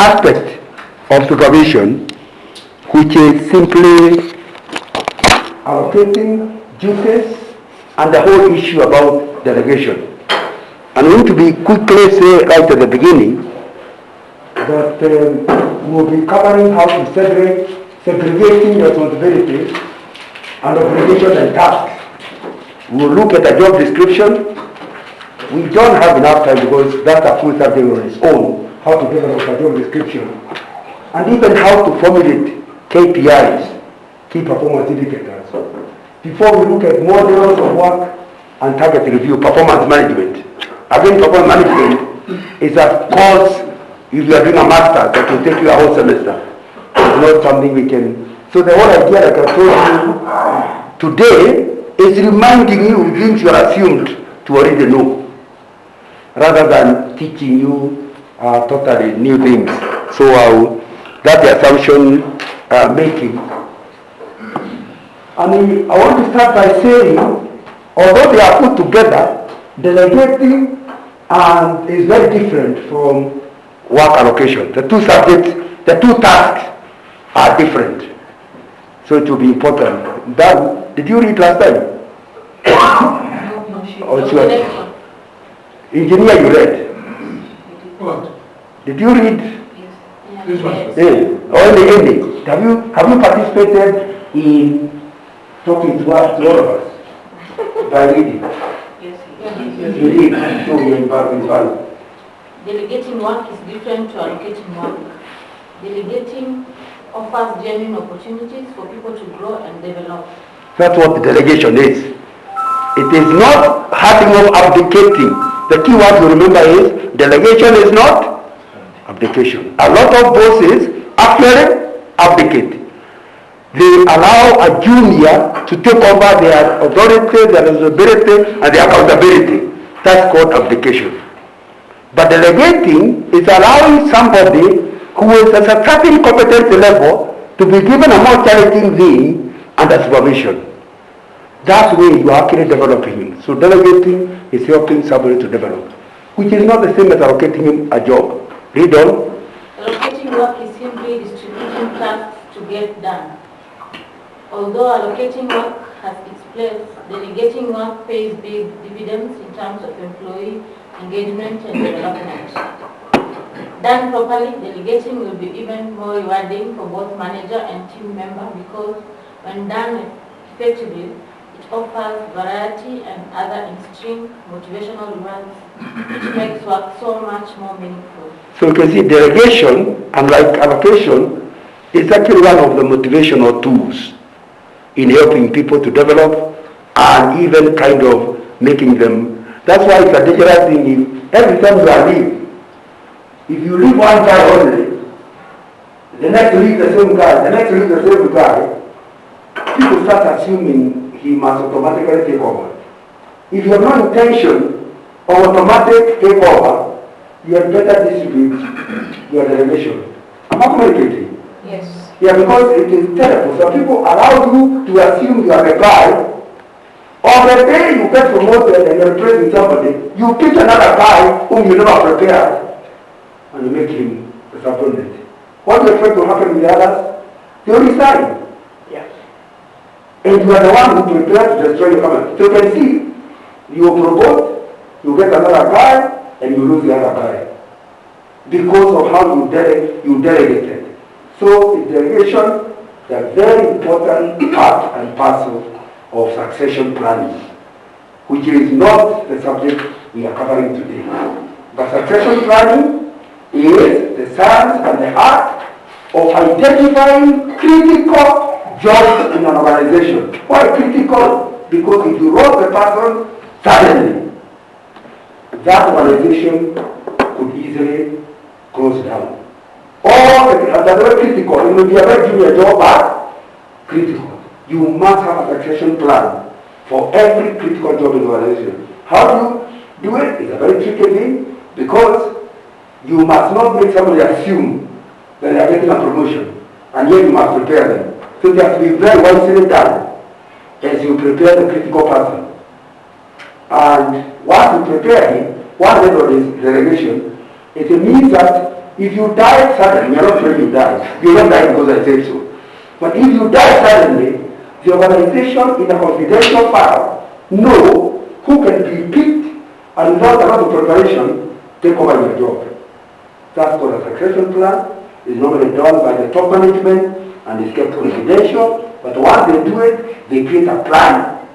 aspect of supervision, which is simply allocating duties and the whole issue about delegation. I'm going to be quickly say right at the beginning that we'll be covering how to segregating responsibilities and obligations and tasks. We'll look at the job description. We don't have enough time because that's a full subject on its own, how to develop a job description, and even how to formulate KPIs, key performance indicators. Before we look at models of work and target review, performance management. Again, performance management is a course, if you are doing a master's, that will take you a whole semester. It's not something we can. So the whole idea, like I told you today, is reminding you things you are assumed to already know, rather than teaching you totally new things. So that's the assumption making. I want to start by saying, although they are put together, delegating is very different from work allocation. The two subjects, the two tasks are different. So it will be important. Did you read last time? No. Engineer, you read? What? Did you read? Yes. This one? Yeah. Or ending. Have you participated in talking to us, to all of us, by reading? Yes. You read. So you're involved. Delegating work is different to allocating work. Delegating offers genuine opportunities for people to grow and develop. That's what the delegation is. It is not handing off abdicating. The key word to remember is delegation is not abdication. A lot of bosses actually abdicate. They allow a junior to take over their authority, their responsibility, and their accountability. That's called abdication. But delegating is allowing somebody who is at a certain competency level to be given a more challenging thing under supervision. That's where you are actually developing him. So delegating is helping somebody to develop, which is not the same as allocating him a job. Read on. Allocating work is simply distributing tasks to get done. Although allocating work has its place, delegating work pays big dividends in terms of employee engagement and development. Done properly, delegating will be even more rewarding for both manager and team member because when done effectively, it offers variety and other in-string motivational rewards, which makes work so much more meaningful. So you can see delegation, unlike allocation, is actually one of the motivational tools in helping people to develop and even kind of making them. That's why it's a dangerous thing. Every time you are leave, if you leave one guy only, the next leave the same guy, the next leave the same guy, people start assuming he must automatically take over. If you have no intention of automatic takeover, you had better distribute your delegation. Am I communicating? Yes. Yeah, because it is terrible. So people allow you to assume you are the guy. On the day you get promoted and you're replacing somebody, you pick another guy whom you never prepared and you make him a subordinate. What do you expect to happen with the others? They will resign. Yes. And you are the one who prepared to destroy your company. So you can see, you promote, you get another guy, and you lose the other guy. Because of how you delegated. So the delegation is a very important part and parcel of succession planning, which is not the subject we are covering today. But succession planning is the science and the art of identifying critical jobs in an organization. Why critical? Because if you lost the person suddenly, that organization could easily close down. Or that's very critical. It will be a very junior job, but critical. You must have a succession plan for every critical job in the organization. How do you do it? It's a very tricky thing because you must not make somebody assume that they are getting a promotion, and yet you must prepare them. So they have to be very wisely done as you prepare the critical person. And once you prepare him, one method is delegation. It means that If you die suddenly, you're not sure you die. You don't die because I said so. But if you die suddenly, the organization in a confidential file know who can be picked and without a lot of preparation, take over your job. That's called a succession plan. It's normally done by the top management and it's kept confidential. But once they do it, they create a plan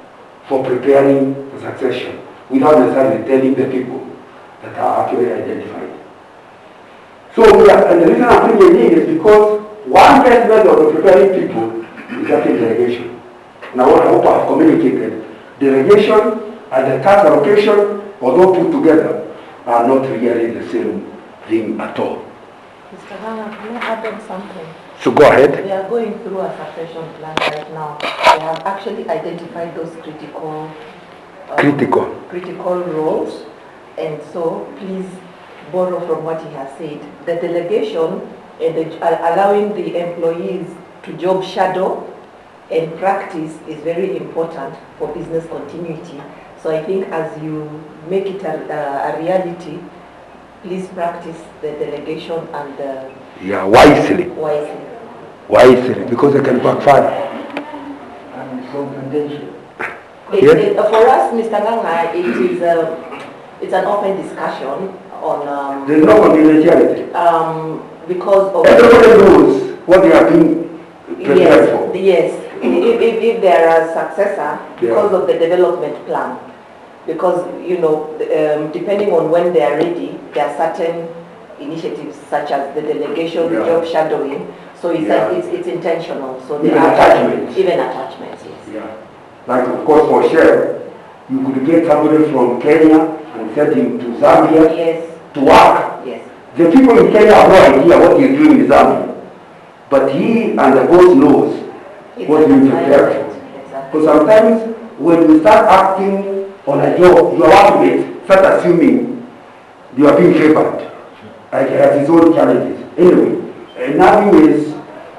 for preparing the succession without necessarily telling the people that are actually identified. So and the reason I'm bringing it in is because one best method of preparing people is actually delegation. Now I hope I have communicated. Delegation and the task allocation, although put together, are not really the same thing at all. Mr. Hannah, can I add on something? So go ahead. We are going through a succession plan right now. We have actually identified those critical roles, and so please borrow from what he has said. The delegation and allowing the employees to job shadow and practice is very important for business continuity. So I think as you make it a reality, please practice the delegation and the wisely, because it can backfire. And confidential. For us, Mr. Nganga, it's an open discussion on. There's no confidentiality. Because of everybody knows what they are being prepared for. Yes. If there are a successor, because of the development plan, because depending on when they are ready, there are certain initiatives such as the delegation, the job shadowing. So it's intentional. So even attachments. Even attachments, yes. Yeah. Like of course for Shell, you could get somebody from Kenya and send him to Zambia to work. Yes. The people in Kenya have no idea what he's doing in Zambia. But he and the boss knows what he's prepared for. Because sometimes when you start acting on a job, your workmates start assuming you are being favored. Like it has its own challenges. Anyway, nothing is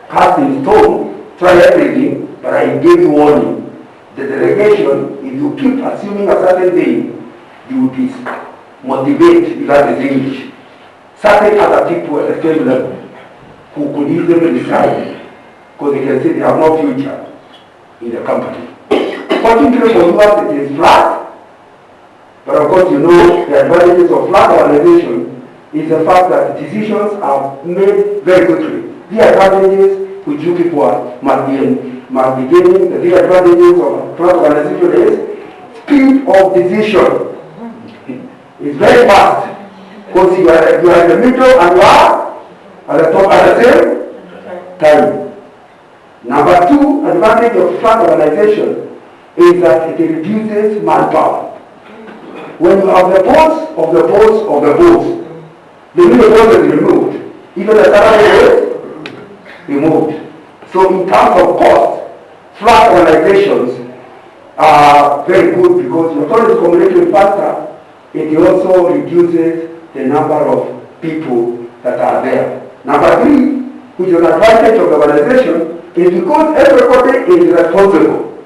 cast in stone, try everything, but I gave you warning. The delegation, if you keep assuming a certain thing, you will be motivated, that is English. Certain other people at the same level who could easily decide because they can say they have no future in the company. Particularly for us, it is flat, but of course you know the advantages of flat organization is the fact that decisions are made very quickly. The advantages which you people must be gaining, the advantages of flat organization is speed of decision. It's very fast. Because you are in the middle and you are at the top at the same time. Number two advantage of flat organization is that it reduces manpower. When you have the boss of the boss of the boss, the middle boss is removed. Even the salary is removed. So in terms of cost, flat organizations are very good because not only is communicating faster, it also reduces the number of people that are there. Number three, which is an advantage of the organization, is because everybody is responsible.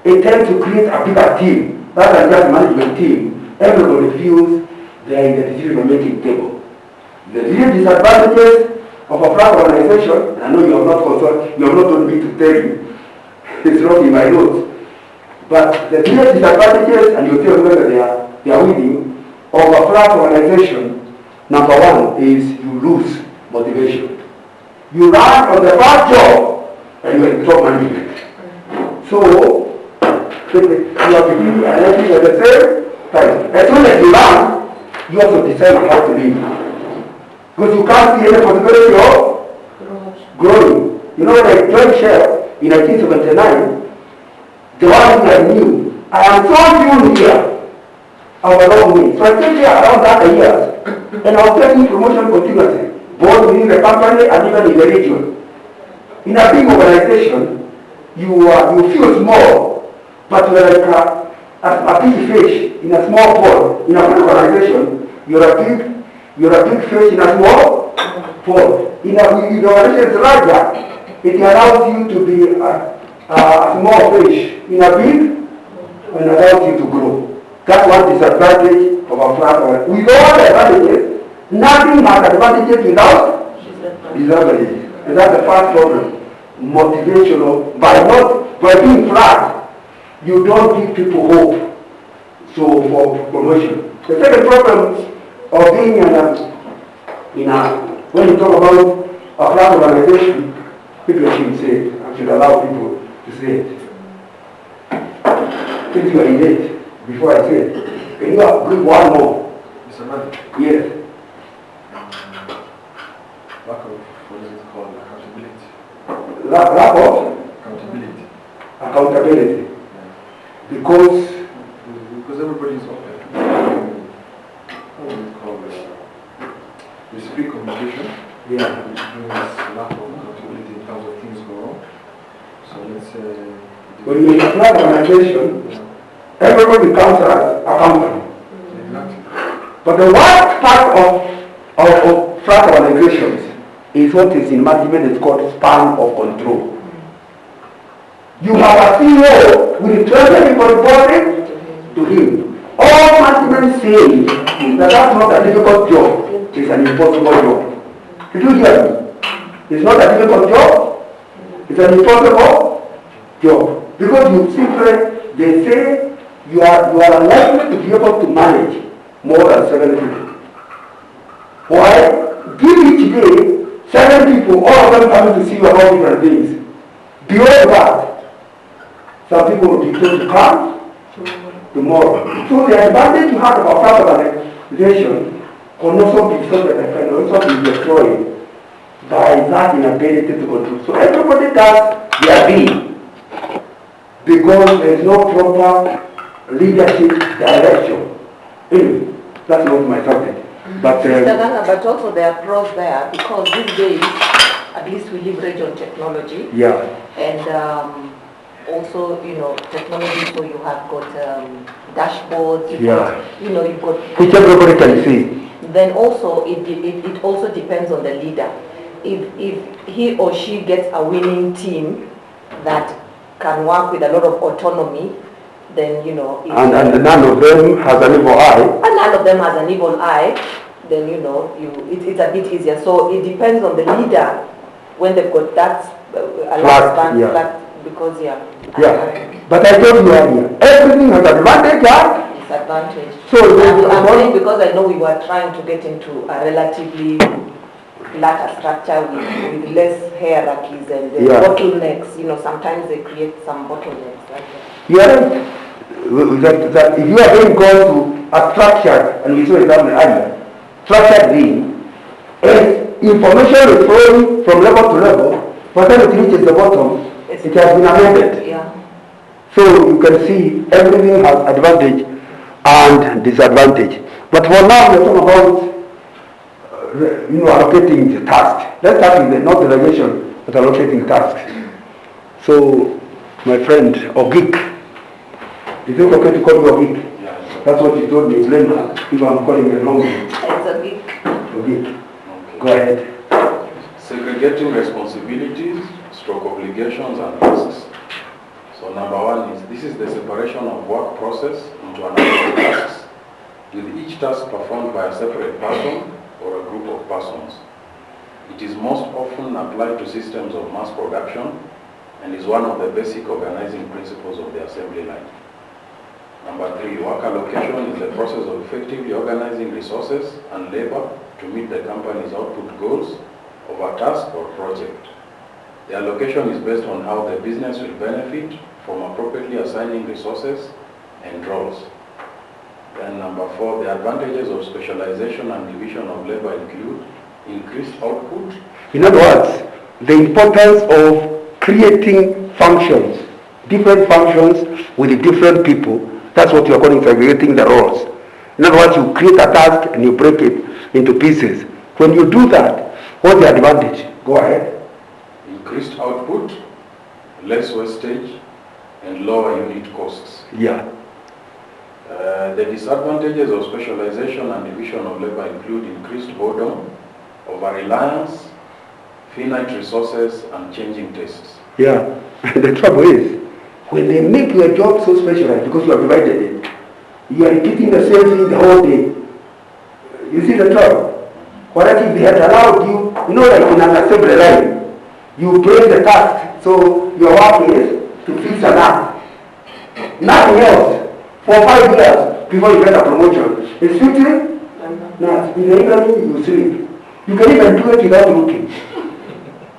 It tends to create a bigger team, rather than just management team. Everybody feels they are in the decision-making table. The real disadvantages of a flat organization, and I know you have not consulted, you have not told me to tell you, it's not in my notes, but the real disadvantages, and you tell whether they are winning, of a flat organization, number one is you lose motivation. You run on the first job and you are in top management. So, you are beginning and ending at the same time. As soon as you run, you also decide how to leave. Because you can't see any possibility of growing. You know, when I joined Shell in 1979, the one thing I knew, I am so new here. Our long way. So I stayed here around that years, and I was getting promotion continuously, both within the company and even in the region. In a big organization, you feel small, but you are like a big fish in a small pond. In a big organization, you're a big fish in a small pond. In the organization is larger, it allows you to be a small fish in a big, and allows you to grow. That's one disadvantage of a flat organization. With all the advantages, Nothing has advantages without disadvantages. And that's the first problem. Motivational. By being flat, you don't give people hope. So for promotion. The second problem of being when you talk about a flat organization, people should say, I should allow people to say it. Since you are in it, before I say it, can you bring one more? Mr. Manager? Yes. Lack of, what is it called, accountability. Lack of Accountability. accountability. Yeah. Because everybody's open. What is it called? There's free communication. yeah. Which brings lack of accountability in terms of things go wrong. So let's say When you have a flat organization, yeah. everybody becomes accountable. Exactly. But the worst part of flat organizations is what is in management is called span of control. You have a CEO with 20 people reporting to him. All management say that that's not a difficult job, it's an impossible job. Did you hear me? It's not a difficult job, it's an impossible job. Because you simply, they say you are unlikely to be able to manage more than 7 people. Why? Give each day 7 people, all of them coming to see you about different things. Beyond that, some people will be told to come tomorrow. So the advantage you have of a flat organization can also be something that can also be destroyed by that inability to control. So everybody does their thing because there is no proper leadership direction. Anyway, that's not my subject. But but also there are pros there because these days, at least we leverage on technology. yeah. And also, technology, so you have got dashboards, you've got, Which everybody can see. Then also, it also depends on the leader. If he or she gets a winning team that can work with a lot of autonomy, then, and none of them has an evil eye. And none of them has an evil eye, then, it's a bit easier. So it depends on the leader when they've got that flat, because, Yeah, but I told you earlier, everything has advantage and disadvantage. So I'm saying because I know we were trying to get into a relatively flatter structure with less hierarchies and bottlenecks. Sometimes they create some bottlenecks. You are right. That if you are going to go to a structured, and we saw example earlier, structured being, and information is flowing from level to level, but then it reaches the bottom, it has been amended. Yeah. So you can see everything has advantage and disadvantage. But for now we are talking about allocating the task. Let's start with not delegation, but allocating tasks. So my friend Ogik, is it okay to call you Ogik? Yeah. That's what you told me. Blame her if I'm calling it wrong. It's a big. Ogik. Okay. Go ahead. Segregating responsibilities, stroke obligations and tasks. So number one this is the separation of work process into a number of tasks, with each task performed by a separate person or a group of persons. It is most often applied to systems of mass production and is one of the basic organizing principles of the assembly line. Number three, work allocation is the process of effectively organizing resources and labor to meet the company's output goals of a task or project. The allocation is based on how the business will benefit from appropriately assigning resources and roles. Then number four, the advantages of specialization and division of labor include increased output. In other words, the importance of creating functions, different functions with different people. That's what you're calling segregating the roles. In other words, you create a task and you break it into pieces. When you do that, what's the advantage? Go ahead. Increased output, less wastage, and lower unit costs. Yeah. The disadvantages of specialization and division of labor include increased boredom, over-reliance, finite resources, and changing tastes. Yeah. The trouble is, when they make your job so specialized because you have divided it, you are repeating the same thing the whole day. You see the trouble? Whereas if they had allowed you, like in an assembly line, you break the task, so your work is to fix an app. Nothing else. For 5 years before you get a promotion. It's fixing? No. In the evening you sleep. You can even do it without looking.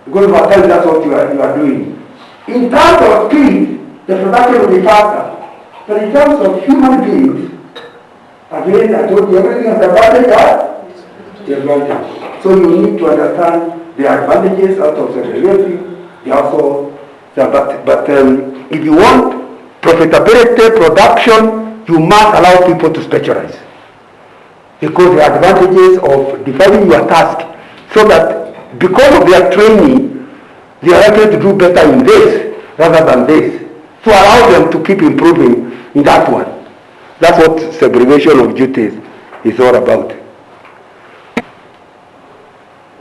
Because over time that's what you are doing. In terms of speed, the production will be faster. But in terms of human beings, again, I told you everything has advantage or disadvantage. So you need to understand the advantages out of segregation. But if you want profitability, production, you must allow people to specialize. Because the advantages of defining your task so that because of their training, they are likely to do better in this rather than this. So allow them to keep improving in that one. That's what segregation of duties is all about.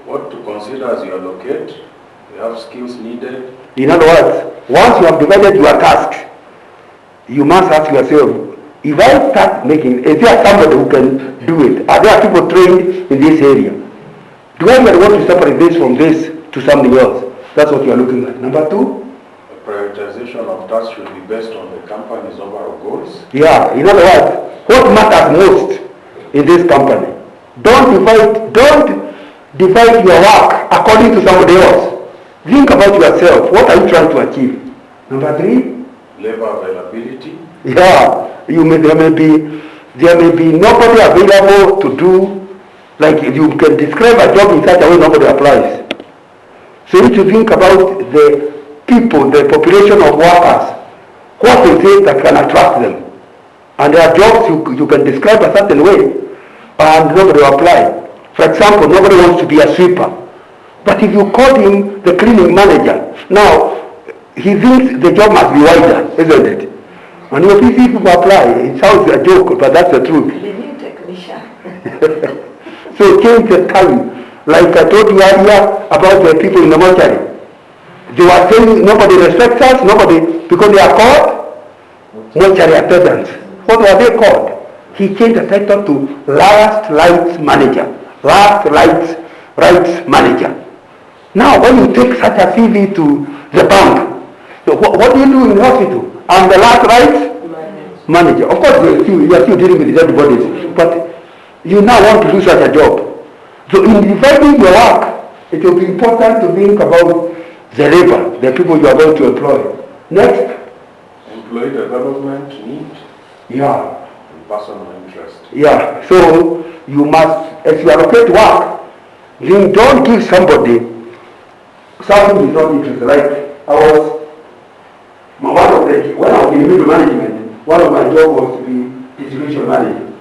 What to consider as you allocate? You have skills needed. In other words, once you have divided your task, you must ask yourself, if I start making, is there somebody who can do it? Are there people trained in this area? Do I even want to separate this from this to something else? That's what you are looking at. Number two? The prioritization of tasks should be based on the company's overall goals. Yeah, in other words, what matters most in this company? Don't divide your work according to somebody else. Think about yourself. What are you trying to achieve? Number three? Labor availability. Yeah, there may be nobody available to do, like you can describe a job in such a way nobody applies. So you need to think about the people, the population of workers, what is it that can attract them. And there are jobs you can describe a certain way and nobody will apply. For example, nobody wants to be a sweeper. But if you call him the cleaning manager, now he thinks the job must be wider, isn't it? And if you see people apply, it sounds a joke, but that's the truth. The new technician. So change the time. Like I told you earlier about the people in the mortuary. They were saying nobody respects us, because they are called mortuary attendants. What were they called? He changed the title to Last Rights Manager. Last Rights Manager. Now when you take such a CV to the bank, so what do you do in the hospital? I'm the last rights manager. Of course you are still dealing with dead bodies, but you now want to do such a job. So in dividing your work, it will be important to think about the labor, the people you are going to employ. Next. Employee development need. Yeah. And personal interest. Yeah. So you must, as you allocate work, then don't give somebody something he's not interested. Like when I was in middle management, one of my jobs was to be distribution manager.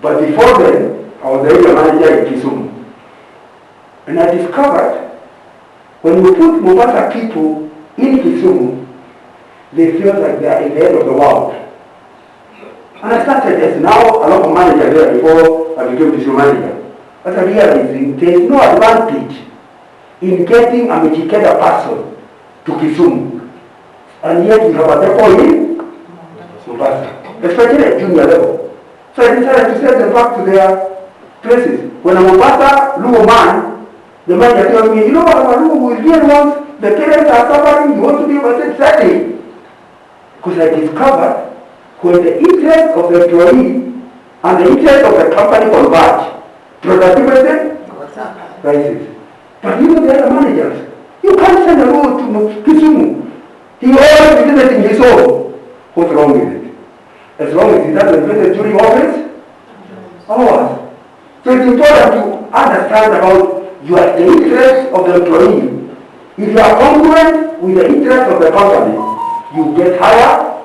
But before then, I was the area manager in Kisumu. And I discovered when you put Mombasa people in Kisumu, they feel like they are in the end of the world. And I started as now a local manager there before I became district manager. But I realized there is no advantage in getting a educated person to Kisumu. And yet we have a depot in Mombasa, especially at junior level. So I decided to send them back to their places. When I'm a Mombasa Luo man, the manager tells me, you know what, Luo will be once the parents are suffering, you want to be able to study. Because I discovered when the interest of the employee and the interest of the company converge, productivity rises. But you know the other managers, you can't send a Luo to Kisumu. He always visiting his home. What's wrong with it? As long as he doesn't visit during office hours. So it's important to understand about the interest of the employee. If you are congruent with the interest of the company, you get higher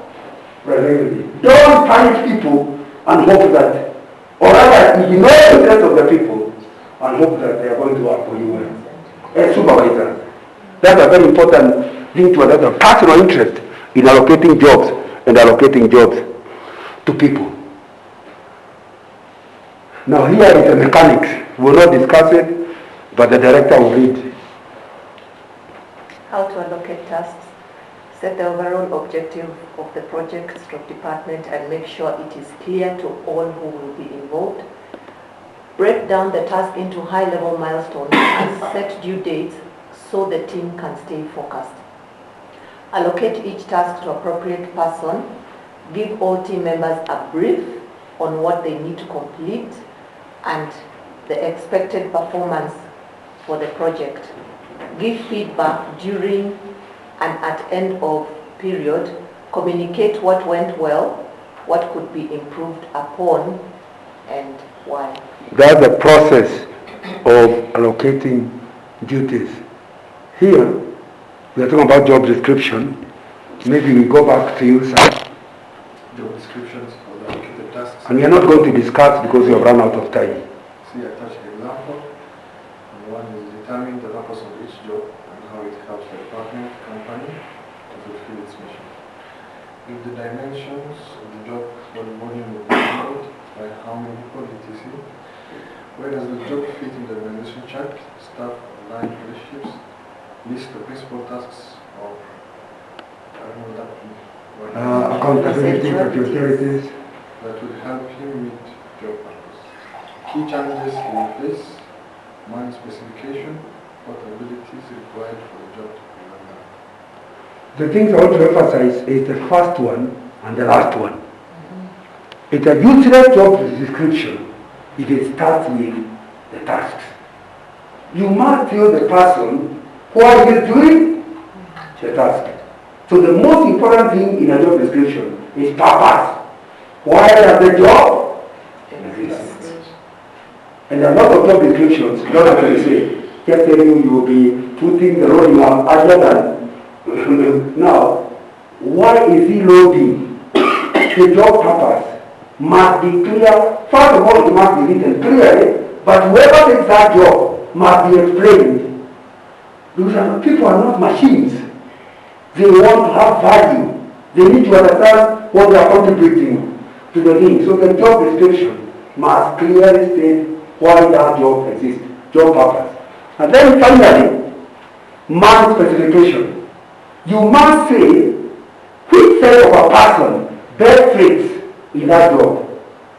productivity. Don't punish people and hope that, or rather ignore the interest of the people and hope that they are going to work for you well. As supervisors. That's a very important thing to another personal interest in allocating jobs and allocating jobs to people. Now here is the mechanics. We will not discuss it, but the director will read. How to allocate tasks, set the overall objective of the project/department and make sure it is clear to all who will be involved. Break down the task into high-level milestones and set due dates so the team can stay focused. Allocate each task to appropriate person. Give all team members a brief on what they need to complete and the expected performance for the project. Give feedback during and at end of period. Communicate what went well, what could be improved upon, and why. That's the process of allocating duties. Here, we are talking about job description. Maybe we go back to you, sir. Job descriptions for the allocated tasks. And we are not going to discuss because we have run out of time. See, I touched the example. And one is determine the purpose of each job and how it helps the department, company to fulfill its mission. If the dimensions of the job for the volume of the workload, like how many people, etc. Where does the job fit in the organization chart, staff, line relationships, list the principal tasks, or I don't know that. Accountability, priorities. That will help him meet job purpose. Key challenges he will face, mind specification, what abilities required for the job to be done. The things I want to emphasize is the first one and the last one. It's a useless job description if it starts with the tasks. You must tell the person what he is doing, the task. So the most important thing in a job description is purpose. Why does the job exist? And there are lots of job descriptions, not as I say, just telling you will be putting the role you have other than now, why is he loading? The job purpose must be clear. First of all, it must be written clearly, but whoever takes that job must be explained. People are not machines. They want to have value. They need to understand what they are contributing to the thing. So the job description must clearly state why that job exists, job purpose. And then finally, man specification. You must say which set of a person best fits in that job.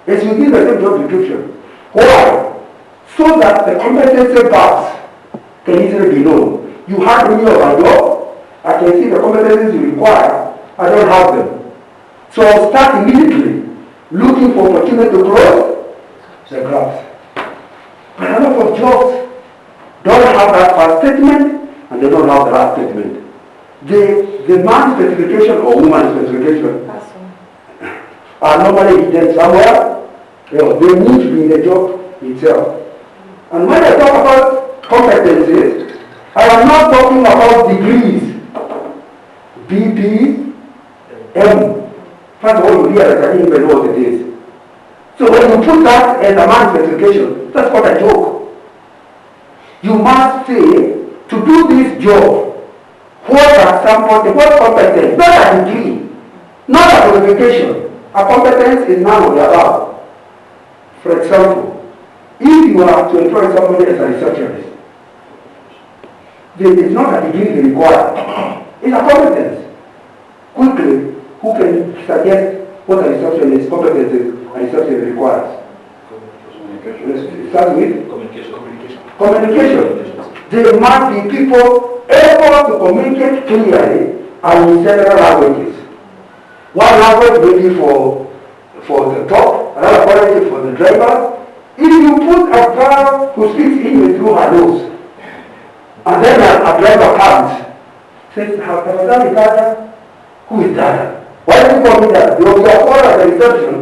As you give the same job description. Why? So that the competency gaps can easily be known. You have me of a job, I can see the competencies you require, I don't have them. So I'll start immediately looking for opportunity to close the gaps. But a lot of jobs don't have that first statement and they don't have the last statement. The man specification or woman specification are normally hidden somewhere. They need to be in the job itself. And when I talk about competencies, I am not talking about degrees. BP, M. First of all, you realize I didn't even know what it is. So when you put that as a man specification, that's not a joke. You must say, to do this job, what are what competence? Not a degree, not a qualification. A competence is none of the above. For example, if you are to employ somebody as a receptionist, it's not a degree required. It's a competence. Quickly, who can suggest what a receptionist competences a receptionist requires? Start with communication. There must be people able to communicate clearly and in several languages. One language maybe for the top, another language for the driver. If you put a girl who speaks English through her nose, and then a driver comes, says, who is Dada? Why do you call me that? Because you are called at the reception,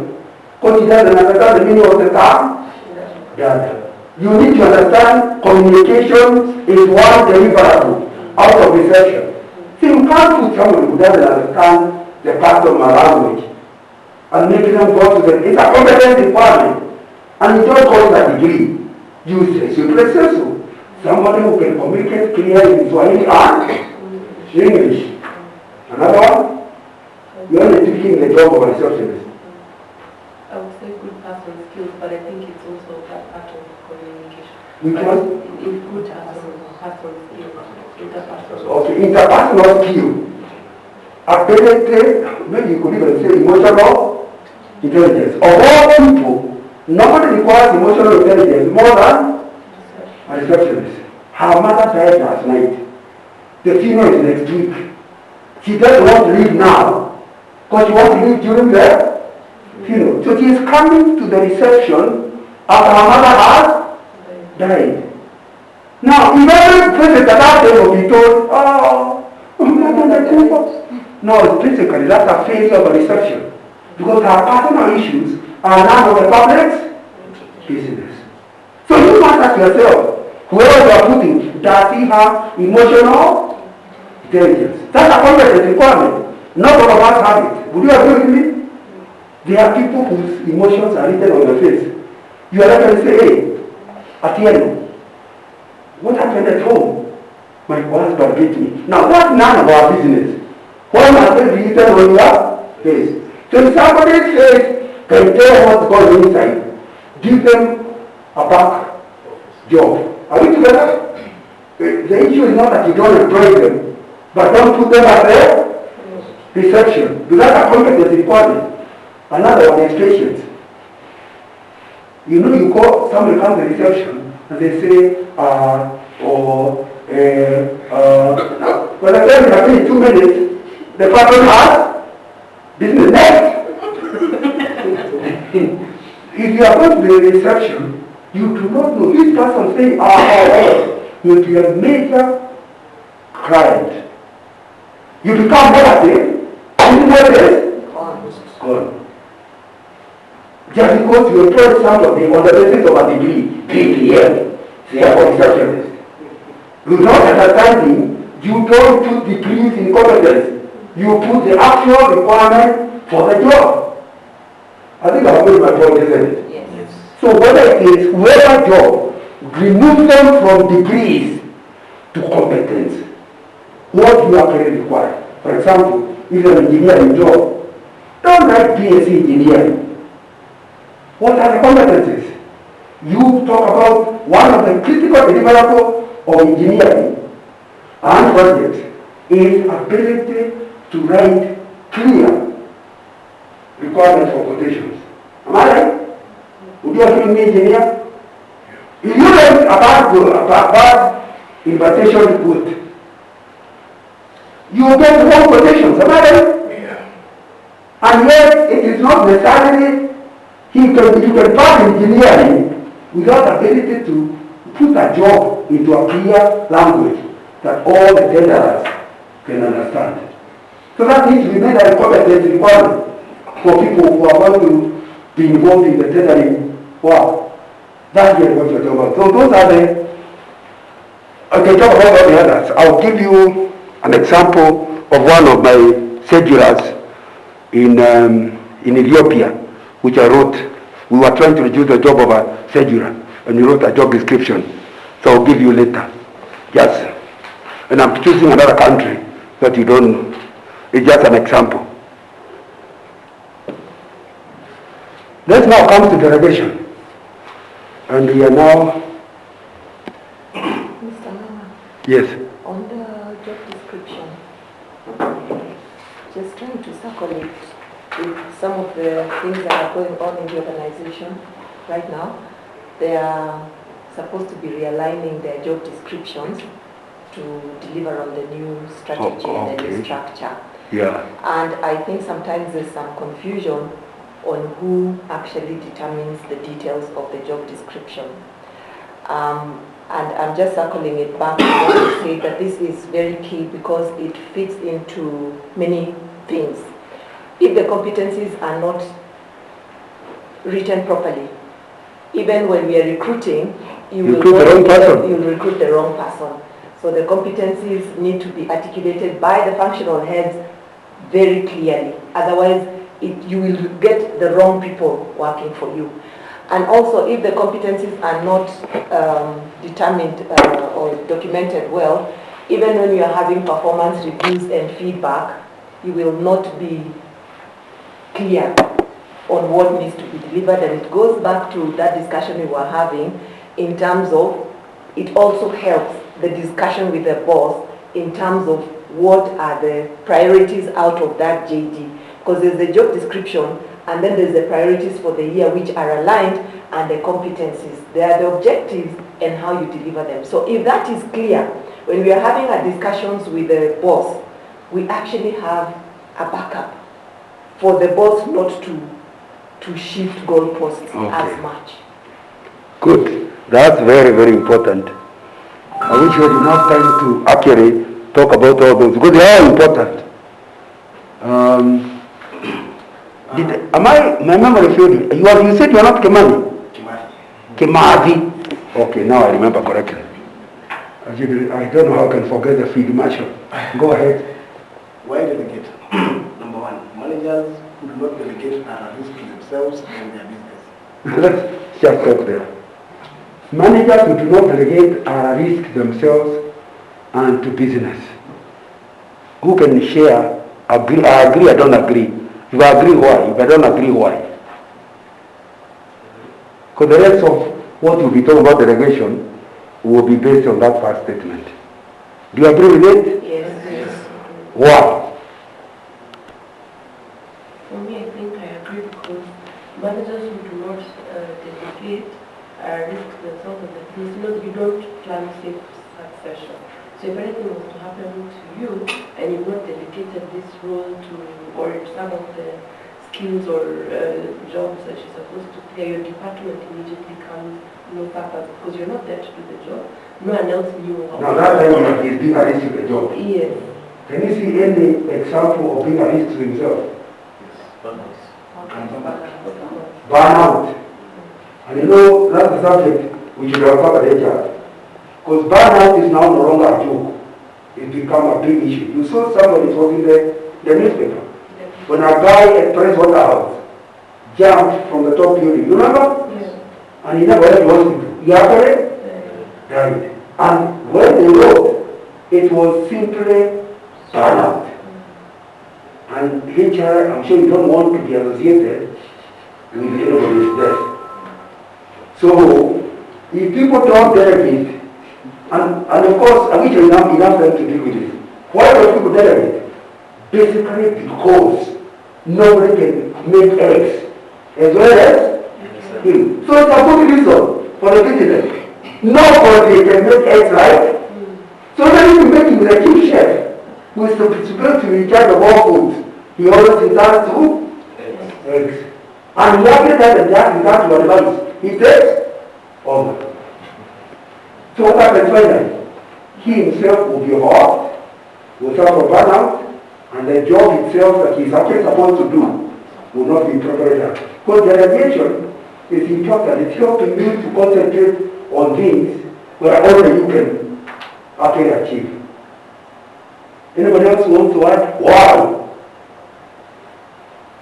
because he doesn't understand the meaning of the term. Dada. You need to understand communication is one deliverable out of reception. So you can't put someone who doesn't understand the customer language and make them go to the... It's a competence requirement. And you don't call it a degree. You say so. Somebody who can communicate clearly in Swahili and English. Another one? You're only taking the job of a receptionist. I would say good personal skills, but I think it's also a part of communication. Which one? It's good personal skills, interpersonal. Okay, interpersonal skill. Ability, maybe you could even say emotional intelligence. Of all people, Nobody requires emotional intelligence more than a receptionist. Her mother died last night. The funeral is next week. She doesn't want to leave now because she wants to leave during the funeral. So she is coming to the reception after her mother has died. Now, if every visit that day will be told, oh, no, basically that's a failure of a reception because her personal issues are none of the public's business. So you must ask yourself, whoever you are putting, does he have emotional intelligence? That's a competence requirement. Not all of us have it. Would you agree with me? There are people whose emotions are written on their face. You are not going to say, hey, Atieno, what happened at home? My husband beat me. Now that's none of our business. Why must they be written on your face? So if somebody says, can tell what's going on inside, give them a back job. Are we together? The issue is not that you don't employ them, but don't put them at their reception. Because that's a competence requirement. Another one is patience. You know, you call somebody comes to reception and they say, well, I tell you, in 2 minutes, the person has business next. If you are going to the reception, you do not know this person saying, will be a major client. You become negative, and what is gone. Just because you employ somebody on the basis of a degree, PPM, therefore receptionist. Without understanding, you don't put degrees in competence. You put the actual requirement for the job. I think I've made my point, isn't it? Yes. So whether it is whoever job, remove them from degrees to competence. What you actually require. For example, if you're an engineering job, don't write BSc engineering. What are the competencies? You talk about one of the critical deliverables of engineering and projects is ability to write clear requirements for quotations. Am I right? Would you agree with me, engineer? If you write a bad invitation quote, you will get wrong quotations. Am I right? Yeah. And yet, it is not necessarily you can pass engineering without ability to put a job into a clear language that all the tenderers can understand. So that needs to be made a competence requirement for people who are going to be involved in the tendering work. That's what you're talking about. So those are the, I can talk about all the others. I'll give you an example of one of my cedulars in Ethiopia, which I wrote. We were trying to reduce the job of a cedula, and you wrote a job description. So I'll give you later. Yes. And I'm choosing another country that you don't, it's just an example. Let's now come to delegation. And we are now, Mr. Mama, yes. on the job description, just trying to circle it with some of the things that are going on in the organization right now. They are supposed to be realigning their job descriptions to deliver on the new strategy and the new structure. Yeah. And I think sometimes there's some confusion on who actually determines the details of the job description. And I'm just circling it back to what you say, that this is very key because it fits into many things. If the competencies are not written properly, even when we are recruiting, you'll recruit the wrong person. So the competencies need to be articulated by the functional heads very clearly. Otherwise, you will get the wrong people working for you. And also, if the competencies are not determined or documented well, even when you are having performance reviews and feedback, you will not be clear on what needs to be delivered. And it goes back to that discussion we were having in terms of, it also helps the discussion with the boss in terms of what are the priorities out of that JD. Because there's the job description and then there's the priorities for the year which are aligned, and the competencies. They are the objectives and how you deliver them. So if that is clear, when we are having our discussions with the boss, we actually have a backup for the boss not to shift goalposts as much. Good. That's very, very important. I wish you had enough time to actually talk about all those because they are important. My memory failed me. You said you are not Kimani? Kimathi. Okay, now I remember correctly. I don't know how I can forget the field marshal. Go ahead. Why delegate? Number one, managers who do not delegate are at risk to themselves and their business. Let's just stop there. Managers who do not delegate are at risk themselves and to business. Who can share? Agree? I agree, I don't agree. If I agree, why? If I don't agree, why? Because the rest of what we'll be talking about delegation will be based on that first statement. Do you agree with it? Yes. Why? For me, I think I agree because managers who do not delegate risk themselves and the business. You don't plan safe succession. So if anything was to happen to you and you've not dedicated this role to, or some of the skills or jobs that she's supposed to play, your department immediately comes no further because you're not there to do the job. No one else knew how. Now that time is being a risk to the job. Yes. Can you see any example of being a risk to himself? Burnout. And you know, that's the subject we should have covered HR. Because burnout is now no longer a joke. It's become a big issue. You saw somebody was in the newspaper. When a guy at Press Waterhouse jumped from the top building, you remember? Yes. And he never went to hospital. He actually died. And when they wrote, it was simply burnout. And HR, I'm sure you don't want to be associated with anybody's death. So, if people don't delegate, and of course, I wish I have enough time to deal with this. Why do people delegate? Basically because nobody can make eggs as well as him. So it's a good reason for the business. Nobody can make eggs, right? So then you make him the chief chef who is supposed to be in charge of all foods. He always returns to eggs. And he actually does exactly that to advice. He takes over. So what happens finally? He himself will be overworked, will suffer burnout, and the job itself that he's actually supposed to do will not be properly done. Because delegation is important. It's helping you to concentrate on things where only you can actually achieve. Anybody else wants to add? Why?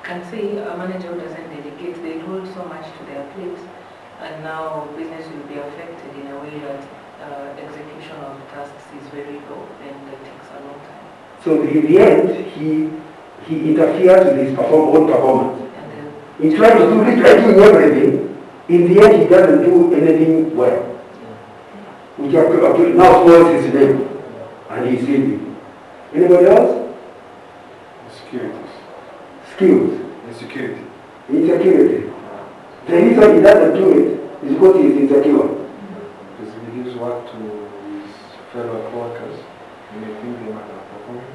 Can say a manager who doesn't delegate, they hold so much to their plate, and now business will be affected in a way that execution of tasks is very low and it takes a long time. So in the end, he interferes with his own performance. He tries to do everything. In the end, he doesn't do anything well. Which now spoils his name, and he's leaving. Anybody else? Skills. Insecurity. Insecurity. The reason he doesn't do it is because he is insecure. Because he gives work to his fellow workers, and they think they might have performing.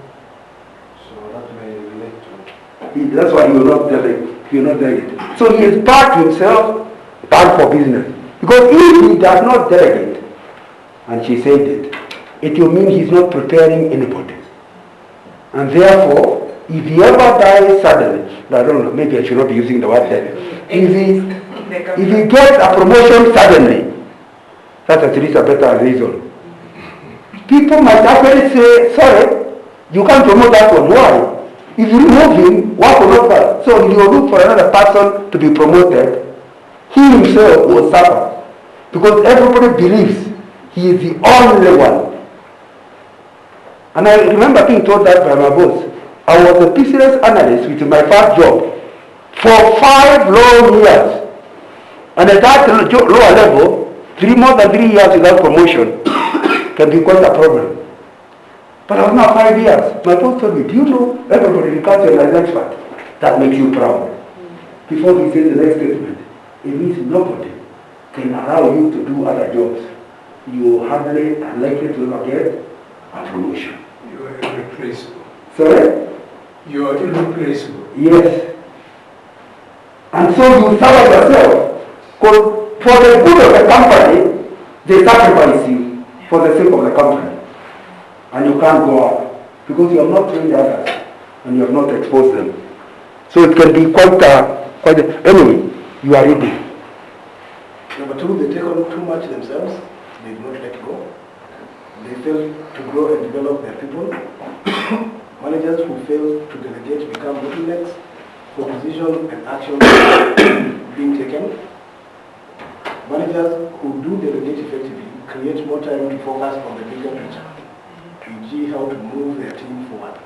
So that may relate to. That's why he will not delegate. So he is bad to himself, bad for business. Because if he does not delegate, and she said it will mean he's not preparing anybody. And therefore, if he ever dies suddenly, I don't know, maybe I should not be using the word death. If he gets a promotion suddenly, that's at least a better reason. People might actually say, sorry, you can't promote that one. Why? If you remove him, what will not work? So he will look for another person to be promoted. He himself will suffer. Because everybody believes he is the only one. And I remember being told that by my boss. I was a business analyst with my first job for 5 long years. And at that lower level, more than 3 years without promotion can be quite a problem. But I was now 5 years. My boss told me, do you know everybody regards you as an expert? That makes you proud. Before he said the next statement, it means nobody can allow you to do other jobs. You hardly are likely to ever get a promotion. You are irreplaceable. Sorry? You are irreplaceable. Yes. And so you serve yourself. Because for the good of the company, they sacrifice you for the sake of the company. And you can't go up because you have not trained others and you have not exposed them. So it can be anyway, you are ready. Number two, they take on too much themselves. They do not let go. They fail to grow and develop their people. Managers who fail to delegate become bottlenecks for decisions and actions being taken. Managers who do delegate effectively create more time to focus on the bigger picture, e.g. how to move their team forward.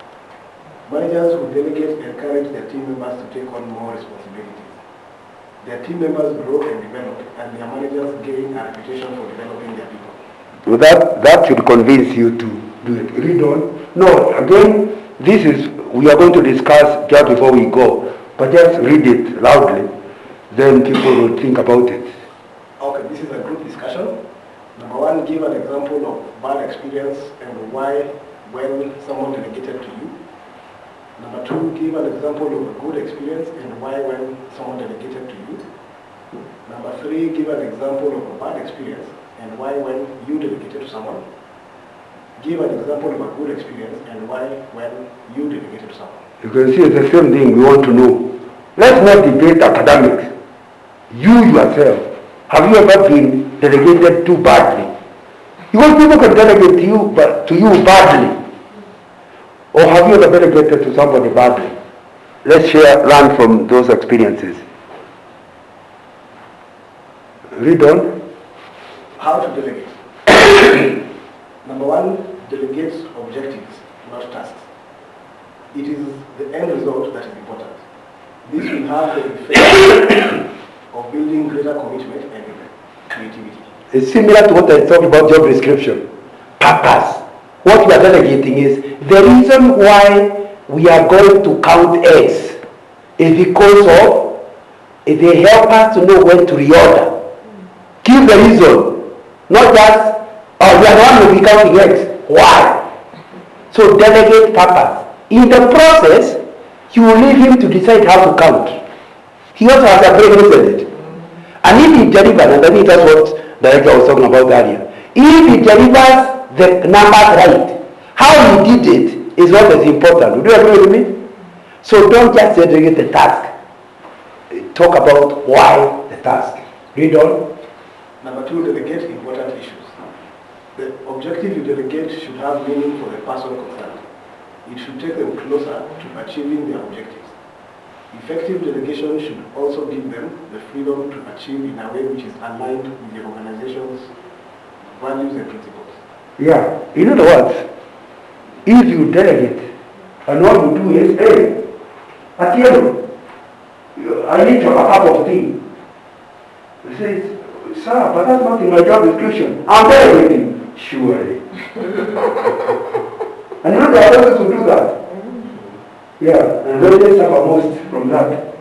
Managers who delegate encourage their team members to take on more responsibilities. Their team members grow and develop, and their managers gain a reputation for developing their people. So that should convince you to do it. Read on. No, again, we are going to discuss just before we go, but just read it loudly, then people will think about it. Okay, this is a group discussion. Number one, give an example of bad experience and why when someone delegated to you. Number two, give an example of a good experience and why when someone delegated to you. Number three, give an example of a bad experience and why when you delegated to someone. Give an example of a good experience and why when you delegated to someone. You can see it's the same thing we want to know. Let's not debate academics. You yourself, have you ever been delegated too badly? Because people can delegate to you badly. Or have you ever delegated to somebody badly? Let's learn from those experiences. Read on. How to delegate. Number one, delegate objectives, not tasks. It is the end result that is important. This will have the effect of building greater commitment and creativity. It's similar to what I talked about job description. Purpose. What we are delegating is the reason why we are going to count eggs is because of they help us to know when to reorder. Give the reason, not just we are the one who will be counting eggs. Why? So delegate purpose. In the process, you will leave him to decide how to count. He also has a brain, isn't it? And if he delivers, and I think that's what the director was talking about earlier, if he delivers the numbers right, how he did it is what is important. Would you agree with me? So don't just delegate the task. Talk about why the task. Read on. Number two, delegate important issues. The objective you delegate should have meaning for the person concerned. It should take them closer to achieving their objectives. Effective delegation should also give them the freedom to achieve in a way which is aligned with the organization's values and principles. Yeah, in other words, if you delegate, and what you do is, hey, Atieno, I need to have a cup of tea. He says, sir, but that's not in my job description. I'm delegating. Surely. And you know there are others who do that. Yeah, and then they suffer most from that.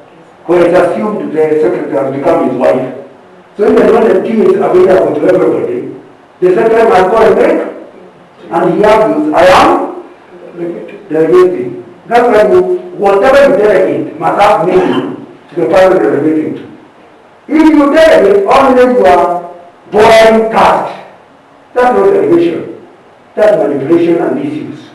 Where it's assumed the secretary has become his wife. So even when the tea is available to everybody, the secretary must go and take. And he argues, I am delegating. That's why whatever you delegate must have meaning to the person you're delegating to. If you delegate only your boring tasks, that's not delegation. That's manipulation and misuse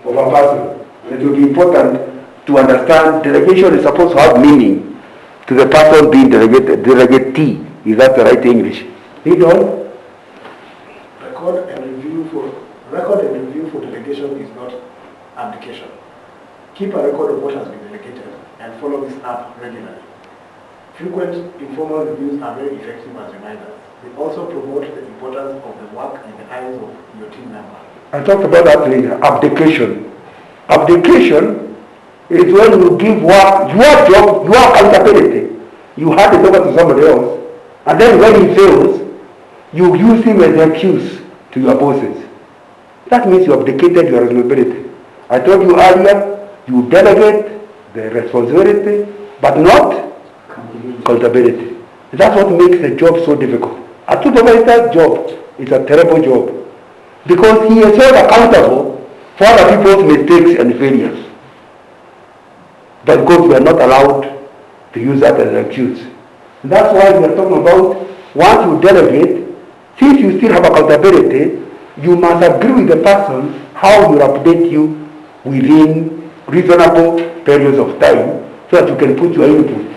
of a person. It will be important to understand delegation is supposed to have meaning to the person being delegated. Delegatee, is that the right English? Read on. Record and review for delegation is not abdication. Keep a record of what has been delegated and follow this up regularly. Frequent informal reviews are very effective as reminders. They also promote the importance of the work in the eyes of your team member. I talked about that later. Abdication. Abdication is when you give work, your job, your accountability. You hand it over to somebody else. And then when he fails, you use him as an excuse to your bosses. That means you abdicated your responsibility. I told you earlier, you delegate the responsibility, but not accountability. That's what makes the job so difficult. A supervisor's job is a terrible job because he is held accountable for other people's mistakes and failures. But of course, we are not allowed to use that as an excuse. And that's why we are talking about once you delegate, since you still have accountability, you must agree with the person how you update you within reasonable periods of time so that you can put your input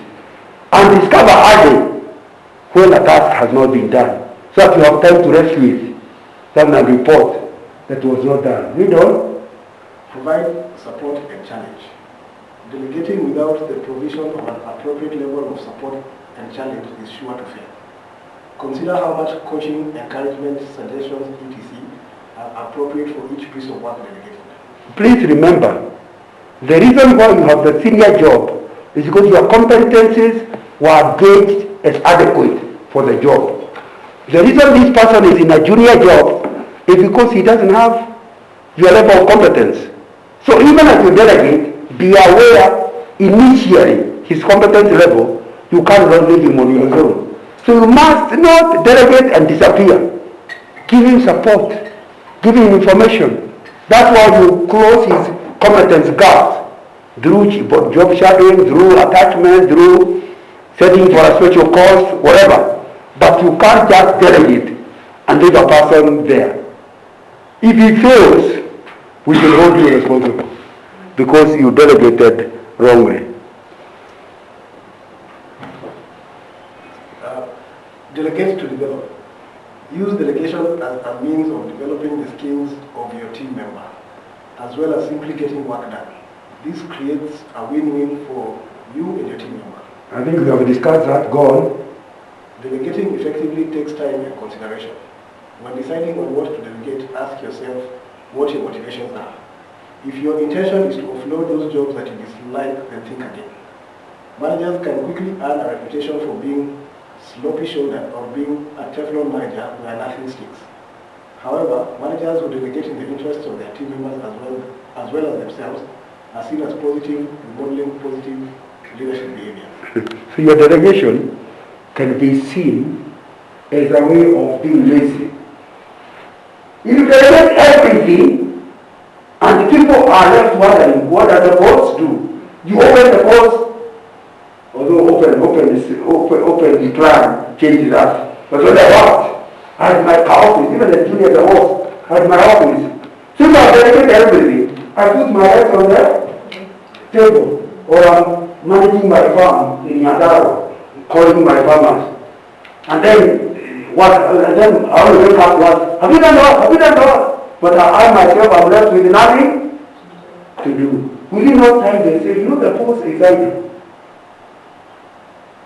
and discover early when a task has not been done so that you have time to rescue it, rather than report that was not done. Read on. Provide support and challenge. Delegating without the provision of an appropriate level of support and challenge is sure to fail. Consider how much coaching, encouragement, suggestions, etc. are appropriate for each piece of work delegated. Please remember, the reason why you have the senior job is because your competencies were gauged as adequate for the job. The reason this person is in a junior job is because he doesn't have your level of competence. So even as you delegate, be aware initially his competence level, you can't leave him on your own. So you must not delegate and disappear. Give him support. Give him information. That's why you close his competence gaps through job shadowing, through attachment, through setting for a special course, whatever. But you can't just delegate and leave a person there. If he fails, we will hold you responsible because you delegated wrongly. Delegate to develop. Use delegation as a means of developing the skills of your team member, as well as simply getting work done. This creates a win-win for you and your team member. I think we have discussed that. Go on. Delegating effectively takes time and consideration. When deciding on what to delegate, ask yourself what your motivations are. If your intention is to offload those jobs that you dislike, then think again. Managers can quickly earn a reputation for being sloppy-shouldered or being a Teflon manager where nothing sticks. However, managers who delegate in the interests of their team members as well as themselves are seen as positive, modeling positive leadership behavior. So your delegation can be seen as a way of being lazy. If you delegate everything and the people are left wondering what does the boss do, you open the boss. Although open the plan changes that. But when I worked, I had my office, even the junior the host, I had my office. Since I delegated everything, I put my head on the table, or I'm managing my farm in Yandaro, calling my farmers. And then I will wake up what, have you done that? Have you done that? But I myself am left with nothing to do. Within no time they say, you know the post is idle.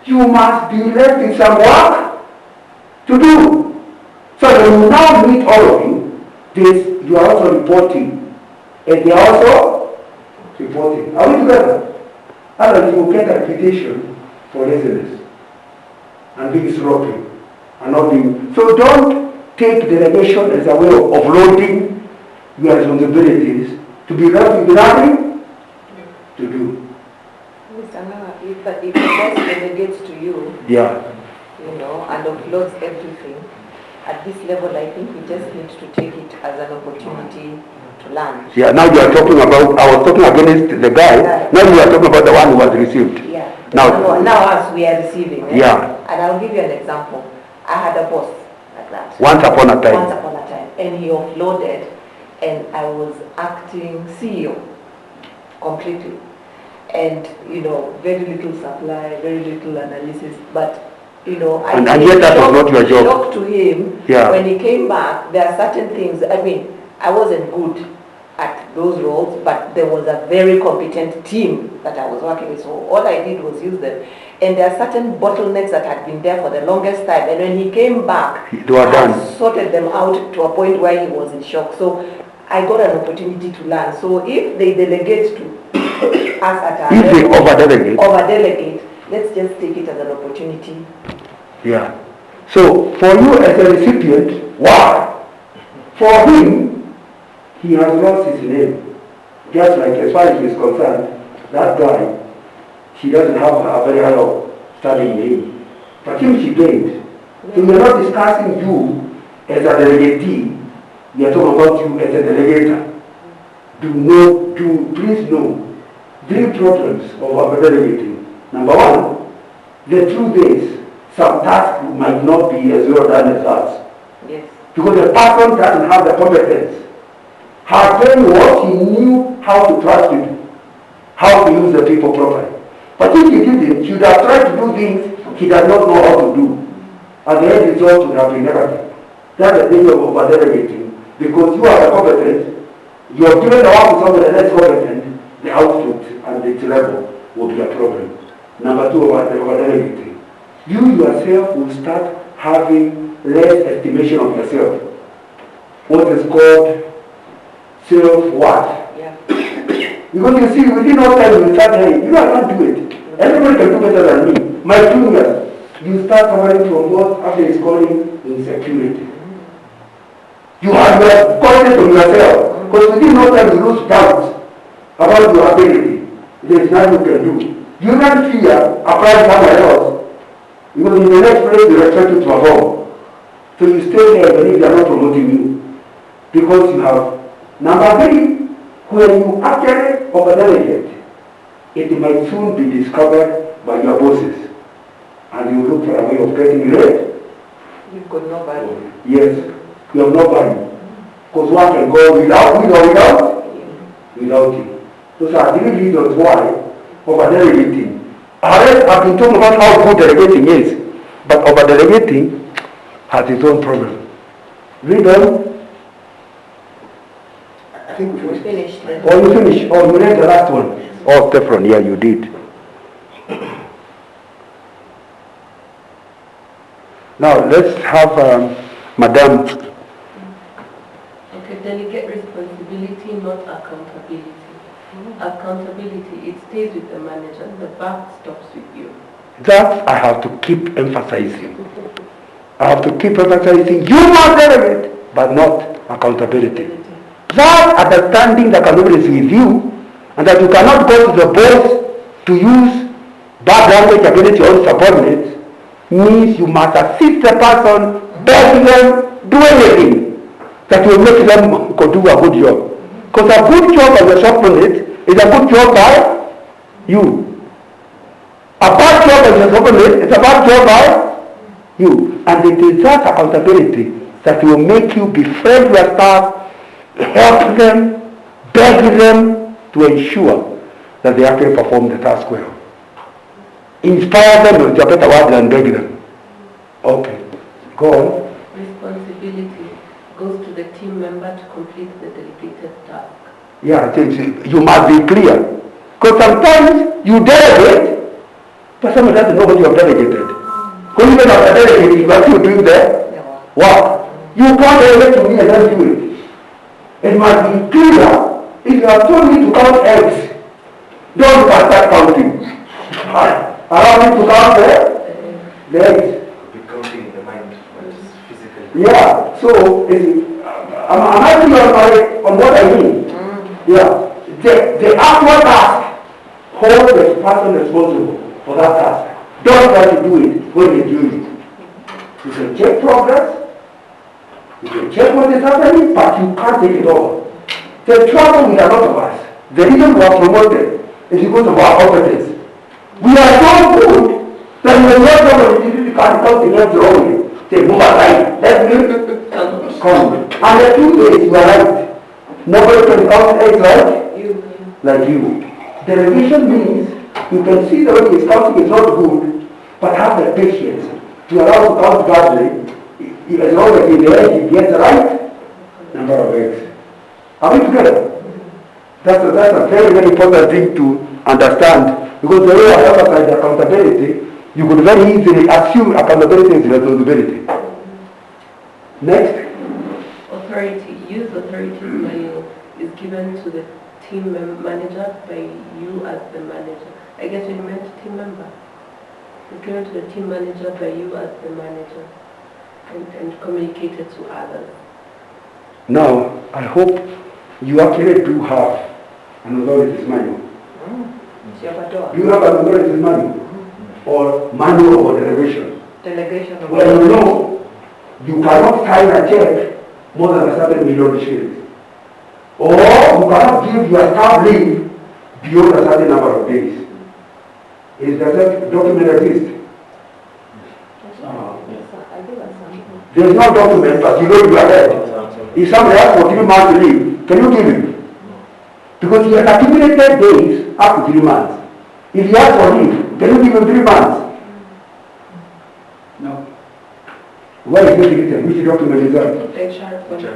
You must be left with some work to do. So when you now meet all of you, you are also reporting. And they are also reporting. Are we together? Otherwise you will get a reputation for laziness and being sloppy and not being. So don't take delegation as a way of offloading your responsibilities to be left with nothing to do. Mr. Nana, if the boss delegates to you, Yeah. And offloads everything, at this level, I think we just need to take it as an opportunity to learn. Yeah, now you are talking about, I was talking against the guy, now you are talking about the one who was received. Yeah. Now as we are receiving. Right? Yeah. And I'll give you an example. I had a boss like that. Once upon a time. Once upon a time. And he offloaded, and I was acting CEO completely. And, very little supply, very little analysis, but, and yet that was not your job. Shocked to him, when he came back, there are certain things, I wasn't good at those roles, but there was a very competent team that I was working with, so all I did was use them. And there are certain bottlenecks that had been there for the longest time, and when he came back, I sorted them out to a point where he was in shock. So I got an opportunity to learn. So if they delegate to us at if they over-delegate, let's just take it as an opportunity. Yeah. So for you as a recipient, why? For him, he has lost his name. Just like as far as he is concerned, that guy, he doesn't have a very high standing name. But him, she gained. So we are not discussing you as a delegatee. We are talking about you as a delegator. Please know, 3 problems of our delegating. Number 1, the truth is, some tasks might not be as well done as us. Yes. Because the person doesn't have the competence. Her thing was he knew how to trust people, how to use the people properly. But if he didn't, he would have tried to do things he does not know how to do. And the end result would have been negative. That's the danger of over-delegating. Because you are competent, you have given the work to somebody less competent, the output and its level will be a problem. Number 2, over-delegating. You yourself will start having less estimation of yourself. What is called self-worth. Yeah. Because you see, within no time you start saying, I can't do it. Everybody can do better than me. My juniors, you start suffering from what after is calling insecurity. You are confident on yourself. Because within no time you lose doubt about your ability. There is nothing you can do. You can't fear applying somewhere else. Because in the next place they expect you to perform. So you stay there even if they are not promoting you. Because you have. Number 3, when you actually over-delegate, it might soon be discovered by your bosses. And you look for a way of getting rid. You've got nobody. Yes, you have nobody. Because one can go without you. Those are 3 reasons why over-delegating. Others have been talking about how good delegating is. But over-delegating has its own problem. Read on. I think we finished. Oh, you finished. Oh, you read the last one. Oh, Stefan, yeah, you did. Now, let's have Madame. Okay, delegate responsibility, not accountability. Accountability, it stays with the manager. The buck stops with you. That I have to keep emphasizing. I have to keep emphasizing. You must delegate, but not accountability. That understanding that accountability is with you, and that you cannot go to the boss to use bad language against your own subordinates, means you must assist the person, beg them, do anything that will make them do a good job. Because a good job by your subordinate is a good job by you. A bad job by your subordinate is a bad job by you. And it is that accountability that will make you befriend your staff, help them, beg them to ensure that they actually perform the task well. Inspire them with a better word than beg them. Okay, go on. Responsibility goes to the team member to complete the delegated task. Yeah, you must be clear. Because sometimes you delegate, but someone doesn't know what you have delegated. Because even after delegating, you are still doing the work. You can't delegate to me and then do it. It must be clear. If you have told me to count eggs, don't start counting. Allow me to count the eggs. Be counting in the mind, but it's physically. Yeah, so I'm asking you on what I mean. Yeah, the actual task holds the person responsible for that task. Don't try to do it when you're doing it. You can check progress, you can check what is happening, but you can't take it over. The trouble with a lot of us, the reason we are promoted is because of our competence. We are so good that we are not somebody you can't count the names wrongly. Say, move aside, let me come. And the truth is, you are right. Nobody can count eggs like you. Delegation means you can see that when his counting is not good, but have the patience to allow to count badly, as long as in the end he gets the right number of eggs. Are we together? That's a very, very important thing to understand, because the way I emphasize accountability, you could very easily assume accountability is responsibility. Next. Authority. Use authority manual is given to the team manager by you as the manager. I guess you meant team member. It's given to the team manager by you as the manager and communicated to others. Now, I hope you actually do have an authorities manual. Do you have an authorities manual? Or manual of delegation? Delegation of When you know you cannot sign a check more than a certain million shillings. Or you cannot give your staff leave beyond a certain number of days. Does that document exist? There is no document, but you know you are dead. If somebody has for 3 months to leave, can you give him? Because he has accumulated days up to 3 months. If he has for leave, can you give him 3 months? No. Where is it written? Which document is that? HR policy.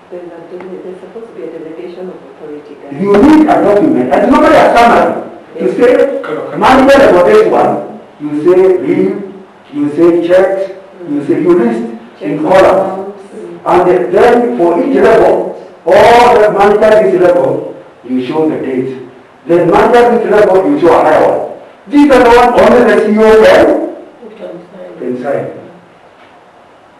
There's supposed to be a delegation of authority. You need a document, and normally a summary. You say, manager about this one, you say leave, you say checks, you say you list in columns. And then for each level, all the manager this level, you show the dates. Then manager this level, you show a higher one. These are the one only the CEO can sign.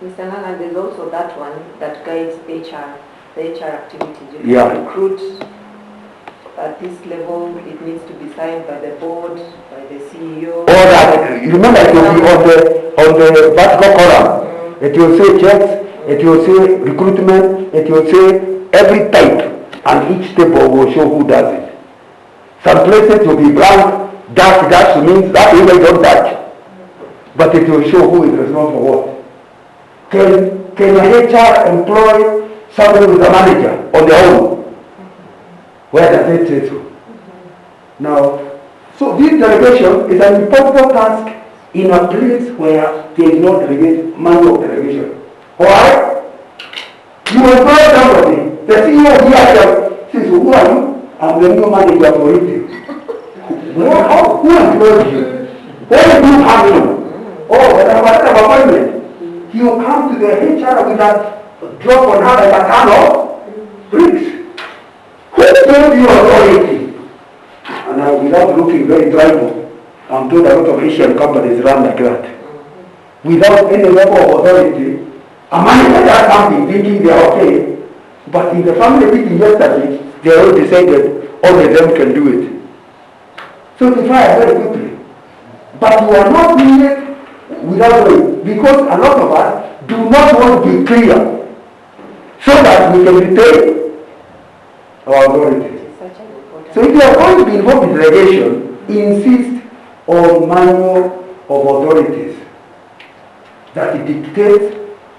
Mr. Nana, there's also that one that guides HR, the HR activities. You Yeah. can recruit at this level, it needs to be signed by the board, by the CEO. All that, you remember it will be on the vertical column. It will say checks, it will say recruitment, it will say every type, and each table will show who does it. Some places will be blank, dash means that way they don't touch. But it will show who is responsible for what. Can a HR employ somebody with a manager on their own? Where does it say so? Now, so this delegation is an impossible task in a place where there is no manual delegation. Alright? You employ somebody, the CEO here says, who are you? I'm the new manager for retail. Who employed you? What do you have him? Oh, whatever appointment. You come to the HR with that drop on her like a can of bricks. Who gave you authority? And now, without looking very tribal, I'm told a lot of Asian companies run like that. Without any level of authority, a manager does something thinking they are okay, but in the family meeting yesterday, they all decided all of them can do it. So they fire very quickly. But you are not doing it without way, because a lot of us do not want to be clear so that we can retain our authority. So if you are going to be involved in delegation, insist on manual of authorities that it dictates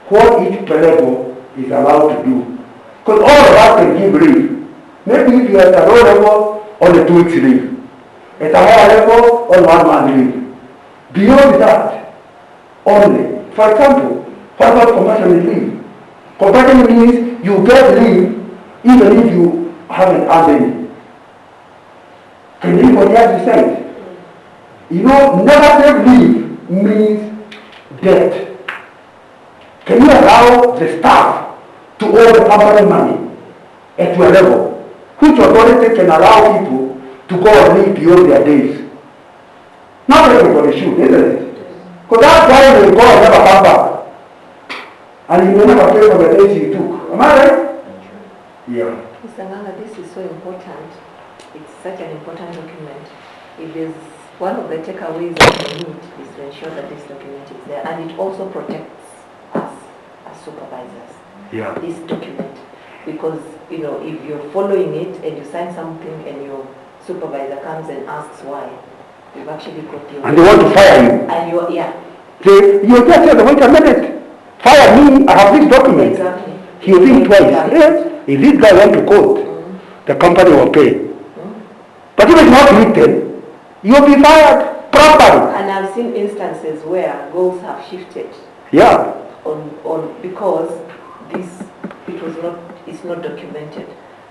what each level is allowed to do. Because all of us can give leave. Maybe if you are at a low level, on a 2 weeks leave. At a higher level, on 1 month leave. Beyond that, only. For example, what about compassionate leave? Compassionate means you get leave even if you haven't earned any. Can anybody else decide? You know, negative leave means debt. Can you allow the staff to owe the company money at your level? Which authority can allow people to go and live beyond their days? Not everybody should, isn't it? Because that guy will go and never come back. And he will never pay for the days he took. Am I right? Yeah. Mr. Nganga, this is so important. It's such an important document. It is one of the takeaways that we need is to ensure that this document is there, and it also protects us as supervisors. Yeah. This document, because if you're following it and you sign something and your supervisor comes and asks why, you've actually got the. And they want to fire you. And you You just said, wait a minute. Fire me, I have this document. Exactly. You think twice. Yes. If this guy went to court, the company will pay. But if it's not written, you'll be fired properly. And I've seen instances where goals have shifted. Yeah. On because it's not documented,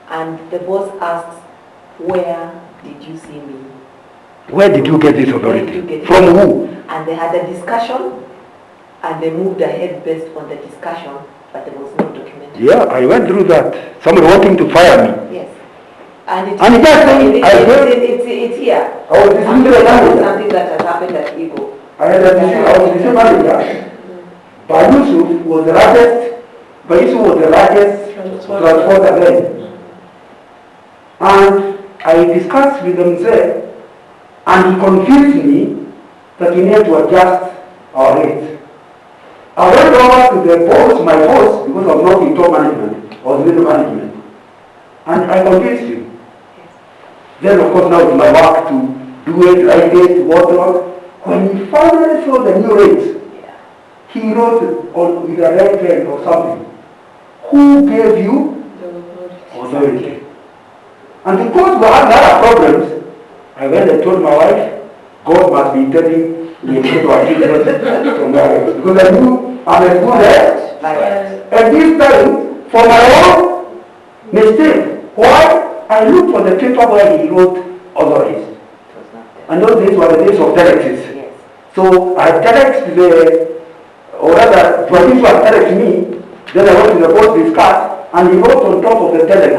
and the boss asks, where did you see me? Where did you get this authority? From who? And they had a discussion, and they moved ahead based on the discussion, but there was no documentation. Yeah, I went through that. Somebody wanting to fire me. Yes. And it's here. Oh, this is something that has happened at Ego. I was the same manager. Bayusuf was the largest transporter then. And I discussed with them there, and he convinced me that we need to adjust our rates. I went over to the boss, my boss, because I was not in top management, I was middle management, and I convinced him. Then of course now it's my work to do it, write it, whatnot. When he finally saw the new rates, he wrote on with a red pen or something, who gave you authority? And because we had a lot of problems, I went and told my wife, God must be telling the truth to our children from where else. Because I knew I'm a good head. And this time, for my own mistake, why? I looked for the paper where he wrote authorities. And those days were the days of directives. Yes. So I direct or rather, Joaquin was direct me, then I went to the board discuss, and he wrote on top of the telex,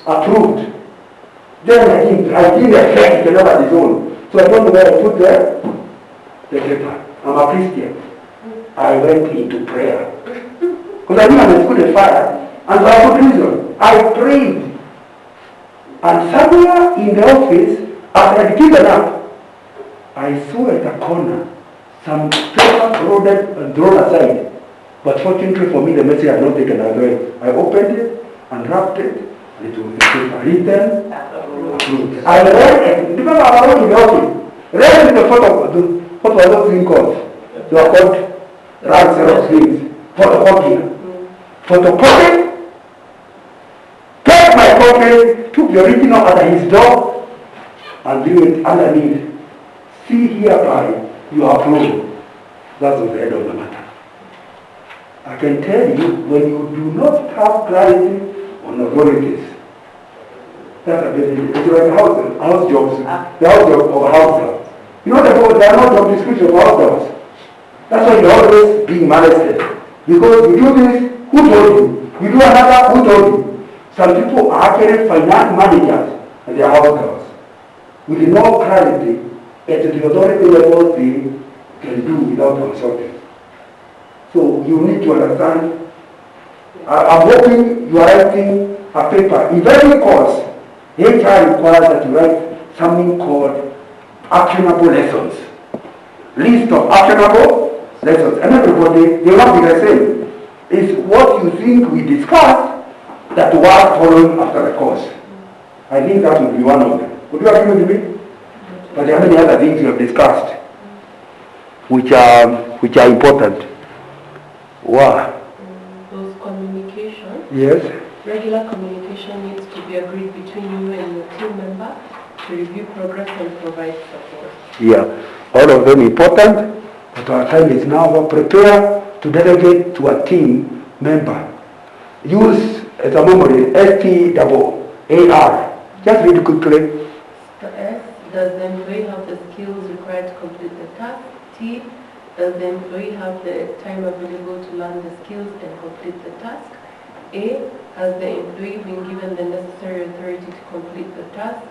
approved. Then I didn't expect it on his own. So I don't know where I put the paper. I'm a Christian. I went into prayer. Because I knew I was good at fire. And for a good reason. I prayed. And somewhere in the office, after I had given up, I saw at the corner some paper loaded and thrown aside. But fortunately for me, the message had not taken away. I opened it and wrapped it, and it was paper written, approved. I read it. Remember, I was in the office. Read the photo. What was those things called? They were called rags of things. Photocopy. Photocopy. Take my copy, took the original under his door, and drew it underneath. See hereby, you are approved. That was the end of the matter. I can tell you, when you do not have clarity on authorities, that's a very, it's like house jobs, the house job of a house job. You know, there are no job description of house jobs. That's why you're always being molested. Because you do this, who told you? You do another, who told you? Some people are actually finance managers and they are house girls. With no clarity at the authority level they can do without consulting. So you need to understand. I'm hoping you are writing a paper. In every course, HR requires that you write something called actionable lessons. List of actionable lessons. And everybody, they will not be the same. It's what you think we discussed that was following after the course. I think that will be one of them. Would you agree with me? But there are many other things we have discussed which are important. Wow. Those communication. Yes. Regular communication needs to be agreed between you and your team member to review progress and provide support. Yeah. All of them important, but our time is now. Prepare to delegate to a team member. Use as a memory STAAR. Just read quickly. The S, does the employee have the skills required to complete the task? T, does the employee have the time available to learn the skills and complete the task? A, has the employee been given the necessary authority to complete the task?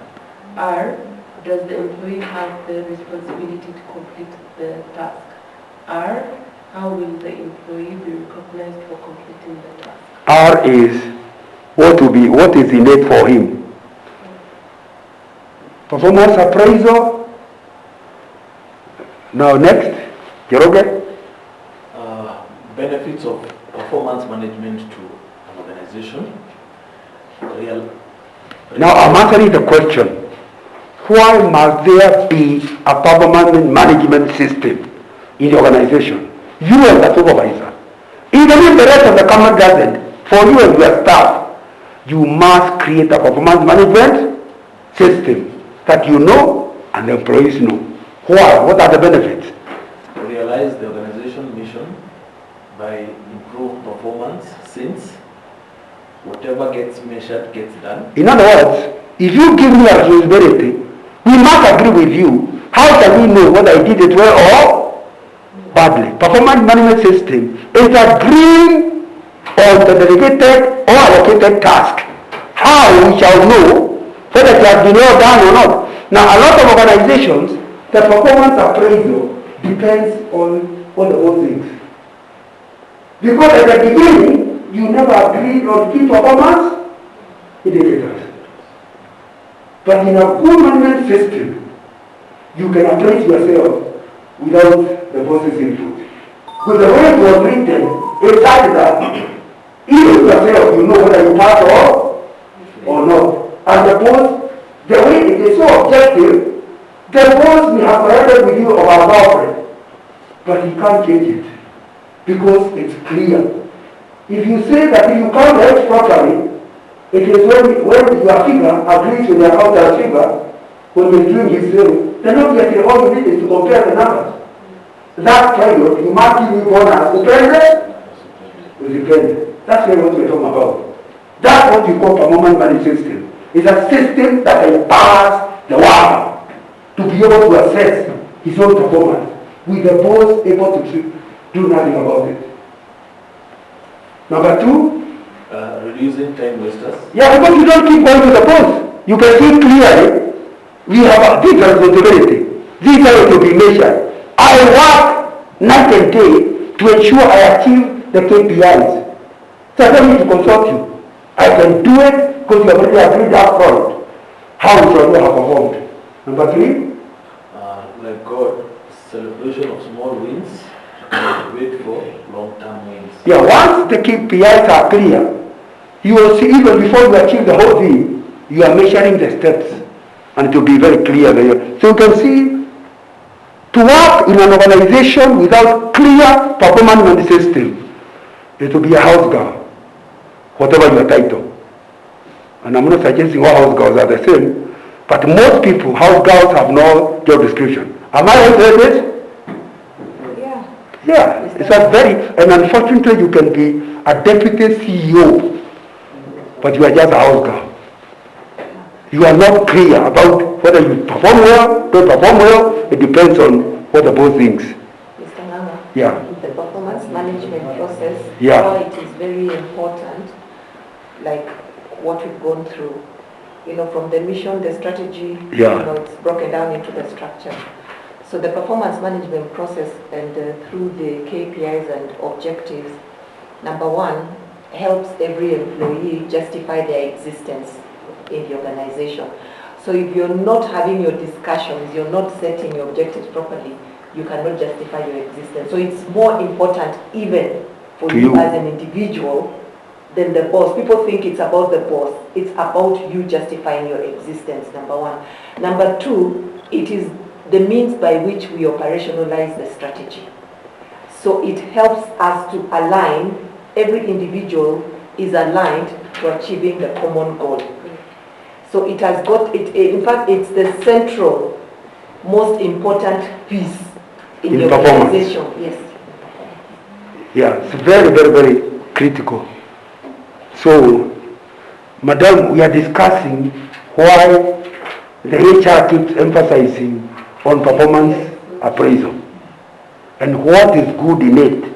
R, does the employee have the responsibility to complete the task? R, how will the employee be recognized for completing the task? R is what is innate for him. Performance appraisal. Now next, Jeroge. Benefits of performance management to an organization. Now I'm answering the question. Why must there be a performance management system in the organization? You as the supervisor. Even if the rest of the company doesn't, for you as your staff, you must create a performance management system that you know and the employees know. Why? What are the benefits? Realize the organization mission by improved performance, since whatever gets measured gets done. In other words, if you give me a responsibility, we must agree with you. How can we know whether I did it well or badly? Performance management system is agreeing on the delegated or allocated task. How we shall know whether it has been well done or not. Now, a lot of organizations, the performance appraisal depends on all the whole things. Because at the beginning, you never agreed on key performance indicators. But in a good management system, you can appraise yourself without the boss's input. Because the way it was written, it's like that even yourself, you know whether you pass or not. And the boss, the way it is so objective, the boss may have corrected with you about offering, but he can't change it because it's clear. If you say that if you count the X properly, it is when your figure agrees with the accountant figure, when you're doing his thing, then obviously all you need is to compare the numbers. That period, you might give me bonus dependent with dependent. That's what we're talking about. That's what you call performance management system. It's a system that empowers the worker to be able to assess his own performance with the boss able to do nothing about it. Number two, reducing time wasters. yeah, because you don't keep going to the boss. You can see clearly we have a big responsibility. These are to be measured. I work night and day to ensure I achieve the KPIs. So I don't need to consult you. I can do it because you have already agreed up front how it should have performed. Number three, Like God, celebration of small wins, wait for long-term wins. yeah, once the KPIs are clear, you will see even before you achieve the whole thing, you are measuring the steps and it will be very clear there. So you can see, to work in an organization without clear performance management system, it will be a house girl, whatever your title. And I'm not suggesting all house girls are the same, but most people, house girls have no job description. Am I right with it? Yeah. Yeah, it's a very, and unfortunately you can be a deputy CEO, but you are just a house girl. You are not clear about whether you perform well, don't perform well. It depends on what the boss thinks. Mr. Nganga, Yeah. the performance management process, Yeah. why it is very important, like what we've gone through. You know, from the mission, the strategy, Yeah. you know, it's broken down into the structure. So the performance management process and through the KPIs and objectives, number one, helps every employee justify their existence in the organization. So if you're not having your discussions, you're not setting your objectives properly, you cannot justify your existence. So it's more important even for you as an individual than the boss. People think it's about the boss. It's about you justifying your existence, number one. Number two, it is the means by which we operationalize the strategy. So it helps us to align, every individual is aligned to achieving the common goal. So it has got, in fact, it's the central, most important piece in the organization. Yes. Yeah, it's very, very, very critical. So, Madam, we are discussing why the HR keeps emphasizing on performance appraisal and what is good in it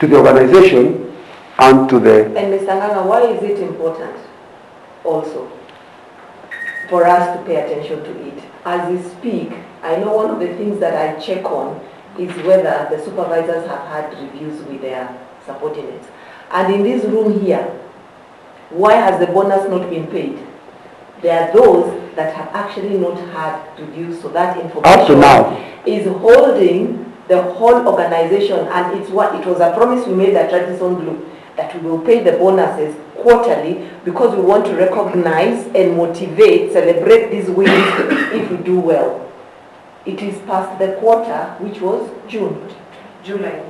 to the organization and to the... And Mr. Nganga, why is it important also for us to pay attention to it? As we speak, I know one of the things that I check on is whether the supervisors have had reviews with their subordinates. And in this room here, why has the bonus not been paid? There are those that have actually not had reviews, so that information up to now is holding the whole organization, and it's what it was a promise we made at Radisson Blue, that we will pay the bonuses quarterly because we want to recognize and motivate, celebrate these wins if we do well. It is past the quarter, which was June. July.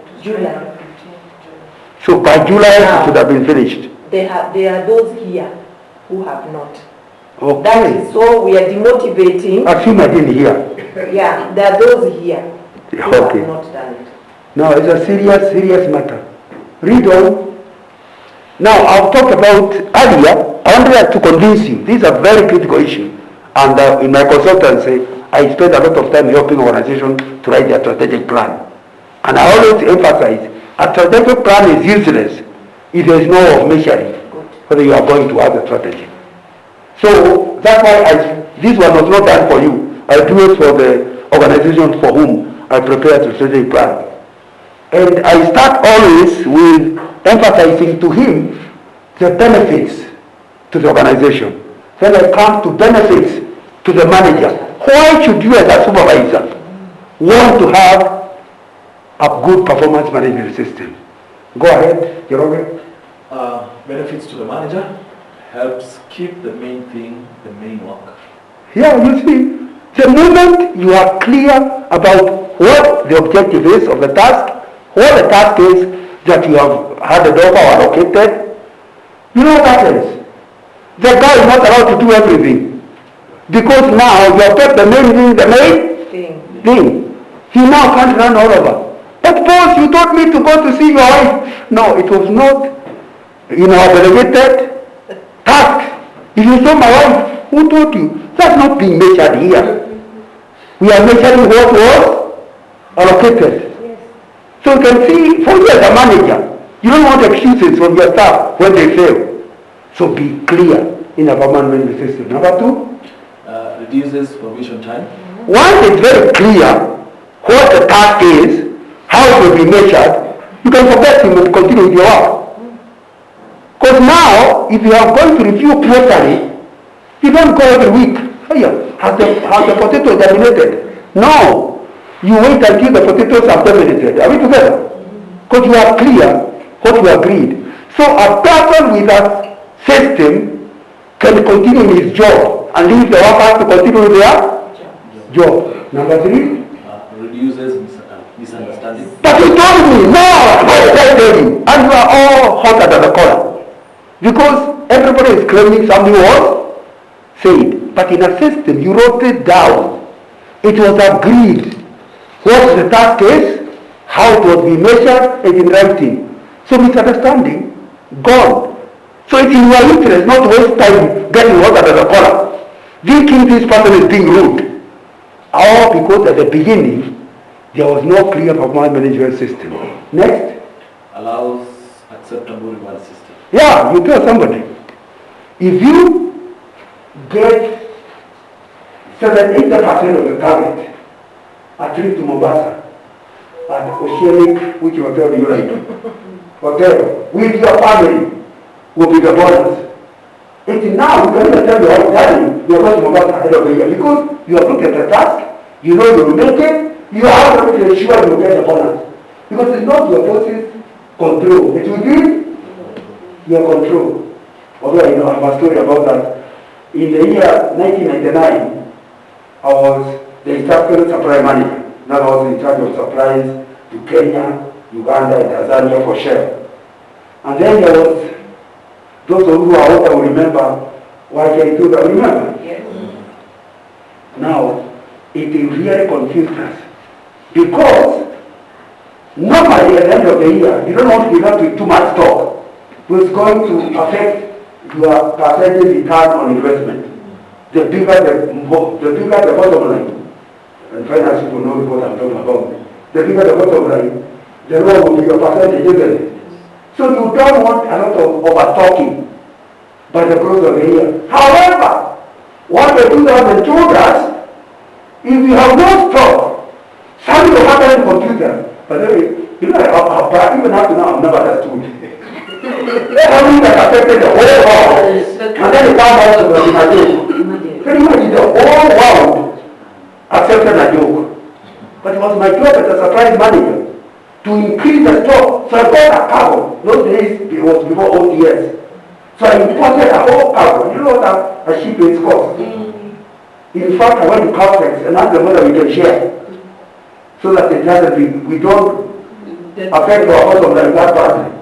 So by July it should have been finished. There are those here who have not. Okay. That is, so we are demotivating. Assume I didn't hear. Yeah, there are those here who Okay. have not done it. No, it's a serious, serious matter. Read on. Now, I've talked about earlier, I wanted to convince you, this is a very critical issue. And in my consultancy, I spend a lot of time helping organizations to write their strategic plan. And I always emphasize, a strategic plan is useless if there is no way of measuring whether you are going to have a strategy. So that's why this one was not done for you. I do it for the organization for whom I prepare the strategic plan. And I start always with emphasizing to him the benefits to the organization. When it comes to benefits to the manager, why should you as a supervisor want to have a good performance management system. Go ahead, Jerome. Benefits to the manager, helps keep the main thing, the main work. Yeah, you see, the moment you are clear about what the objective is of the task, what the task is that you have had the offer allocated, you know what happens? The guy is not allowed to do everything. Because now you have kept the main thing. He now can't run all over. But boss, you told me to go to see your wife. No, it was not delegated task. If you saw my wife, who told you? That's not being measured here. We are measuring what was allocated. Yes. So you can see, for you as a manager, you don't want excuses from your staff when they fail. So be clear in a performance management system. Number two, Reduces provision time. once it's very clear what the task is, how it will be measured, you can forget him and continue with your work. Because now, if you are going to review quarterly, you don't go every week. Oh yeah, has the potato germinated? No. You wait until the potatoes are germinated. Are we together? Because you are clear what you agreed. So a person with a system can continue his job and leave the workers to continue with their job. Number three? Reduces misunderstanding. But you told me, no, I tell you, and you are all hot under the collar. Because everybody is claiming something was said. But in a system, you wrote it down. It was agreed what the task is, how it was be measured, and in writing. So misunderstanding, gone. So it's in your interest not to waste time getting hot under the collar, thinking this person is being rude. All because at the beginning, there was no clear performance management system. Next. Allows acceptable reward system. Yeah, you tell somebody. If you get 70% of the target, a trip to Mombasa, and Oceanic, which hotel do you like? Hotel, with your family, will be the bonus. It's now, you can even tell your daddy, you're going to Mombasa ahead of the year, because you have looked at the task, you know you will make it, you are absolutely sure you will get the bonus. Because it's not your boss's control, it will be your control. Although I have a story about that. In the year 1999, I was the instructional supply manager. Now I was in charge of supplies to Kenya, Uganda, and Tanzania for Shell. And then there was, those who are older will remember YK2, remember? Yes. Now, it really confused us. Because normally at the end of the year, you don't want to be left with too much stock. It's going to affect your percentage return on investment. The bigger the bottom line, and finance people know what I'm talking about. The bigger the bottom line, the lower will be your percentage, isn't it? So you don't want a lot of overstocking by the close of the year. However, what the 2000 told us, if you have no stock, something will happen in computer. But then, even up to now, I've never understood. Something that affected the whole world. And then it comes out of a joke. Pretty much the whole world accepted a joke. But it was my job as a surprise manager to increase the stock. So I bought a cargo. Those days, it was before ODS. So I imported a whole cargo. You know what a ship is cost? In fact, I went to Caltex and asked them whether we can share. So that it doesn't, we don't affect our bottom like that badly.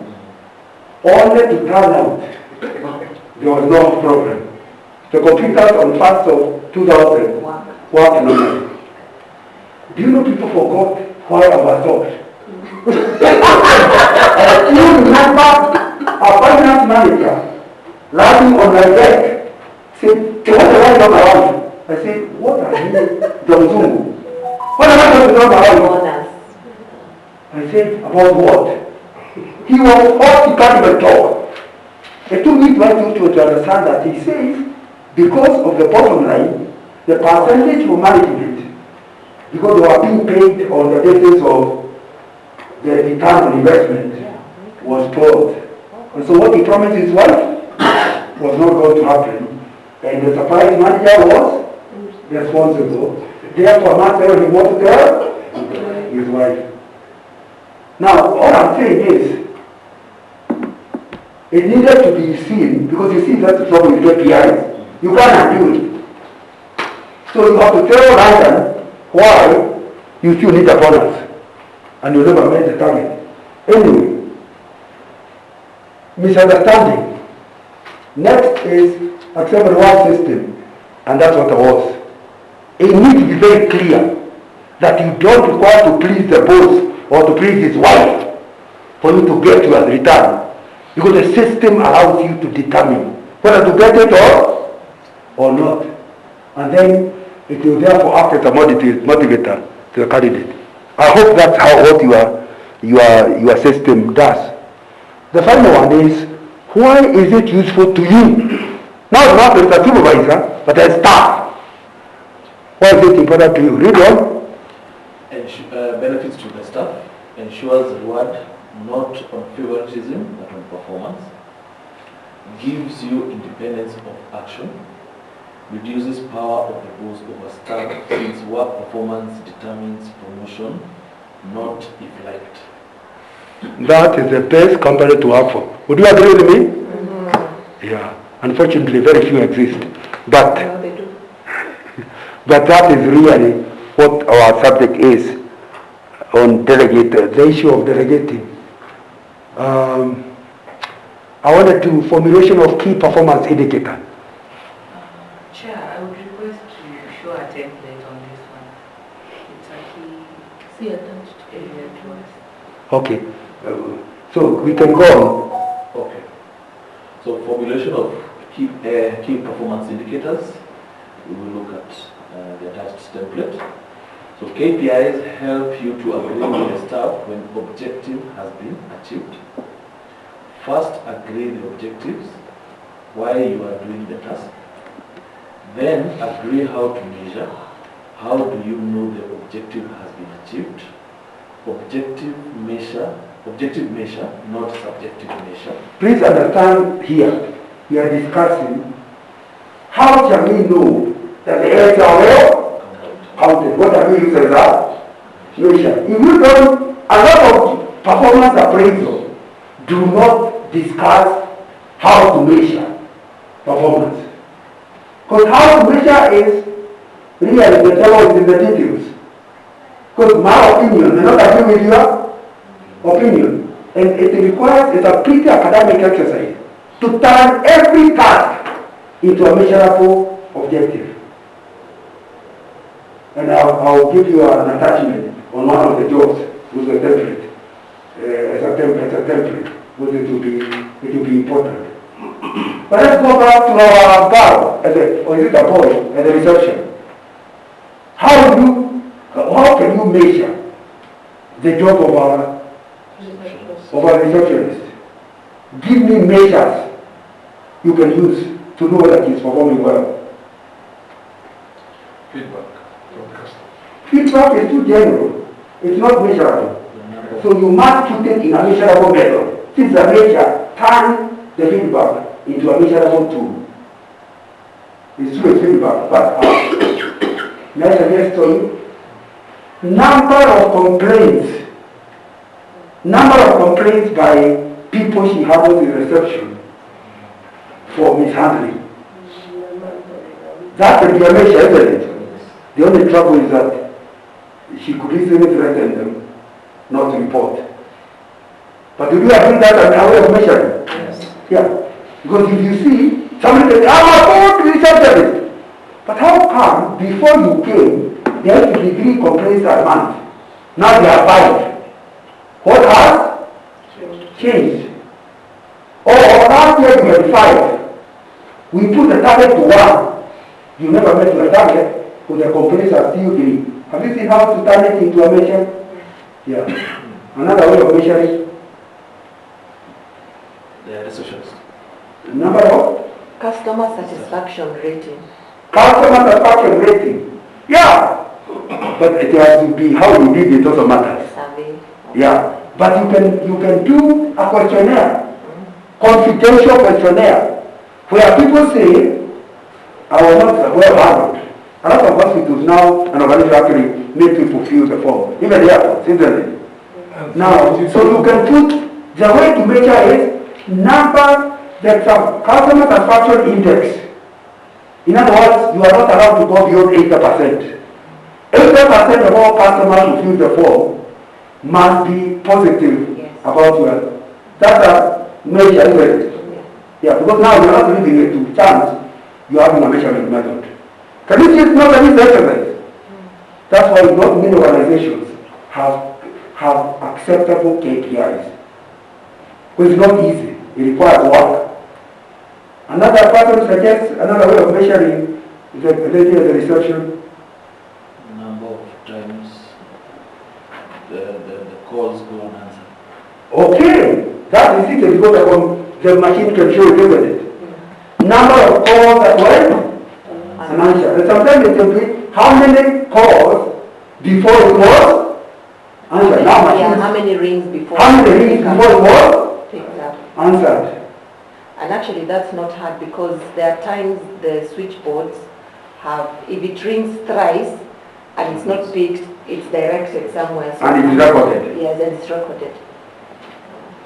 Only to turn out, there was no problem. The computers on 1st of 2000 worked normally. Do you know people forgot why I was taught? I still remember a finance manager lying on my desk, said, "What am I doing around?" I said, "What are you, Domzungu? What am I doing around?" I said, "About what?" He was all he can't even talk. It took me to understand that he says, because of the bottom line, the percentage for management, because they were being paid on the basis of the return on investment, was spoiled. And so what he promised his wife was not going to happen. And the surprise manager was responsible. Therefore, not telling him what to tell his wife. Now, all I'm saying is, it needed to be seen, because you see that's the trouble with KPIs. You can't undo it. So you have to tell Ryan why you still need a bonus, and you never met the target. Anyway, misunderstanding. Next is accept reward system, and that's what it was. It needs to be very clear that you don't require to please the boss or to please his wife for you to get your return. Because the system allows you to determine whether to get it or not. And then it will therefore act as a motivator to the candidate. I hope that's how what your system does. The final one is, why is it useful to you? Not as a supervisor, but as staff. Why is it important to you? Read on. Benefits to the staff, ensures reward not on favoritism but on performance, gives you independence of action, reduces power of the boss over staff since work performance determines promotion, not if liked. That is the best company to work for. Would you agree with me? Mm-hmm. Yeah. Unfortunately, very few exist. But, No, they do. but that is really what our subject is on the issue of delegating. I wanted to formulation of key performance indicator. Chair, I would request to show a template on this one. It's a key See attached. area to us. Okay. So we can go on. Okay. So formulation of key performance indicators. We will look at the attached template. So KPIs help you to agree with the staff when objective has been achieved. First, agree the objectives, why you are doing the task. Then, agree how to measure. How do you know the objective has been achieved? Objective measure, not subjective measure. Please understand here, we are discussing how can we know that the errors are well counted. What are we using as a measure? If you don't, a lot of performance appraisal do not discuss how to measure performance. Because how to measure is really the devil is in the details. Because my opinion may not agree with your opinion. And it requires, it's a pretty academic exercise to turn every task into a measurable objective. And I'll give you an attachment on one of the jobs with a template. As a template, because it will be important. But let's go back to our girl, or is it a boy, at the reception. How can you measure the job of our receptionist? Give me measures you can use to know that he's performing well. Feedback from customers. Feedback is too general. It's not measurable. So you must put it in a measurable method. Since the measure, turn the feedback into a measurable tool. It's true feedback, but may I suggest to you? Number of complaints by people she handles in reception for mishandling. That will be a measure, isn't it? The only trouble is that she could easily threaten them not to report. But do you agree that's a way of measuring? Yes. Yeah. Because if you see, somebody says, I'm a receptionist. But how come before you came, there used to be 3 complaints a month? Now there are 5. What has changed? Or last year you had 5. We put the target to 1. You never met your target, because the complaints are still 3. Have you seen how to turn it into a measure? Yeah. Another way of measuring. The receptionist. Number of Customer satisfaction rating. customer satisfaction rating. Yeah. But it has to be how you did it also matters. Survey. Yeah. But you can do a questionnaire, confidential questionnaire, where people say, I was not well handled. A lot of hospitals now and organizations actually make people fill the form. Even the airports, isn't it? Now, so you can put, the way to measure is number that some customer satisfaction index. In other words, you are not allowed to go beyond 80%. 80% of all customers who fill the form must be positive about your, that's a measure, isn't it? Yeah, because now you're not leaving it to chance, you're having a measurement method. Can you see it's not an easy exercise? That's why not many organizations have acceptable KPIs. Because it's not easy, it requires work. Another person suggests another way of measuring the lady at the reception. Number of times the calls go unanswered. Okay, that is it because the machine can show it, isn't it? Number of calls that went unanswered. And sometimes it can be how many calls before it was answered. Now machines, how many rings before? How many rings before it was answered? And actually that's not hard because there are times the switchboards have, if it rings thrice and it's not picked, it's directed somewhere. So and it is recorded. Yes, and it's recorded.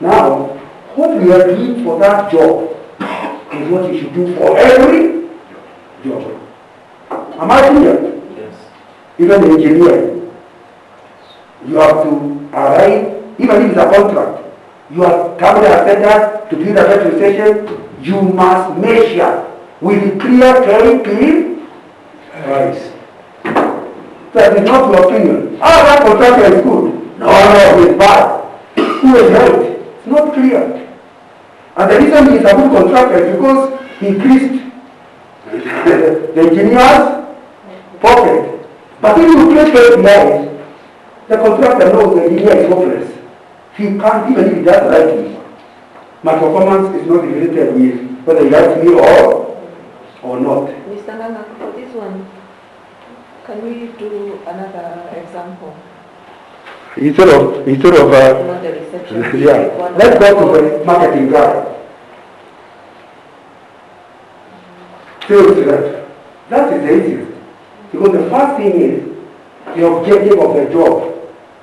Now, what we are doing for that job is what you should do for every job. Am I clear? Yes. Even the engineer, you have to arrive, even if it's a contract, you are coming a standard to build a petrol station, you must measure with clear KP price. That is not your opinion. Oh, that contractor is good. No, it's bad. Who is right? It's not clear. And the reason he is a good contractor is because he increased the engineer's pocket. But if you place KPIs, the contractor knows the engineer is hopeless. He can't, even if he does like me. My performance is not related with whether he likes me or not. Mr. Nanga, for this one, can we do another example? Instead of Not the reception. yeah. Let's go to the marketing guy. Sales rep. That is the easiest. Because the first thing is the objective of the job.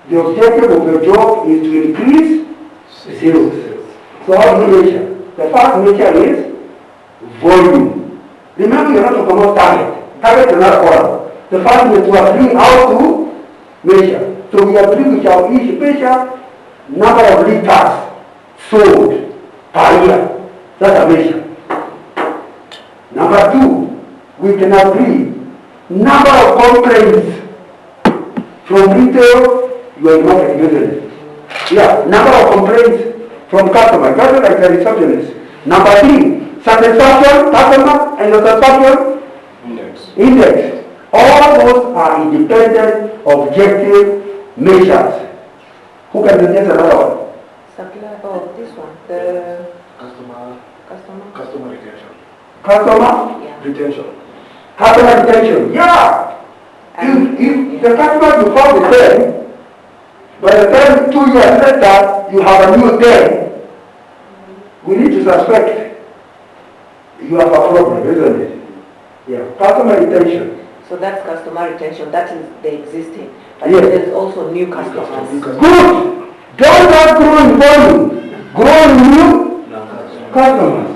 The objective of the job is to increase sales. So how do you measure? The first measure is volume. Remember, you're not talking about target. Target is not a column. The first thing is we are doing how to measure. So we are doing each measure number of liters sold per year. That's a measure. Number two, we can agree number of complaints from retail, you are not using it. Yeah, number of complaints from customers, just like the receptionist. Number three, satisfaction, customer and the satisfaction index. All those are independent, objective measures. Who can suggest another one? Supply, oh, this one, the Customer retention. Customer? Yeah. Retention. Customer retention, yeah. If the customer you found the 10, by the time 2 years later you have a new 10, we need to suspect you have a problem, isn't it? Yeah, customer retention. So that's customer retention, that is the existing. But Yes. there's also new customers. Good! Don't just grow in volume, grow in new customers.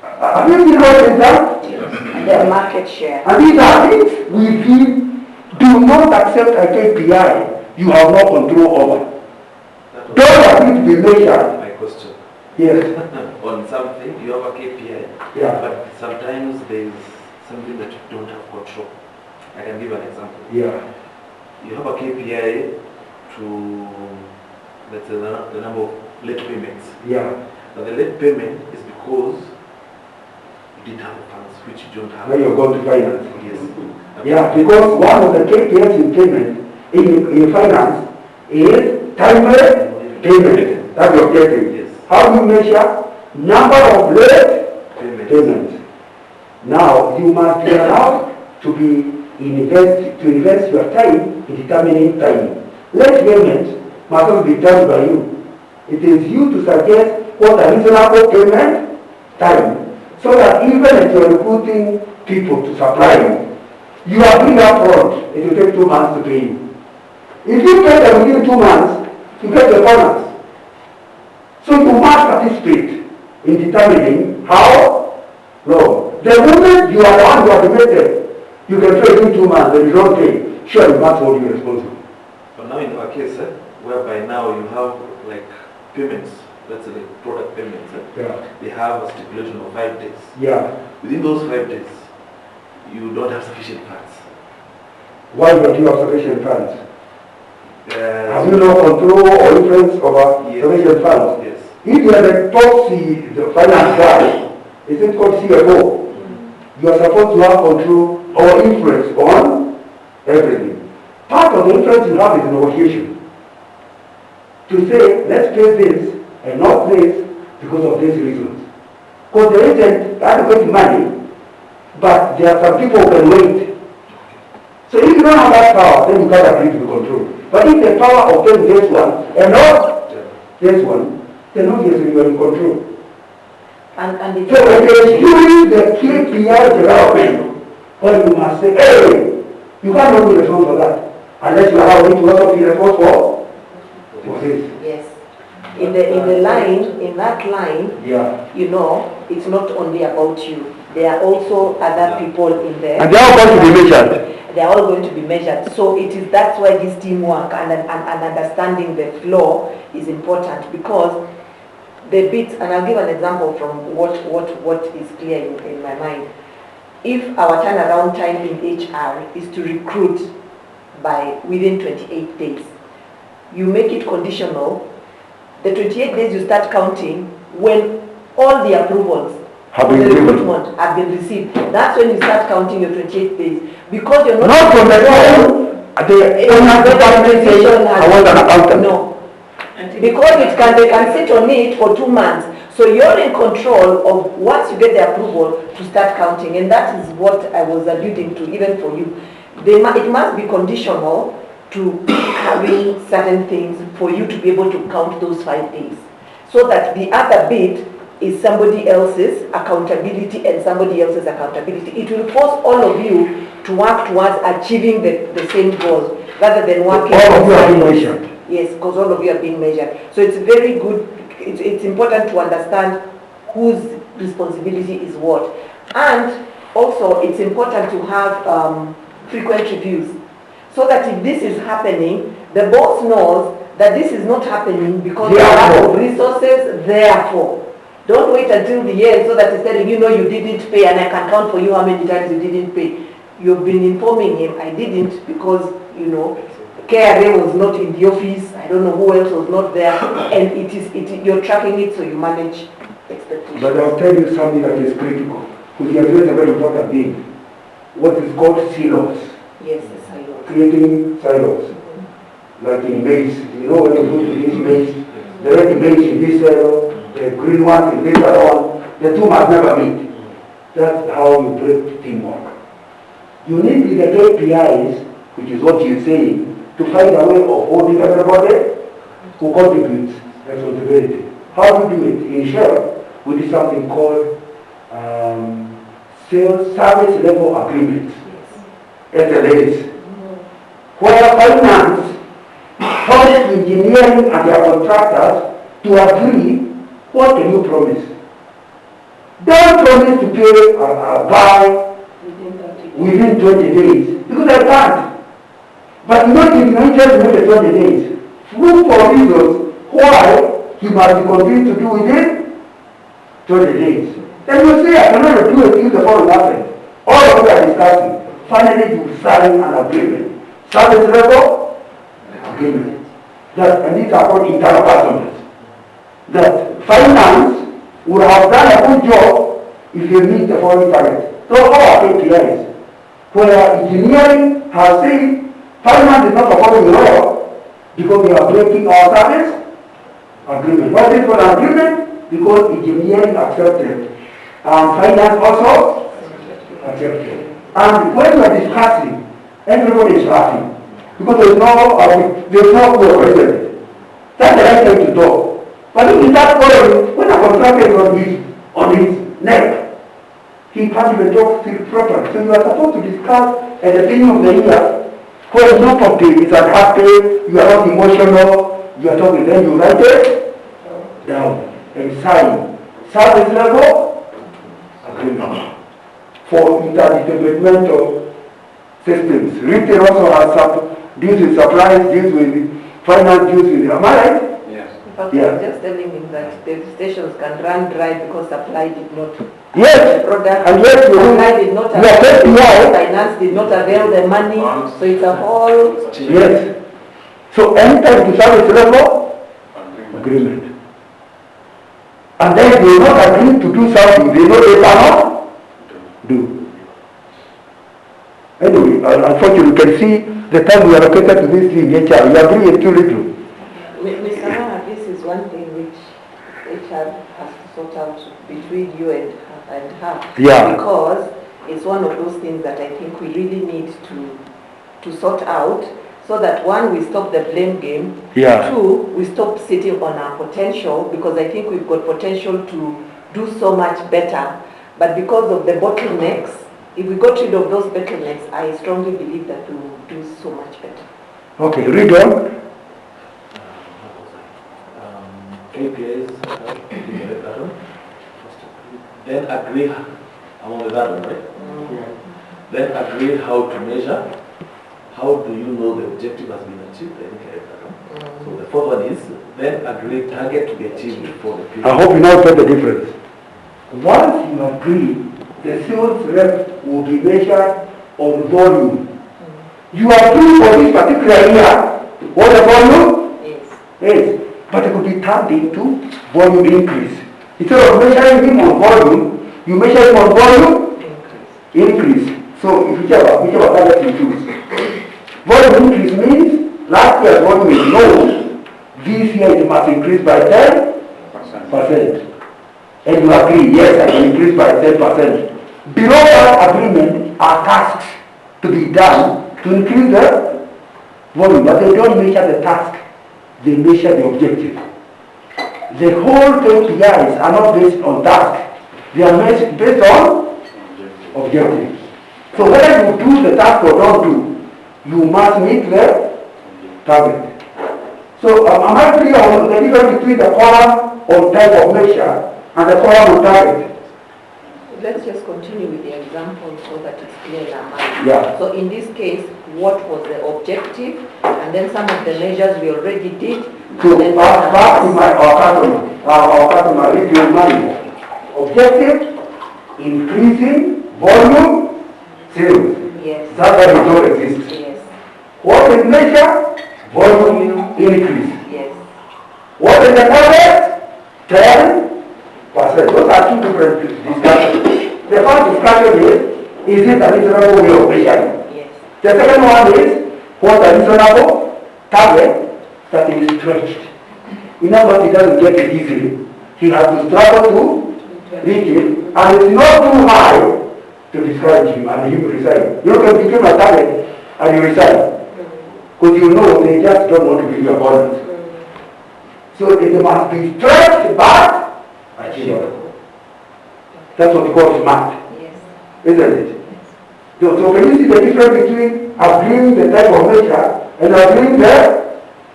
Have you seen what is that? And their market share. And these are things we do not accept a KPI you have no control over. Those are things to be measured. My question. Yes. On something, you have a KPI, Yeah. but sometimes there is something that you don't have control. I can give an example. Yeah. You have a KPI to, let's say, the number of late payments. Yeah. Now the late payment is because you didn't have the funds, which you don't have. When you go to finance. Yes. Yeah, because one of the KPIs in payment in finance is timely payment. That's the objective. Yes. How do you measure number of late payments? Now you must be allowed to invest your time in determining time. Late payment must not be done by you. It is you to suggest what a reasonable payment time, so that even if you are recruiting people to supply you, you are being upfront. It will take 2 months to pay you. If you pay them within 2 months, you get the bonus. So you must participate in determining how long. The moment you are the one who has made them, you can pay within 2 months, but you don't pay. Sure, you must hold you responsible. But now in our case, whereby now you have like payments, let's say like product payments, Yeah. they have a stipulation of 5 days. Yeah. Within those 5 days, you don't have sufficient funds. Why don't you have sufficient funds? Have you So- no control or influence over Yes. sufficient funds? Yes. If you are the top the finance guy, is it called CFO? You are supposed to have control or influence on everything. Part of the influence you have is negotiation. To say, let's pay this and not this because of these reasons. Because there isn't adequate money, but there are some people who can wait. So if you don't have that power, then you can't agree to the control. But if the power of paying this one and not this one, then obviously you are in control. And it's So when you're doing the KPI development, well, you must say, hey, you can't only respond for that. Unless you allow me to also be responsible for this. yes. In the line, in that line, Yeah. you know, it's not only about you. There are also other people in there. And they are all going to be measured. They are all going to be measured. So that's why this teamwork and understanding the flow is important, because the bits, and I'll give an example from what is clear in my mind. If our turnaround time in HR is to recruit by within 28 days, you make it conditional. The 28 days you start counting when all the approvals Have for been the given. recruitment have been received. That's when you start counting your 28 days, because you're not Not from the time the owner department says, I want an accountant. No, because they can sit on it for 2 months. So you're in control of once you get the approval to start counting, and that is what I was alluding to, even for you. It must be conditional to having certain things for you to be able to count those 5 days, so that the other bit is somebody else's accountability and somebody else's accountability. It will force all of you to work towards achieving the same goals, rather than working. All of you are being measured. Yes, because all of you are being measured. So it's very good, it's important to understand whose responsibility is what. And also it's important to have frequent reviews, so that if this is happening, the boss knows that this is not happening because of lack of resources. Therefore, don't wait until the end so that he's telling you, no, you didn't pay, and I can count for you how many times you didn't pay. You've been informing him, I didn't because, you know, KRA was not in the office, I don't know who else was not there, and you're tracking it so you manage expectations. But I'll tell you something that is critical, because you have raised a very important thing. What is called silos. Yes, the silos. Creating silos. Like in maize, you know, when you go to this maize, the red maize in this silo, the green one in this other one, the two must never meet. That's how you break teamwork. You need the KPIs, which is what you're saying, to find a way of holding everybody who contributes responsibility. How do you do it? In short, we do something called sales service level agreements, SLAs, where finance, project engineering and their contractors to agree, what can you promise? Don't promise to pay a guy within 20 days, because I can't. But not if you don't just within the 20 days. Look for reasons why he must be convinced to do within 20 days. Then you say, I cannot do it if the following happens. All of you are discussing. Finally, you sign an agreement. Service level agreement. And these are called internal customers. That finance would have done a good job if you meet the following targets. So all our KPIs, where engineering has said finance is not performing well because we are breaking our service agreement. What is for an agreement? Because engineering accepted and finance also accepted. And when we are discussing, everybody is laughing because there's no co-president. That's the right time to talk. But if you start following, when a contractor is on his neck, he can't even talk properly. So you are supposed to discuss at the beginning of the year When somebody is unhappy, you are not emotional, you are talking, then you write it down and sign. Service level agreement for interdepartmental systems. Retail also has some deals with supplies, deals with finance, deals with, am I right? Yes. Okay, Yeah. I'm just telling him that the stations can run dry because supply did not. Yes. The product, And yes, supply did not you are avail, KPI. finance did not avail the money, so it's a whole. Yes. So anytime to service level agreement. And then they not agree to do something they know they cannot do. Anyway, unfortunately, you can see the time we allocated to this thing, HR, we agree it's too little. Mr. Maha, this is one thing which HR has to sort out between you and her. Yeah. Because it's one of those things that I think we really need to sort out so that one, we stop the blame game. Yeah. Two, we stop sitting on our potential because I think we've got potential to do so much better. But because of the bottlenecks, if we got rid of those bottlenecks, I strongly believe that we will do so much better. Okay, read on. KPIs, then agree, I'm on that one, right? Then agree how to measure. How do you know the objective has been achieved? I think I read that one. So the fourth one is, then agree target to be achieved for the period. I hope you now get the difference. Once you agree, the sales rep will be measured on volume. You agree for this particular year, what the volume? Yes. Yes. But it could be turned into volume increase. Instead of measuring him on volume, you measure him on volume increase. So whichever target you choose. Volume increase means last year's volume is low. This year it must increase by 10%. And you agree, yes, I can increase by 10%. Below that agreement are tasks to be done to increase the volume, but they don't measure the task. They measure the objective. The whole KPIs are not based on task. They are based on objective. So whether you do the task or don't do, you must meet the target. So am I clear on the difference between the column on type of measure and the column on target? Let's just continue with the example so that it's clear in our mind. Yeah. So in this case, what was the objective? And then some of the measures we already did. So back to our customer, retail money. Objective, increasing volume, sales. Yes. That's why it don't exist. Yes. What is measure? Volume increase. Yes. What is the target? 10%. Those are two different discussions. The first discussion is it a reasonable way of measuring? Yes. The second one is, what a reasonable target that is stretched. In other words, he doesn't get it easily. He has to struggle to reach it, and it's not too high to discourage him and him resign. You can become a target and you resign. Because you know they just don't want to give you a bonus. So it must be stretched but achievable. That's what we call smart. Yes. Isn't it? So can you see the difference between agreeing the type of measure and agreeing the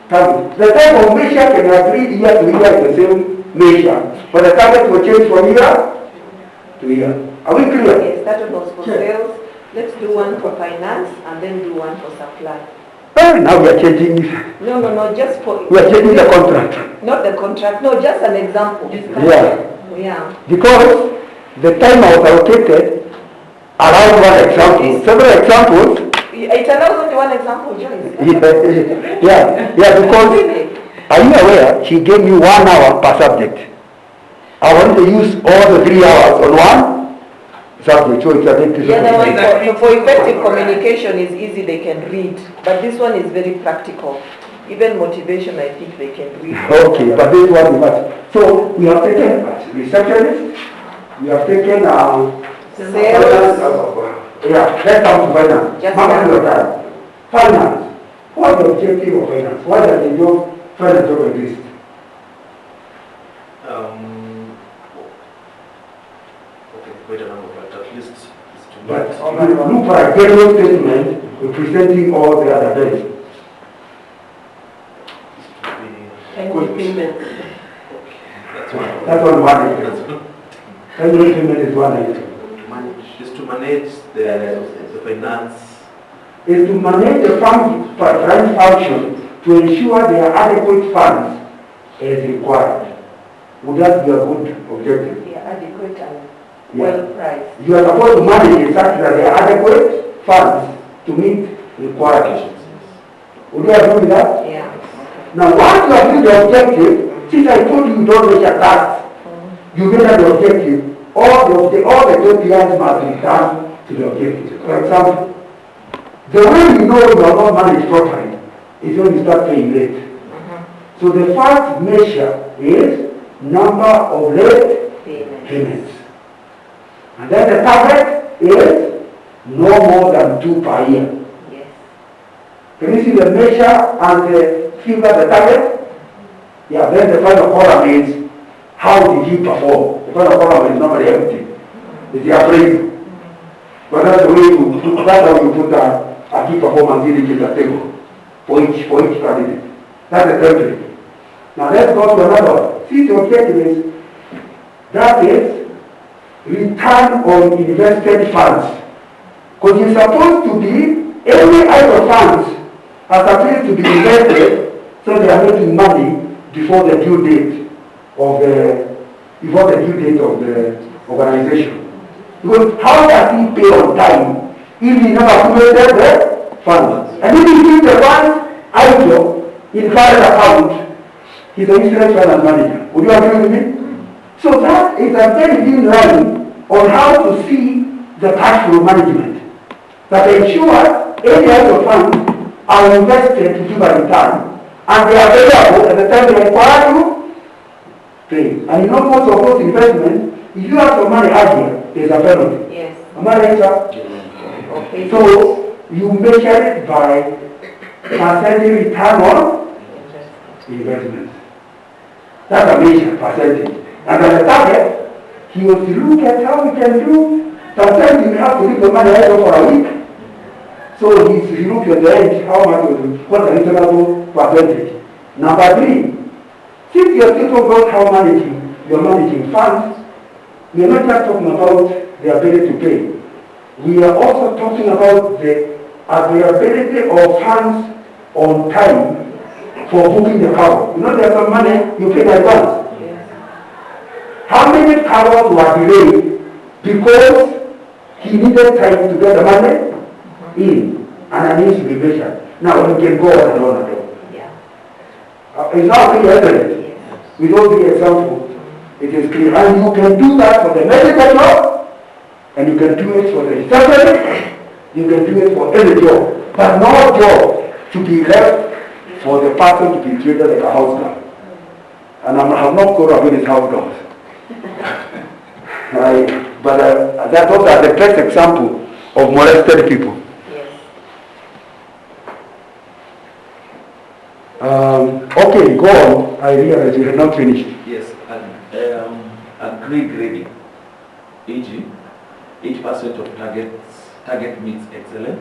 target? The type of measure can agree year to year in the same measure, but the target will change from year to year. Are we clear? Yes, that was for sales. Let's do one for finance and then do one for supply. Now we are changing. No, just for... We are changing the contract. Not the contract, no, just an example. Yeah. Because the time I was allocated allowed one example. Several examples. It allows only one example, Joyce. Yeah, because are you aware she gave me 1 hour per subject. I wanted to use all the 3 hours on one subject, so it's a bit The other one for effective communication is easy, they can read. But this one is very practical. Even motivation, I think they can read. Okay, but this one is much. So we have taken receptionist, we have taken sales. Yeah, let's come to finance. Just finance. What is the objective of finance? Why does the job finance job exist? Okay, quite a number, but at least it's to But you look for a general statement representing all the other days. Timely payment. That's one item. Timely payment is one item. Is to manage the finance. Is to manage the fund function to ensure there are adequate funds as required. Would that be a good objective? Yeah, adequate and well priced. You are supposed to manage exactly that there are adequate funds to meet requirements. Would you agree with that? Yeah. Now, once you have reached the objective, since I told you don't reach a task, you made the objective, all the KPIs must be done to the objective. For example, the way you know you are not managed properly is when you start paying late. So the first measure is number of late payments. And then the target is no more than 2 per year. Yes. Can you see the measure and the figure, the target? Yeah, then the final column is how did he perform? The final column is normally empty. It's the appraisal. But that's the way that's how you put a key performance indicator table for each candidate. That's the template. Now let's go to another one. See, the objective is that is return on invested funds. Because you're supposed to be, every item of funds are supposed to be invested so they are making money before the due date of the organization. Because how does he pay on time if he never accumulated the funds? And if he keeps the funds idle in current account, he's an insurance finance manager. Would you agree with me? So that is a very thin line on how to see the cash flow management that ensures any other funds are invested to give a return and they are available at the time they require to pay. And you know most of those investments, if you have some money out here, there's a penalty. Yes. Am I right, sir? Okay. So you measure it by percentage return on investment. That's a measure, percentage. And as a target, he was to look at how we can do. Sometimes you have to leave the money idle for a week. So he looked at the end, how much was what a reasonable percentage. Number 3, since you are still talking about how you're managing funds, we are not just talking about the ability to pay. We are also talking about the availability of funds on time for booking the cover. You know there's some money you pay in advance. Yes. How many covers were delayed because he needed time to get the money in, and it needs to be measured. Now we can go on and on and on. Yeah. It's not clear, isn't it? Yes. We don't the example. It is clear. And you can do that for the medical job, and you can do it for the research, you can do it for any job. But no job to be left for the person to be treated like a house girl. And I have not called up with his house girls. But those are the best example of molested people. Yes. Okay, go on. I realize you have not finished. Yes, and grade grading. E.g., 80% of target meets excellent,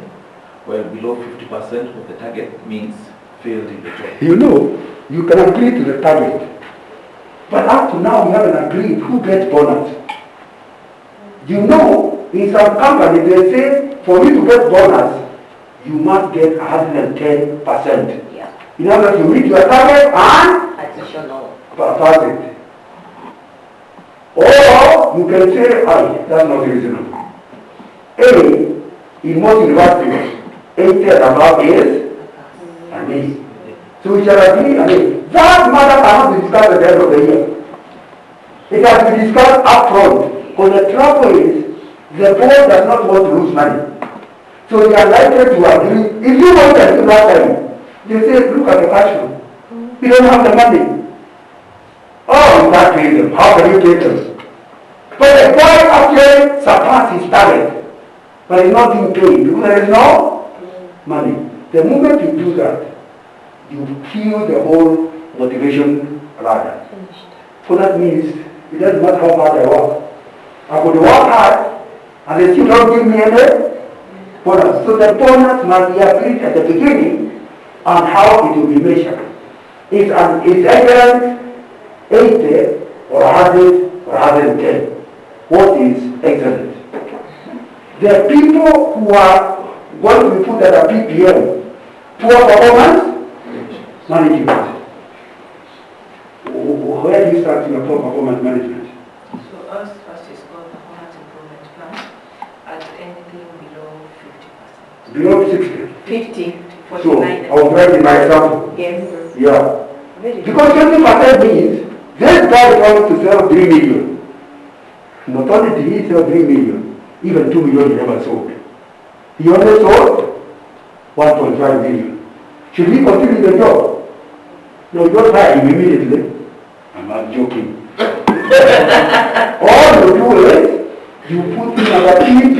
while below 50% of the target meets failed in the job. You know, you can agree to the target. But up to now, we haven't agreed who gets bonus. You know, in some companies, they say, for you to get bonus, you must get 110%. Yeah. In other words, you reach your target and Additional. pass it. Or you can say, that's not reasonable. In most universities, 80 and above is an A. So we shall agree, that matter cannot be discussed at the end of the year. It has to be discussed up front. Because the trouble is, the board does not want to lose money. So they are likely to agree. If you want to do last time, they say, look at the cash flow. You don't have the money. Oh, you can't pay them. How can you pay them? But the boy actually surpassed his target. But he's not being paid because there is no money. The moment you do that, you kill the whole motivation ladder. So that means it doesn't matter how hard I work. I could work hard and they still don't give me any bonus. So the bonus must be agreed at the beginning on how it will be measured. Is excellent 80 or 100 or 110? What is excellent? There are people who are going to be put at a PPM, poor performance management. Where do you start in your poor performance management? So us first is called performance improvement plan at anything below 50%. Below 60. 50. So I was writing my example. Yes. Yeah. Very Because 20% means this guy is going to sell 3 million. Not only did he sell 3 million, even 2 million he never sold. He only sold 1.5 million. Should he continue the job? No, you don't hire him immediately. I'm not joking. All you do is you put him on a PP.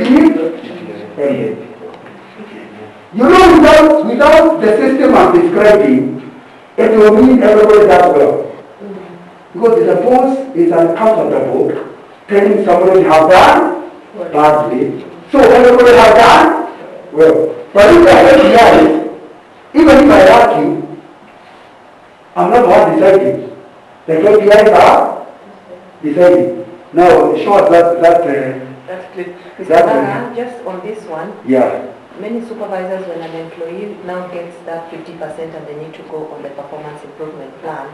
You know, without the system I'm describing, it will mean everybody does well. Because the boss is uncomfortable telling somebody they have done badly. So everybody has done well. But if I have realized, even if I ask you, I'm not the one deciding. The KPIs are deciding. Now, show us That's clear. Mr. Baga, just on this one, yeah. many supervisors, when an employee now gets that 50% and they need to go on the performance improvement plan,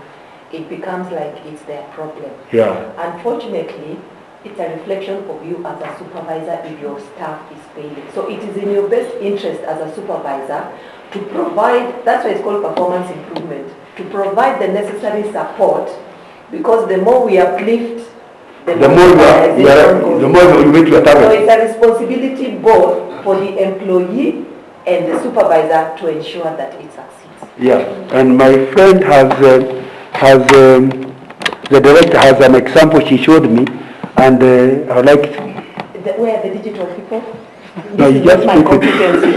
it becomes like it's their problem. Yeah. Unfortunately, it's a reflection of you as a supervisor if your staff is failing. So it is in your best interest as a supervisor to provide, that's why it's called performance improvement, to provide the necessary support, because the more we uplift, the more you meet your target. So it's a responsibility both for the employee and the supervisor to ensure that it succeeds. Yeah, and my friend the director has an example she showed me, and I would like where are the digital people? No, This you is just not my put it. competency.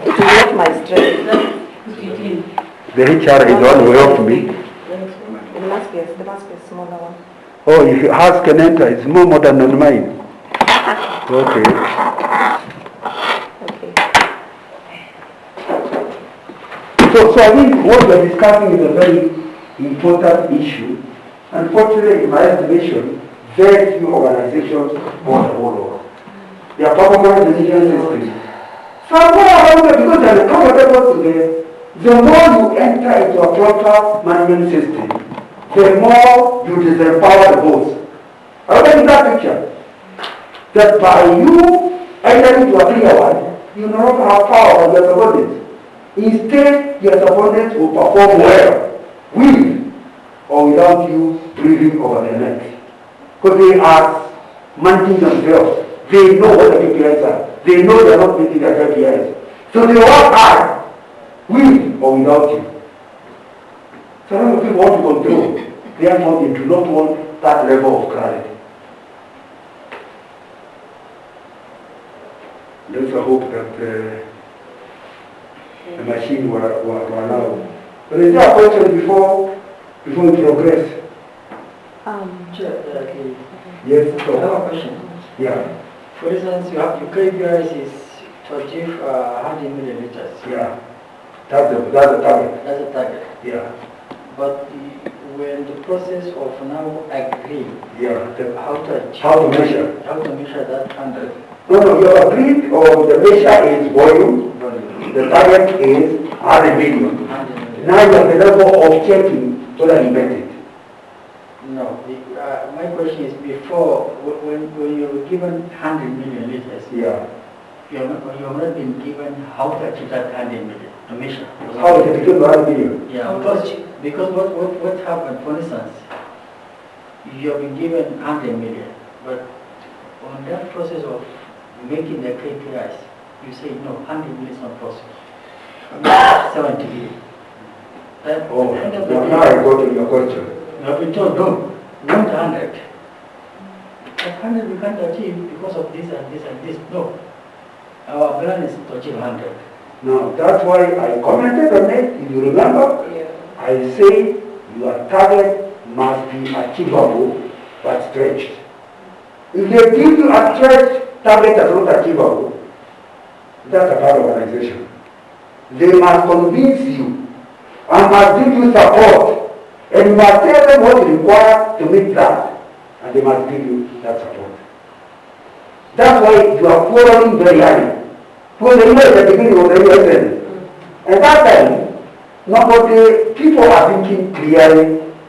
It is not my strength. The HR is all way off me. It must be there must be a smaller one. Oh, if you ask an enter, it's more modern than mine. Okay. Okay. So I think what we're discussing is a very important issue. Unfortunately, in my estimation, very few organizations go the whole world. They are performance management systems. Somewhere around there, because they are comfortable today, the more you enter into a proper management system, the more you disempower the boss. I want to give that picture. That by you entering into a clear one, you no longer have power over your subordinates. Instead, your subordinates will perform well, with or without you breathing over their neck. Because they are managing themselves. They know what the KPIs are. They know they are not meeting their KPIs. So they work hard, with or without you. So a lot of people want to control. Therefore, they do not want that level of clarity. Let's hope that the machine will allow. But is there a question before we progress? Chair, Yes, I have so. a question. Yeah, For instance, you have your KPIs is to achieve 100 million liters. yeah. That's the target. That's a target. Yeah, But we're in the process of now agreeing yeah. how to achieve, How to measure? how to measure that 100 No, you have agreed, or the measure is volume. volume. The target is 100 million. 100 million. Now you have the level of checking whether you met it. No, my question is before, when you were given 100 million liters, Yeah. you have not been given how to achieve that 100 million, to measure. How is it became 100 million? Yeah, because what happened, for instance, you have been given 100 million, but on that process of making the KPIs, you say no, 100 million is not possible. 70 million. At Oh, the end of the now I day, go to your question. you have been told no, not 100. But 100 we can't achieve because of this and this and this. No. Our plan is to achieve 100. Now, that's why I commented on it. If you remember, Yeah. I say your target must be achievable but stretched. If they give you a stretched target that's not achievable, That's a bad organization. They must convince you and must give you support. And you must tell them what you require to meet that. And they must give you that support. That's why you are following very early. When the year at the beginning of the year, and that time, people are thinking clearly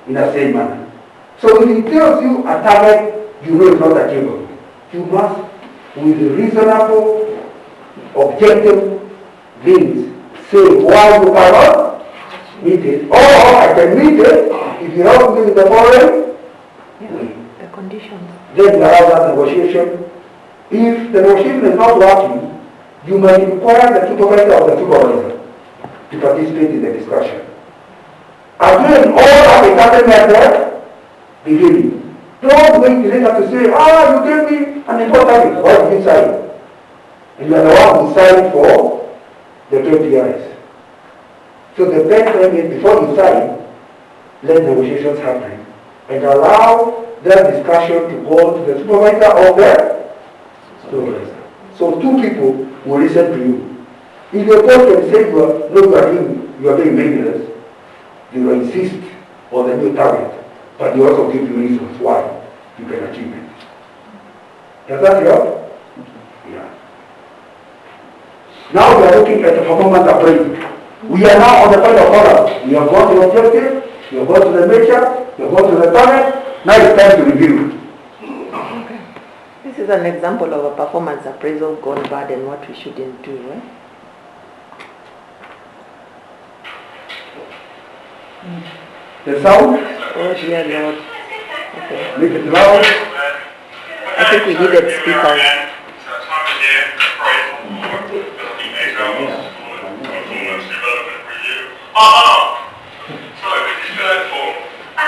in the same manner. So if he tells you a target, you know it's not achievable. You must, with reasonable, objective means, say why you cannot meet it, or I can meet it if you help me with the following. The conditions. Then you allow that negotiation. If the negotiation is not working, you might require the supervisor of the supervisor to participate in the discussion. Again, all of a certain method, beginning. Don't wait later to say, you gave me an important thing. Why did you sign? And you are the one who signed for the KPIs. So the best thing is before you sign, let negotiations happen and allow that discussion to go to the supervisor of the supervisor. So two people will listen to you. If the boss can say you are being meaningless, they will insist on the new target, but they also give you reasons why you can achieve it. Does that help? Yeah. Now we are looking at the performance appraisal. We are now on the point of order. We have gone to the objective, we have gone to the measure, we have gone to the target. Now it's time to review. Okay. This is an example of a performance appraisal gone bad and what we shouldn't do, right? The sound? Oh dear Lord. Okay. Make it loud. I think we needed speakers. So, did you fill out the form? Yes, I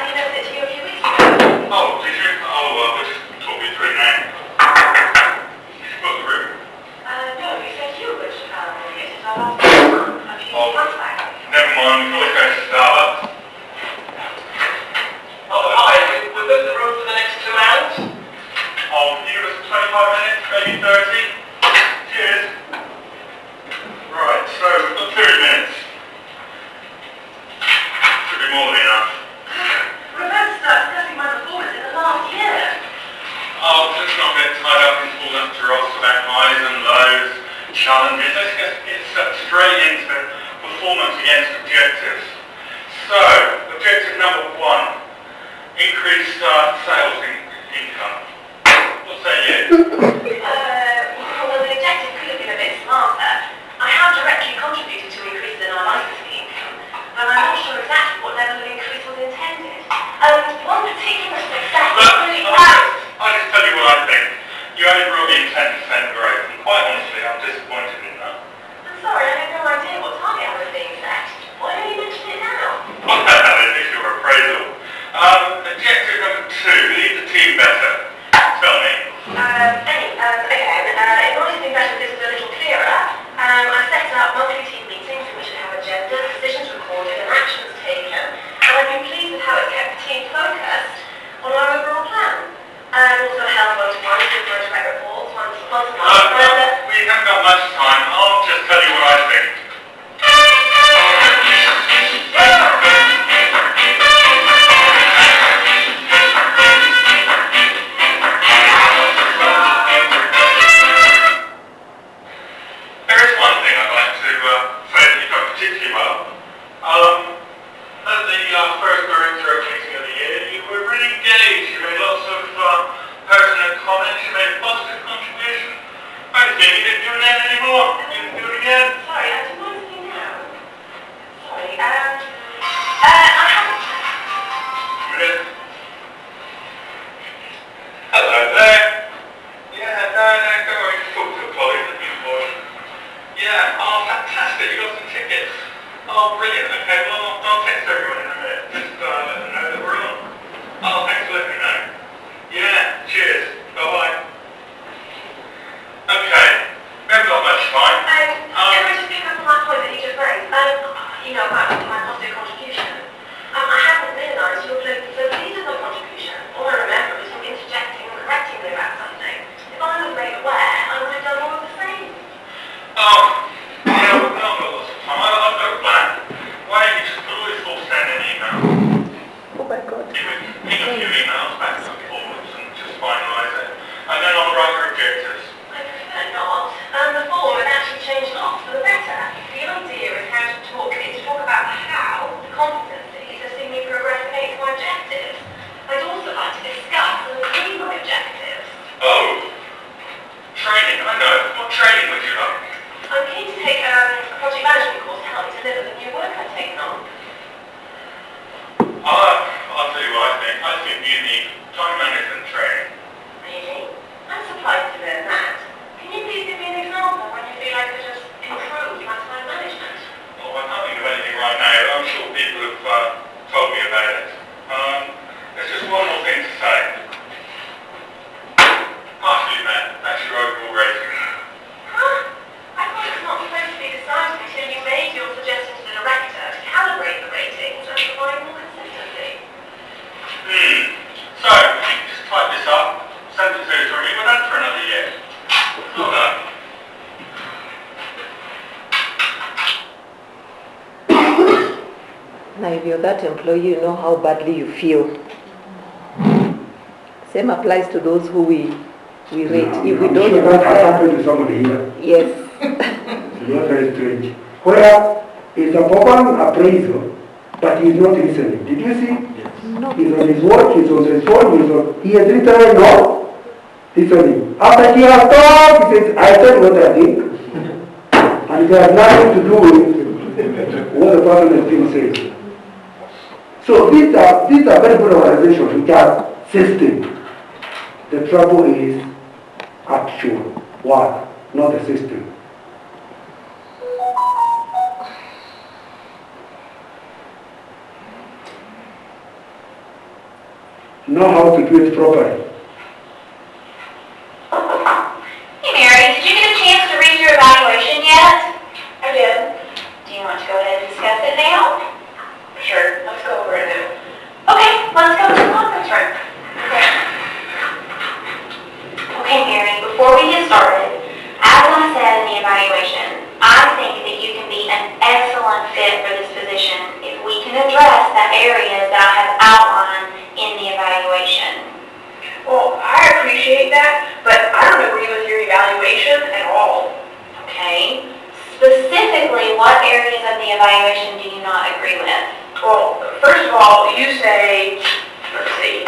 emailed it to you a few weeks ago. Oh, did you? Well, just talk me through it now. Did you book the room? No, you said you would. Yes, it's our last a few months back. Never mind, we can always go to Starbucks. Oh, hi, we booked the room for the next 2 hours. Oh, can you give us 25 minutes, maybe 30? Cheers. Right, so we've got 30 minutes. Should be more than enough. We're about to start discussing my performance in the last year. Oh, let's not get tied up in all that dross about highs and lows, challenges. Let's just get straight into performance against objectives. So, objective number 1, increase sales income. What say you? Well, the objective could have been a bit smarter. I have directly contributed to increases in our licensing income, but I'm not sure exactly what level of increase was intended. One particular success is really proud. I'll just tell you what I think. You only brought in 10% growth, and quite honestly, I'm disappointed in that. I'm sorry, I have no idea what target I was being set. Why don't you mention it now? This is your appraisal. Objective number 2, lead the team better. Tell me. In order to make better this a little clearer, I set up monthly team meetings in which we have agendas, decisions recorded, and actions taken, and I've been pleased with how it's kept the team focused on our overall plan. And also held one-to-one with my direct reports once a month. We haven't got much time. I'll just tell you what I think. There is one thing I'd like to say that you've done particularly well. At the first director meeting of the year, you were really engaged. You made lots of pertinent comments. You made a positive contribution. I think you didn't do it anymore. You didn't do it again. Sorry, I didn't mind you now. Sorry. I haven't. Hello there. Yeah, no, don't worry. Just talk to a colleague. That'd be important. Yeah, fantastic, you got some tickets. Oh, brilliant, okay, well, I'll text everyone in a minute, just let them know that we're on. Oh, thanks for letting me know. Yeah, cheers, bye-bye. Okay, we haven't got much time. Can I just pick up on that point that you just raised? About my positive contribution. I hadn't realised you were so pleased with my contribution. All I remember is you interjecting and correcting me about something. If I was made aware, I would have done all of the same. if you're that employee, you know how badly you feel. Same applies to those who we rate. If we I'm don't sure that has compare, happened to somebody here. yes, It's not very strange. Where it's a proper appraisal, but he's not listening. Did you see? no. He's on his watch, he's on his phone, he has literally not listening. After he has talked, he says, I said what I think. And it has nothing to do with what the person has been saying. So these are very good organizations which are system. The trouble is actual work, not the system. Know how to do it properly. Hey Mary, did you get a chance to read your evaluation yet? I did. Do you want to go ahead and discuss it now? Sure, let's go over it now. Okay, let's go to the conference room. Okay Mary, before we get started, as I said in the evaluation, I think that you can be an excellent fit for this position if we can address the areas that I have outlined in the evaluation. Well, I appreciate that, but I don't agree with your evaluation at all. Okay. Specifically, what areas of the evaluation do you not agree with? Well, first of all, you say, let's see,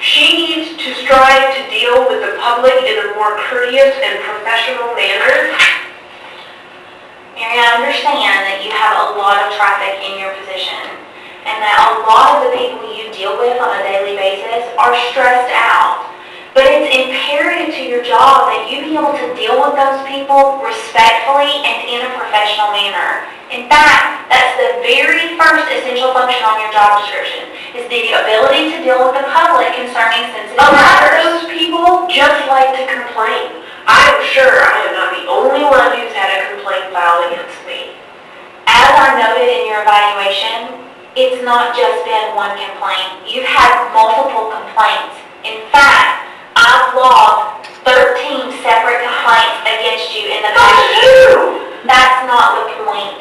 she needs to strive to deal with the public in a more courteous and professional manner. Mary, I understand that you have a lot of traffic in your position, and that a lot of the people you deal with on a daily basis are stressed out. But it's imperative to your job that you be able to deal with those people respectfully and in a professional manner. In fact, that's the very first essential function on your job description, is the ability to deal with the public concerning sensitive matters. Those people just like to complain. I'm sure I am not the only one who's had a complaint filed against me. As I noted in your evaluation, it's not just been one complaint. You've had multiple complaints. In fact, I've logged 13 separate complaints against you in the past. That's not the point.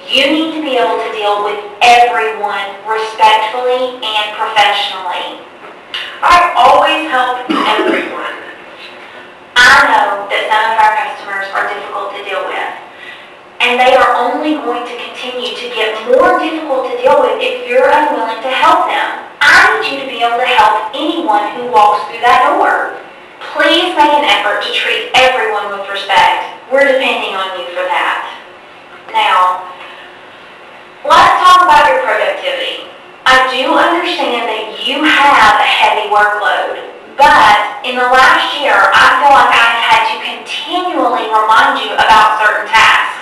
You need to be able to deal with everyone respectfully and professionally. I always help everyone. I know that some of our customers are difficult to deal with. And they are only going to continue to get more difficult to deal with if you're unwilling to help them. I need you to be able to help anyone who walks through that door. Please make an effort to treat everyone with respect. We're depending on you for that. Now, let's talk about your productivity. I do understand that you have a heavy workload, but in the last year, I feel like I've had to continually remind you about certain tasks.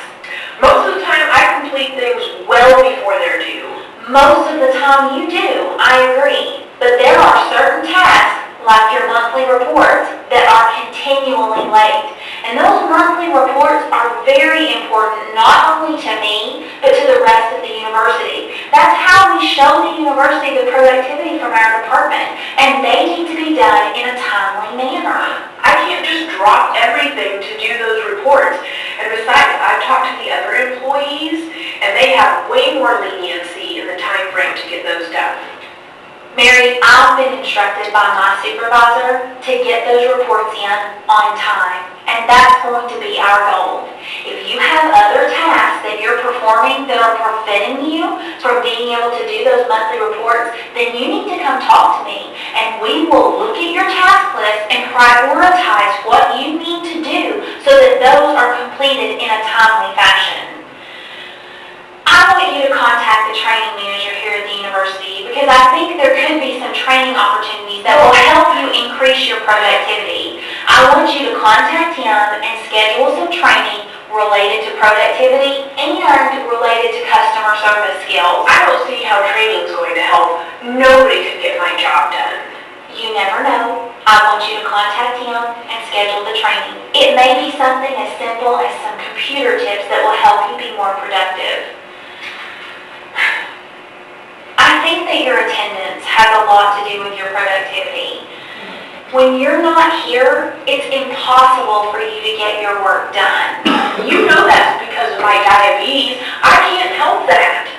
Most of the time, I complete things well before they're due. Most of the time you do, I agree. But there are certain tasks, like your monthly reports, that are continually late. And those monthly reports are very important, not only to me, but to the rest of the university. That's how we show the university the productivity from our department. And they need to be done in a timely manner. I can't just drop everything to do those reports. And besides, I've talked to the other employees, and they have way more leniency in the time frame to get those done. Mary, I've been instructed by my supervisor to get those reports in on time, and that's going to be our goal. If you have other tasks that you're performing that are preventing you from being able to do those monthly reports, then you need to come talk to me, and we will look at your task list and prioritize what you need to do so that those are completed in a timely fashion. I want you to contact the training manager here at the university because I think there could be some training opportunities that will help you increase your productivity. I want you to contact him and schedule some training related to productivity and related to customer service skills. I don't see how training is going to help. Nobody could get my job done. You never know. I want you to contact him and schedule the training. It may be something as simple as some computer tips that will help you be more productive. I think that your attendance has a lot to do with your productivity. When you're not here, it's impossible for you to get your work done. You know that's because of my diabetes. I can't help that.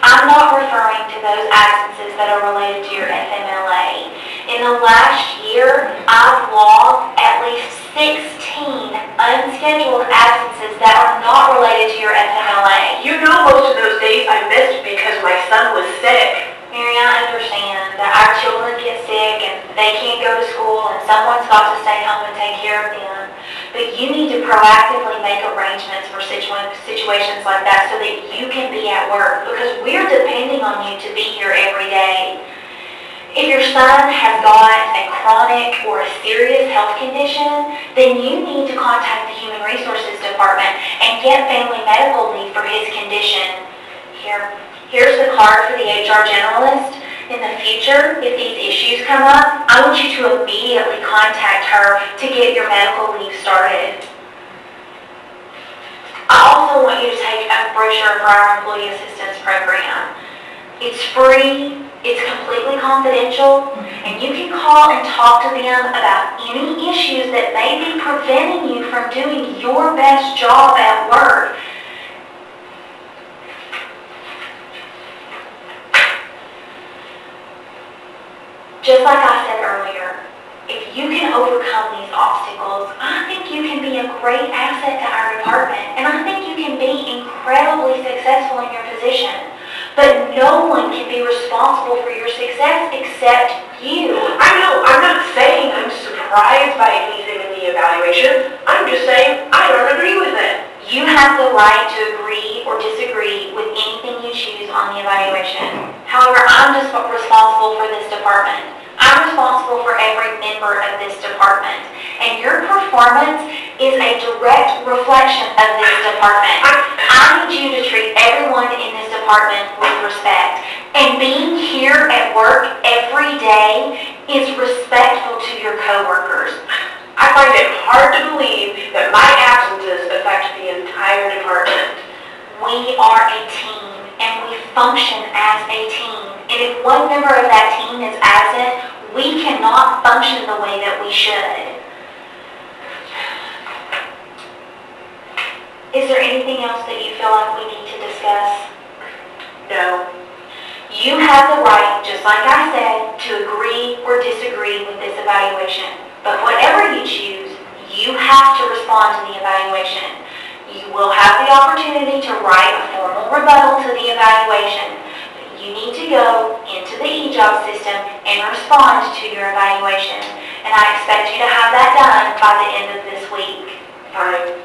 I'm not referring to those absences that are related to your FMLA. In the last year, I've logged at least 16 unscheduled absences that are not related to your FMLA. You know most of those days I missed because my son was sick. Mary, I understand that our children get sick and they can't go to school and someone's got to stay home and take care of them. But you need to proactively make arrangements for situations like that so that you can be at work, because we're depending on you to be here every day. If your son has got a chronic or a serious health condition, then you need to contact the Human Resources Department and get family medical leave for his condition. Here's the card for the HR generalist. In the future, if these issues come up, I want you to immediately contact her to get your medical leave started. I also want you to take a brochure for our Employee Assistance Program. It's free, it's completely confidential, and you can call and talk to them about any issues that may be preventing you from doing your best job at work. Just like I said earlier, if you can overcome these obstacles, I think you can be a great asset to our department, and I think you can be incredibly successful in your position. But no one can be responsible for your success except you. I know, I'm not saying I'm surprised by anything in the evaluation. I'm just saying I don't agree with it. You have the right to agree or disagree with anything you choose on the evaluation. However, I'm just responsible for this department. I'm responsible for every member of this department. And your performance is a direct reflection of this department. I need you to treat everyone in this department with respect. And being here at work every day is respectful to your coworkers. I find it hard to believe that my absences affect the entire department. We are a team, and we function as a team. And if one member of that team is absent, we cannot function the way that we should. Is there anything else that you feel like we need to discuss? No. You have the right, just like I said, to agree or disagree with this evaluation. But whatever you choose, you have to respond to the evaluation. You will have the opportunity to write a formal rebuttal to the evaluation. But you need to go into the e-job system and respond to your evaluation. And I expect you to have that done by the end of this week. Fine.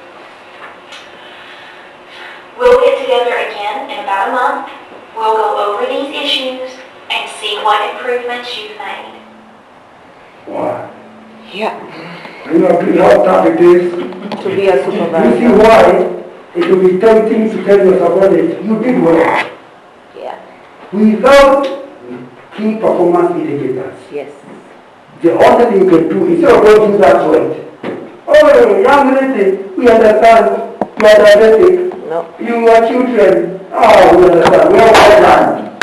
We'll get together again in about a month. We'll go over these issues and see what improvements you've made. Wow. Yeah. You know how tough it is. To be a supervisor. You see why it will be tempting to tell your subordinates, you did well. Yeah. Without key performance indicators, Yes. the only thing you can do, instead of going through that sweat, oh, young lady, we understand, you are diabetic, No. you are children, oh, we understand, we are all done.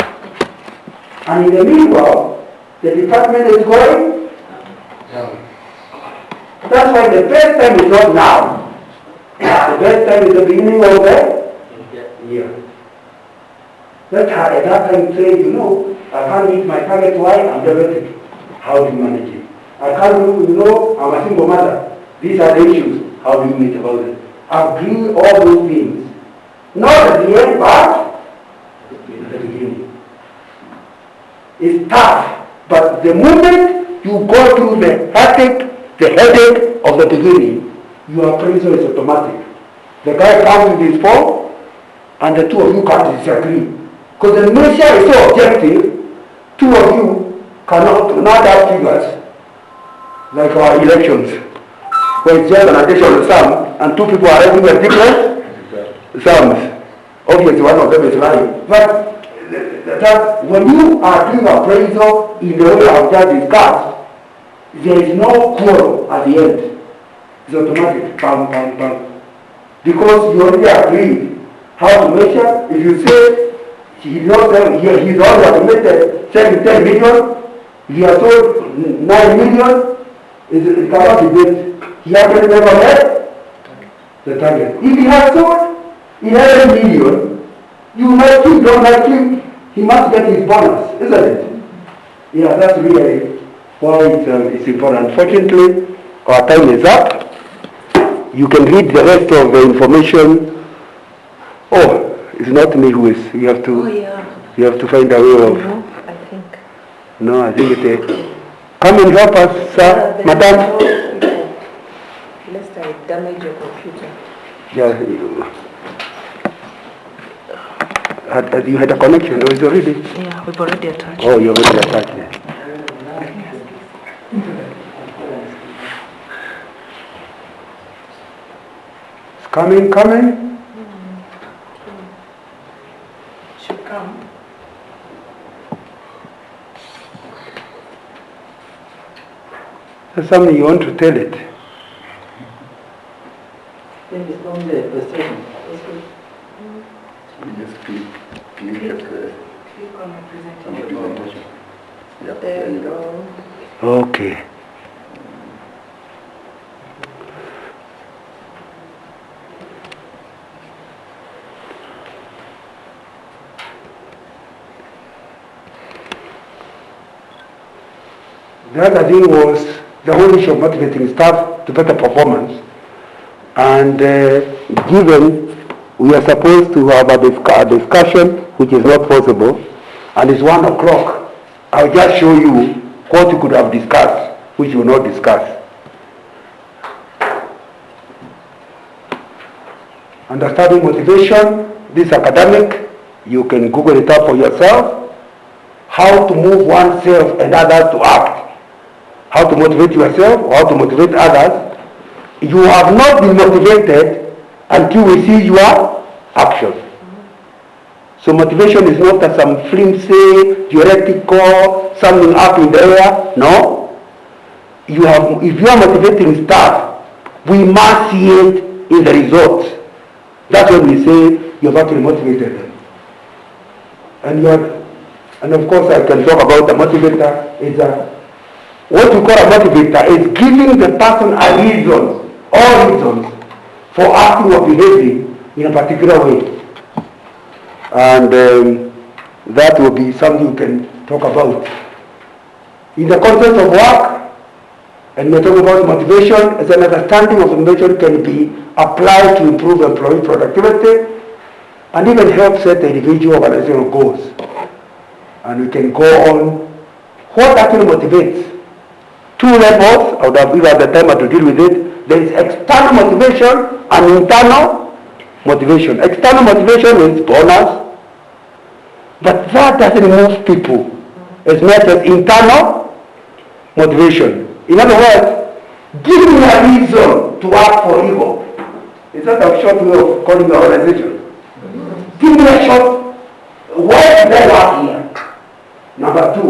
And in the meanwhile, the department is going down. That's why the best time is not now. The best time is the beginning of the year. That's how at that time you say, you know, I can't meet my target, why? I'm diabetic. How do you manage it? I can't do, you know, I'm a single mother. These are the issues. How do you meet about it? Agree all those things. Not at the end, but at the beginning. It's tough, but the moment you go through the headache of the beginning, your appraisal is automatic. The guy comes with his form, and the two of you can't disagree. Because the measure is so objective, two of you cannot have figures, like our elections, where it's just an addition of sum, and two people are having a different sums. Obviously, one of them is lying. But that when you are doing appraisal in the way I've just discussed, there is no quarrel at the end. It's automatic. Bang, bang, bang. Because you already agreed how to measure. If you say he's only estimated 10 million, he has sold 9 million, It cannot be built. He actually never met the target. If he has sold 11 million, you might keep, don't like him, he must get his bonus, isn't it? Yeah, that's really why it's important. Unfortunately, our time is up. You can read the rest of the information. Oh, it's not me who is. You have to. Oh, yeah. You have to find a way of. No, I think. No, I think it's. Come and help us, sir, madam. Lest I damage your computer. Yeah. You had a connection, or is it already? Yeah, we've already attached. Oh, you already attached it. It's coming. Should come. There's something you want to tell it. Then it's on the presentation. Just click at the Click on the presentation. Yep, There you go. Okay. The other thing was the whole issue of motivating staff to better performance. And given we are supposed to have a discussion, which is not possible, and it's 1 o'clock, I'll just show you what you could have discussed, which you will not discuss. Understanding motivation, this academic, you can Google it up for yourself. How to move oneself and others to act. How to motivate yourself, how to motivate others. You have not been motivated until we see your action. So motivation is not some flimsy, theoretical, something up in the air. No. If you are motivating staff, we must see it in the results. That's when we say you've actually motivated them. And of course I can talk about the motivator. What we call a motivator is giving the person a reason, or reasons, for acting or behaving in a particular way. And that will be something you can talk about. In the context of work, and we're talking about motivation, as an understanding of motivation can be applied to improve employee productivity and even help set the individual organizational goals. And we can go on what actually motivates. 2 levels, I would have given the time to deal with it. There is external motivation and internal motivation. External motivation is bonus, but that doesn't move people as much as internal motivation. In other words, give me a reason to work for you. Is that a short way of calling the organization? Give me a short, why did I work here? Number 2,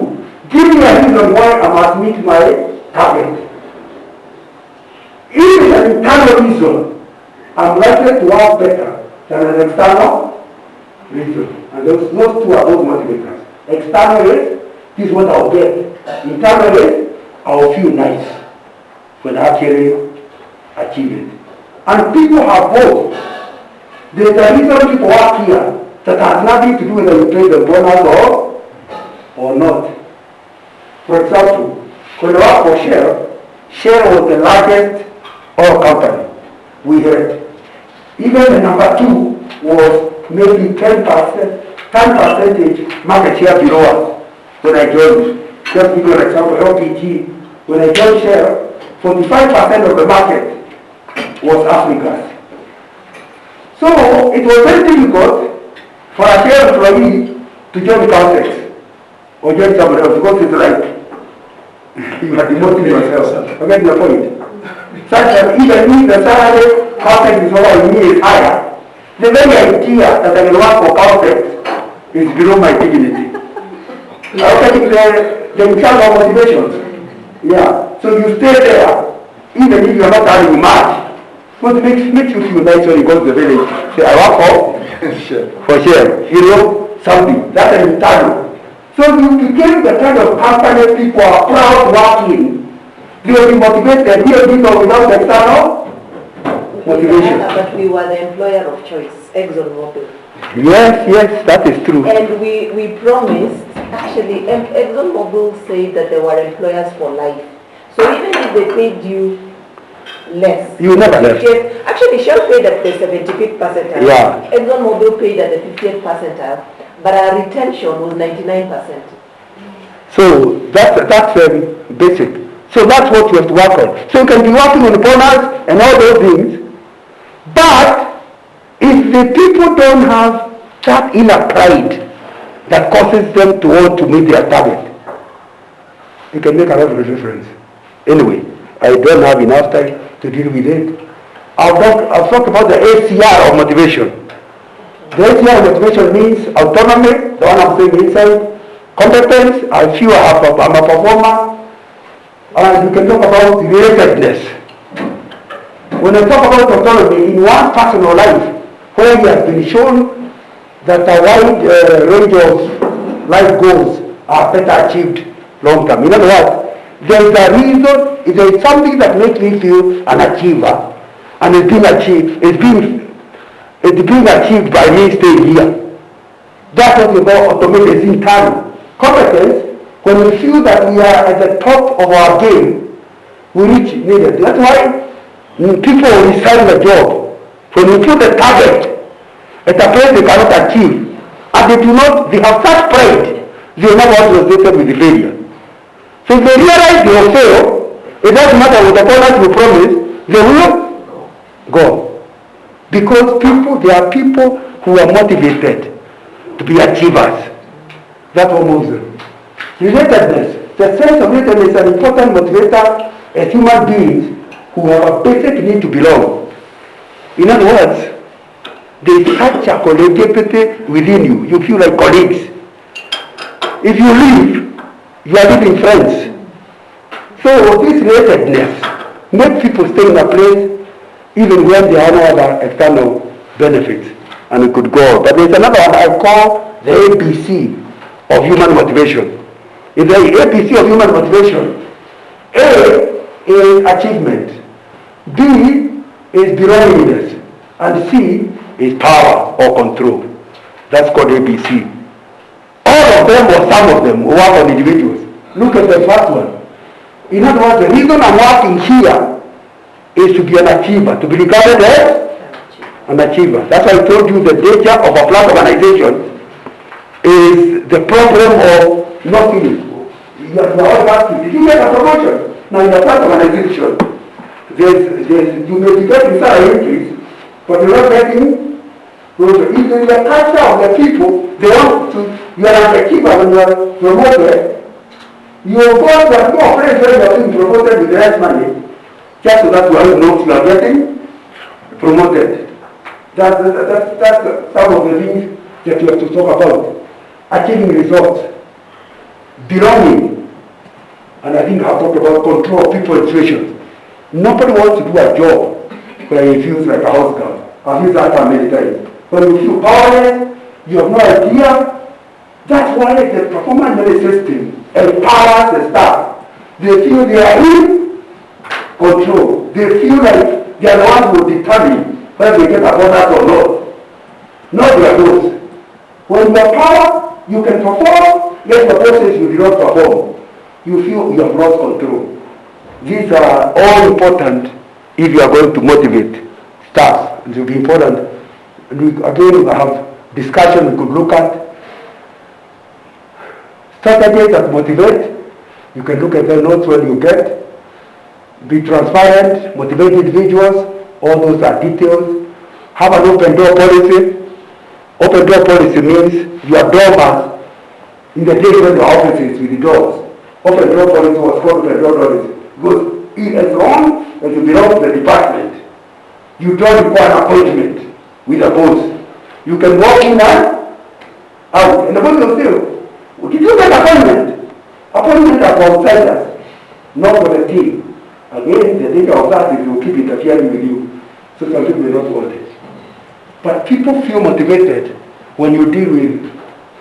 give me a reason why I must meet my target. If it's an internal reason, I'm likely to work better than an external reason. And those 2 are both motivators. External is, this is what I'll get. Internal is, I'll feel nice when I actually achieve it. And people have both. There's a reason people work here that has nothing to do with whether you pay the bonus or not. For example, when I worked for Shell was the largest oil company we had. Even the number 2 was maybe 10% market share below us when I joined. Just give you an example, LPG. When I joined Shell, 45% of the market was Africa. So it was very difficult for a Shell employee to join Caltex or join somebody else because it's like you are demoting yourself. I get the point. Such that even if the salary Caltex is over me is higher, the very idea that I will work for Caltex is below my dignity. I think the internal motivation. Yeah. So you stay there, even if you are not earning much. What makes you feel nice when you go to the village? Say, I work for Shell. You know, something. That's an internal. So you became the kind of company people are proud to work in. They will be motivated here without external motivation. But we were the employer of choice, ExxonMobil. Yes, that is true. And we promised, actually, ExxonMobil said that they were employers for life. So even if they paid you less. You never left. Actually, Shell paid at the 75th percentile. Yeah. ExxonMobil paid at the 50th percentile, but our retention was 99%. So that's basic. So that's what you have to work on. So you can be working on the bonus and all those things, but if the people don't have that inner pride that causes them to want to meet their target, it can make a lot of difference. Anyway, I don't have enough time to deal with it. I'll talk about the ACR of motivation. The ACR of motivation means autonomy, the one I'm saying inside, competence, I feel I'm a performer, and you can talk about relatedness. When I talk about autonomy in one's personal life, where he has been shown that a wide range of life goals are better achieved long term. In other words, there is a reason, there is something that makes me feel an achiever, and it's being achieved by me staying here. That's what we call automated internal. Competence, when we feel that we are at the top of our game, we reach needed. That's why people resign the job. When we put the target at a place they cannot achieve, and they have such pride, they will not want to associate with the failure. So if they realize they will fail, it doesn't matter what the bonus you promise, they will go. Because there are people who are motivated to be achievers. That's what moves them. Relatedness. The sense of relatedness is an important motivator as human beings who have a basic need to belong. In other words, there is such a collegiality within you. You feel like colleagues. If you leave, you are leaving friends. So this relatedness makes people stay in a place even when there are no other external benefits. And we could go. But there's another one I call the ABC of human motivation. In the ABC of human motivation, A is achievement, B is belongingness, and C is power or control. That's called ABC. All of them or some of them work on individuals. Look at the first one. In other words, the reason I'm working here is to be an achiever, to be regarded as an achiever. That's why I told you the danger of a flat organization is the problem of not feeling. You are all asking, did you get a promotion? Now in a flat organization, you may be getting salary increase, but you're not getting promotion. If in the culture of the people, they want to, you are an achiever when you are promoted, your boss are more afraid when you are being promoted with less money, just so that you are getting promoted. That's some of the things that you have to talk about. Achieving results, belonging, and I think I've talked about control of people and situations. Nobody wants to do a job where he feels like a house girl. I've used that term many times. When you feel powerless, you have no idea. That's why the performance management system empowers the staff. They feel they are in control. They feel like they are the ones who determine whether they get a bonus or not. Not their boss. When you have power, you can perform, yet the boss says you did not perform. You feel you have lost control. These are all important if you are going to motivate staff. It will be important. Again, we have discussion we could look at. Strategies that motivate, you can look at the notes when you get. Be transparent, motivate individuals, all those are details. Have an open door policy. Open door policy means you are doorman in the days when the offices with the doors. Open door policy was called open door policy. Because as long as you belong to the department, you don't require an appointment with a boss. You can walk in and out. And the boss will say, did you get appointment? Appointment are for outsiders, not for the team. Again, the danger of that is you keep interfering with you. So some people may not want it. But people feel motivated when you deal with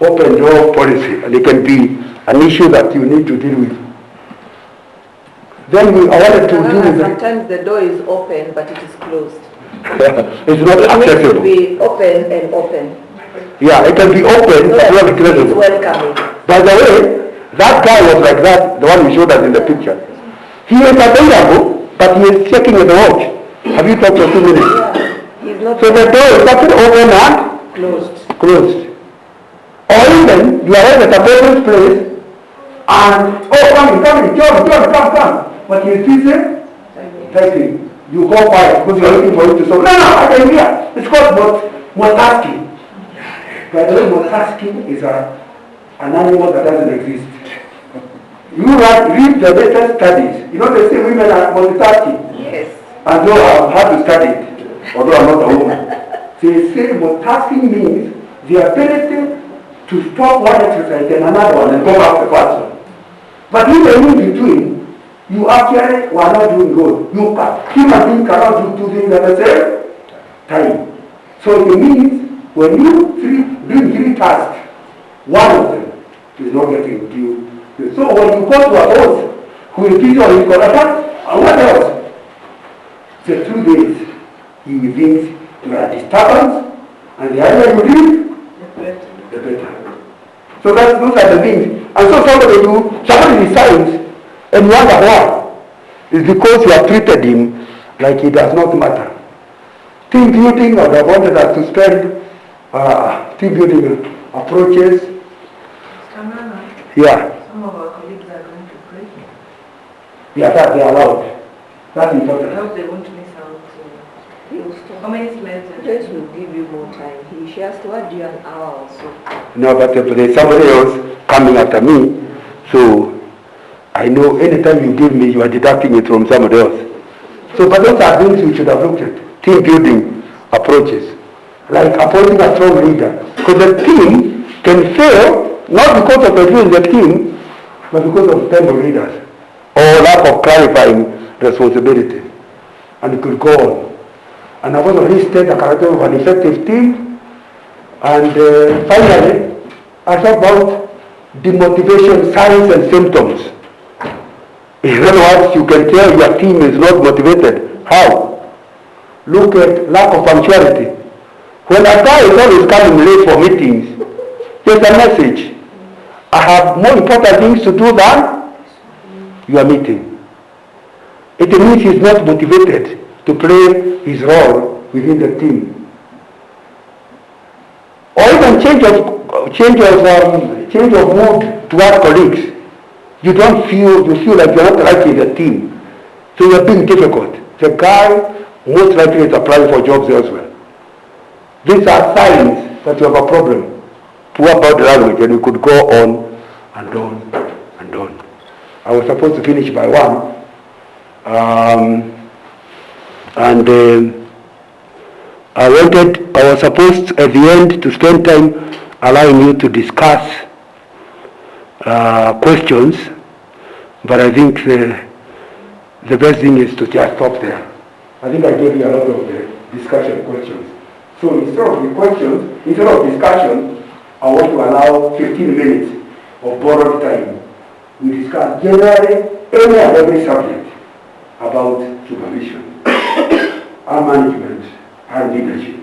open door policy, and it can be an issue that you need to deal with. Then I wanted to do the... Sometimes the door is open, but it is closed. It's not accessible. It needs to be open and open. Yeah, it can be open, So but not it's accessible. welcoming. By the way, that guy was like that, the one you showed us in the picture. He is available, but he is checking the watch. Have you talked for 2 minutes? Yeah, he's not. So the door is actually open and closed. Closed. Or even you are at a person's place and come, John, come. But he is busy typing. You go quiet because you are looking for him to solve. No, I can hear. It's called multitasking. By the way, multitasking is an animal that doesn't exist. You read the latest studies. You know they say women are multitasking. Yes. And though I've had to study it, although I'm not a woman. They say multitasking means the ability to stop one exercise and another one and go back to the first one. But even in between, you actually were not doing good. Human beings cannot do two things at the same time. So it means when you bring 3 tasks, one of them is not getting due. So when you go to a boss who will teach you on his correction, and what else? The 2 days, he thinks you are a disturbance, and the earlier you leave, the better. So those are the things. And so somebody decides, and wonder why. It's because you have treated him like he does not matter. Team building, I would have wanted us to spend team building approaches. Yeah. Some of our colleagues are going to pray. Yeah, that they are allowed. That's important. I hope they won't miss out. How many slides? Grace will give you more time. She has to add you an hour also. No, but there's somebody else coming after me. So I know anytime you give me, you are deducting it from somebody else. So, but those are things we should have looked at. Team building approaches. Like appointing a strong leader. Because the team can fail, not because of abusing the team, but because of terrible leaders. Or lack of clarifying responsibility. And it could go on. And I've also listed the character of an effective team. And finally, I talk about demotivation signs and symptoms. In other words, you can tell your team is not motivated. How? Look at lack of punctuality. When a guy is always coming late for meetings, there's a message. I have more important things to do than your meeting. It means he's not motivated to play his role within the team. Or even change of mood towards colleagues. You feel like you're not liking the team. So you're being difficult. The guy most likely is applying for jobs elsewhere. These are signs that you have a problem. Poor body language, and you could go on and on and on. I was supposed to finish by 1. I was supposed at the end to spend time allowing you to discuss questions, but I think the best thing is to just stop there. I think I gave you a lot of the discussion questions. So instead of discussion, I want to allow 15 minutes of borrowed time. We discuss generally any and every subject about supervision, and management, and leadership.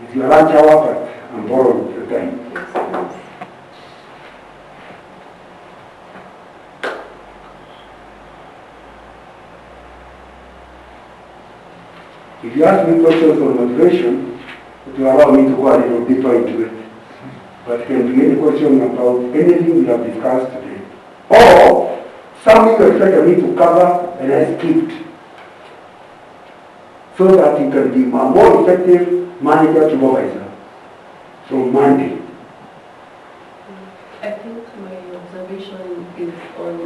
It's your lunch hour, but I'm borrowing the time. If you ask me questions on motivation, it will allow me to go a little deeper into it. But it can be any question about anything we have discussed today. Or something you expected me to cover and I skipped. So that you can be a more effective manager supervisor from Monday. I think my observation is on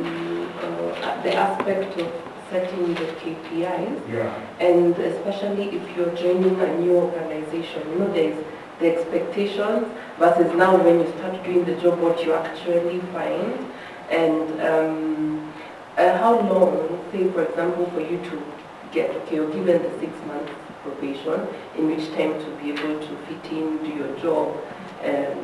the aspect of setting the KPIs. Yeah. And especially if you're joining a new organization, there's the expectations versus now when you start doing the job, what you actually find. And how long, say for example, for you to you're given the 6 months probation, in which time to be able to fit in, do your job, and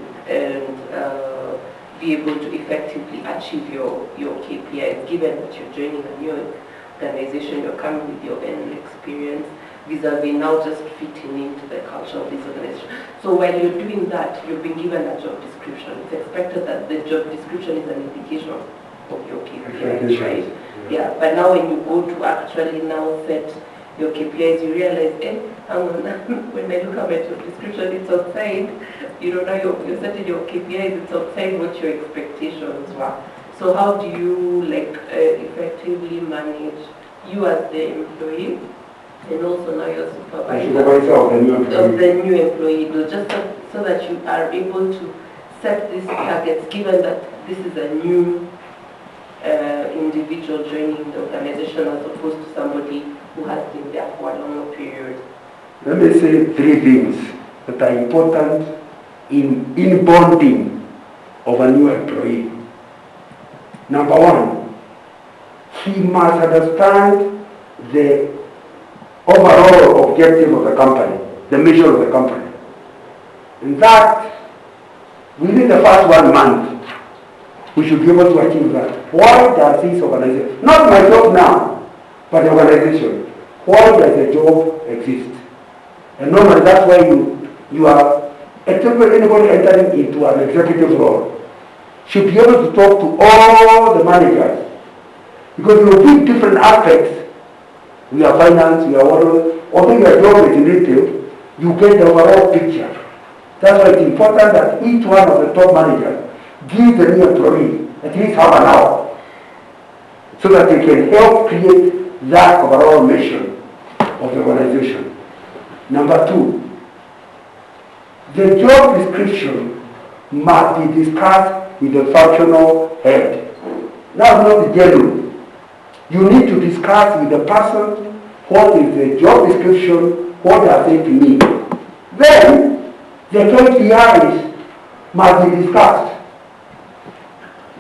be able to effectively achieve your KPIs, given that you're joining a new organization, you're coming with your own experience, vis-a-vis now just fitting into the culture of this organization. So while you're doing that, you've been given a job description. It's expected that the job description is an indication of your KPIs, right? Yeah, but now when you go to actually now set your KPIs, you realize, when I look at my job description, it's outside. Now you're setting your KPIs, it's outside what your expectations were. So how do you effectively manage you as the employee, and also now your supervisor of the new employee, just so that you are able to set these targets, given that this is a new individual joining the organization as opposed to somebody who has been there for a longer period? Let me say 3 things that are important in bonding of a new employee. Number 1, he must understand the overall objective of the company, the mission of the company. In fact, within the first 1 month, we should be able to achieve that. Why does this organization, not myself now, but the organization, why does the job exist? And normally that's why you are, anybody entering into an executive role should be able to talk to all the managers. Because you pick different aspects. We are finance, we are water, although your job is in retail, you get the overall picture. That's why it's important that each one of the top managers gives the new employee at least half an hour so that they can help create that overall mission of the organization. Number 2, the job description must be discussed with the functional head. That's not the general. You need to discuss with the person what is the job description, what they are saying to me. Then the KPIs must be discussed.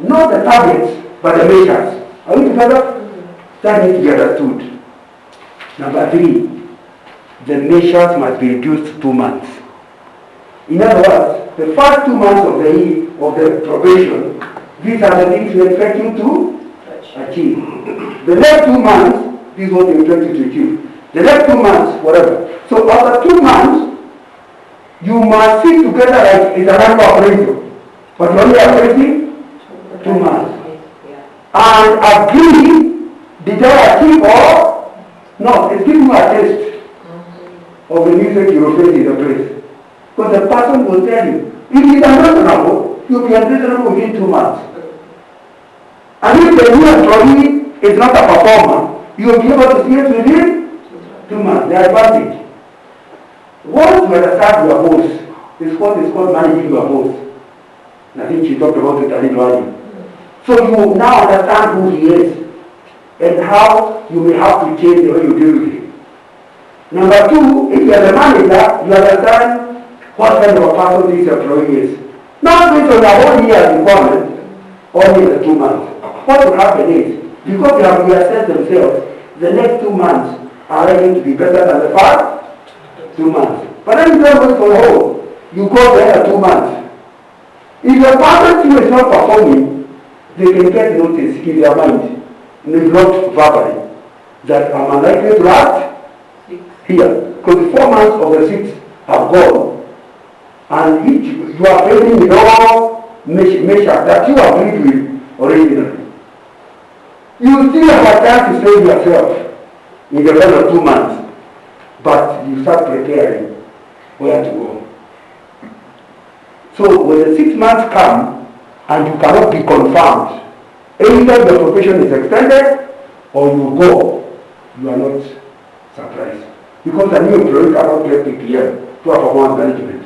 Not the targets, but the measures. Are we together? That needs to be understood. Number 3, the measures must be reduced to 2 months. In other words, the first 2 months of the probation, these are the things we expect you to achieve. The next 2 months, this is what we expect you to achieve. The next 2 months, whatever. So after 2 months, you must sit together like it's an annual appraisal. But you only appraising 2 months. And agree, did I achieve or no? It's giving you a test of the music you will face in the place. Because the person will tell you, if it is unreasonable, you'll be unreasonable within 2 months. And if the new employee is not a performer, you will be able to see it within 2 months. The advantage. Once you understand your boss, is what is called managing your boss. And I think she talked about it a little earlier. So you now understand who he is and how you may have to change the way you deal with him. Number 2, if you are the manager, you understand what kind of a person this employee is. Not based on your whole year's requirement, only the 2 months. What will happen is, because they have reassessed themselves, the next 2 months are likely to be better than the first 2 months. But then you don't wait for the whole. You go there 2 months. If your person is not performing, they can get notice in their mind, not verbally, that I'm unlikely to act here. Because the 4 months of the 6 have gone. And each, you are failing with all measures that you agreed with originally. You still have a chance to save yourself in the first 2 months, but you start preparing where to go. So when the 6 months come and you cannot be confirmed, either the probation is extended or you go, you are not surprised. Because a new employee cannot get PPM to a performance management.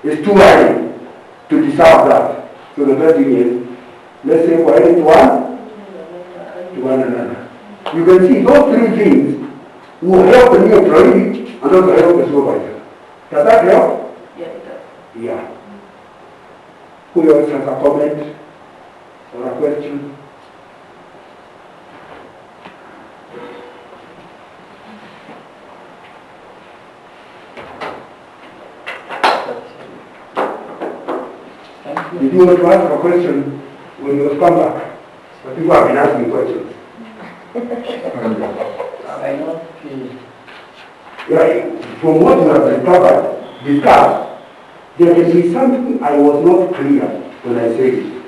It's too early to deserve that. So the best thing is, let's say for any to one another. You can see those 3 things will help the new employee and also help the supervisor. Does that help? Yeah, it does. Yeah. Who else has a comment or a question? if you were to ask a question when you come back, but people have been asking questions. I not feel. Yeah, from what you have discussed, there can be something I was not clear when I said it.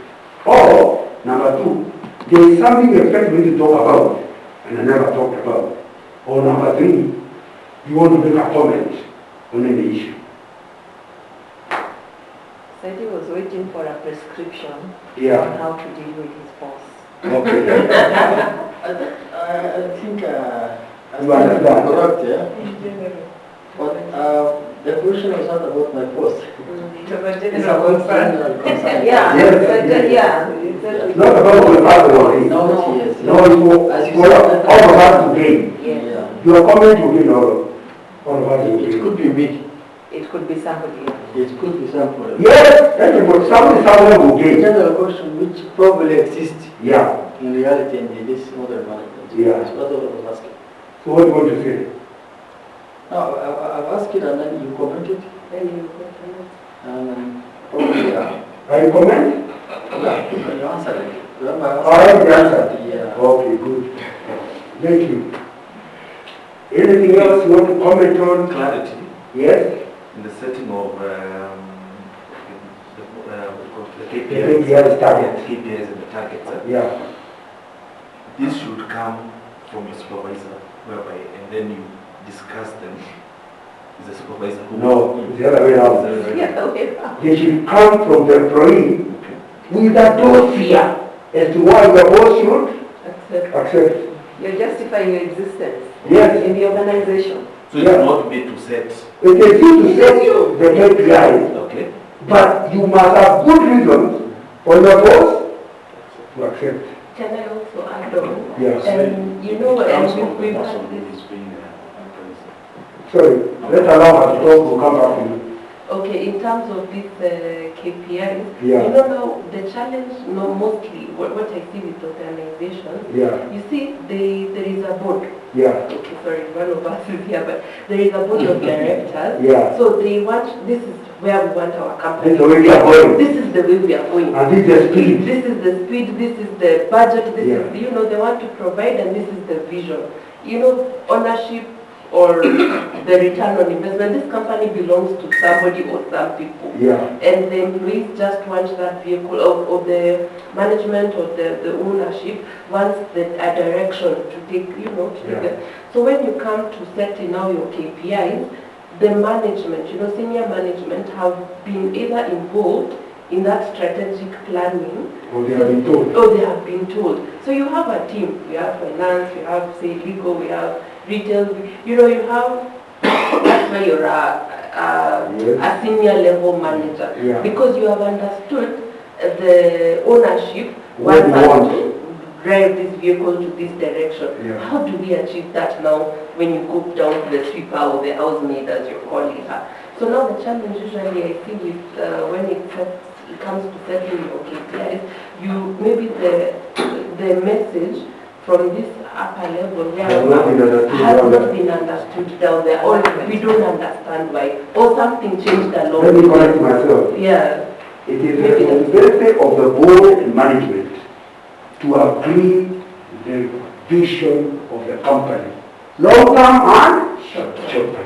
Or, number two, there is something you expect me to talk about, and I never talked about. Or number three, you want to make a comment on any issue. Said he was waiting for a prescription Yeah. on how to deal with his boss. Okay. I think You understand? correct, yeah. But the question was not about my post. It's about general concern. Yeah, Yes, yeah. Not about the person. No, yes. No, it's for all of us to gain. Yeah. Your comment will gain all of us to It gain. could be me. It could be somebody else. It could be somebody. Yes, everybody, someone will The gain. general question which probably exists Yeah. in reality in this modern management. Yeah. That's what I was asking. So what do you want to say? No, I've asked it and then you commented. Then you go to it. And then probably, yeah. Are you comment? Yeah, you answered it. Remember I I have the answer. Yeah. Okay, good. Thank you. Anything else you want to comment on? Clarity Yes? in the setting of the The KPIs. KPIs target. KPIs and the targets. Yeah. This should come from your supervisor, whereby, and then you discuss them. Is the supervisor who? No, it's the other way around. Yeah, They should come from the employee Okay. with a dossier as to why your boss should Accept. accept. You're justifying your existence Yes. in the organization. So it's not made to set. It is you to set the KPIs, Okay. but you must have good reasons for your boss to accept. Can I also add on? Yes. You know, It comes from and the we've person had who this. is being appraised. Sorry, let's allow her to talk, we'll come back to you. Okay, in terms of these KPIs, Yeah. you know now the challenge, mostly what I see with organizations, Yeah, you see there is a board. yeah, Okay, sorry, one of us is here, but there is a board of directors. yeah. So they want, this is where we want our company. This is the way we are going. This is the way we are going. And this is the speed. This is the speed, this is the budget, this Yeah. is, they want to provide, and this is the vision. Ownership or the return on investment, this company belongs to somebody or some people. Yeah, And the employees just want that vehicle, or the management or the ownership wants a direction to take, to take Yeah. it. So when you come to setting now your KPIs, the management, senior management have been either involved in that strategic planning, or they have been told. or they have been told. So you have a team, we have finance, we have, say, legal, we have retail, you have, that's why you're a senior level manager. Yeah. Because you have understood the ownership What wants you us want. to drive this vehicle to this direction. Yeah. How do we achieve that now when you go down to the sweeper or the housemaid, as you're calling her? So now the challenge usually I see with when it comes to setting your KPIs, maybe the message from this upper level Has not been understood has down not there. been understood down there, or we don't understand why, or something changed along. Let me correct myself. Yeah. It is the responsibility of the board and management to agree the vision of the company. Long term and short term.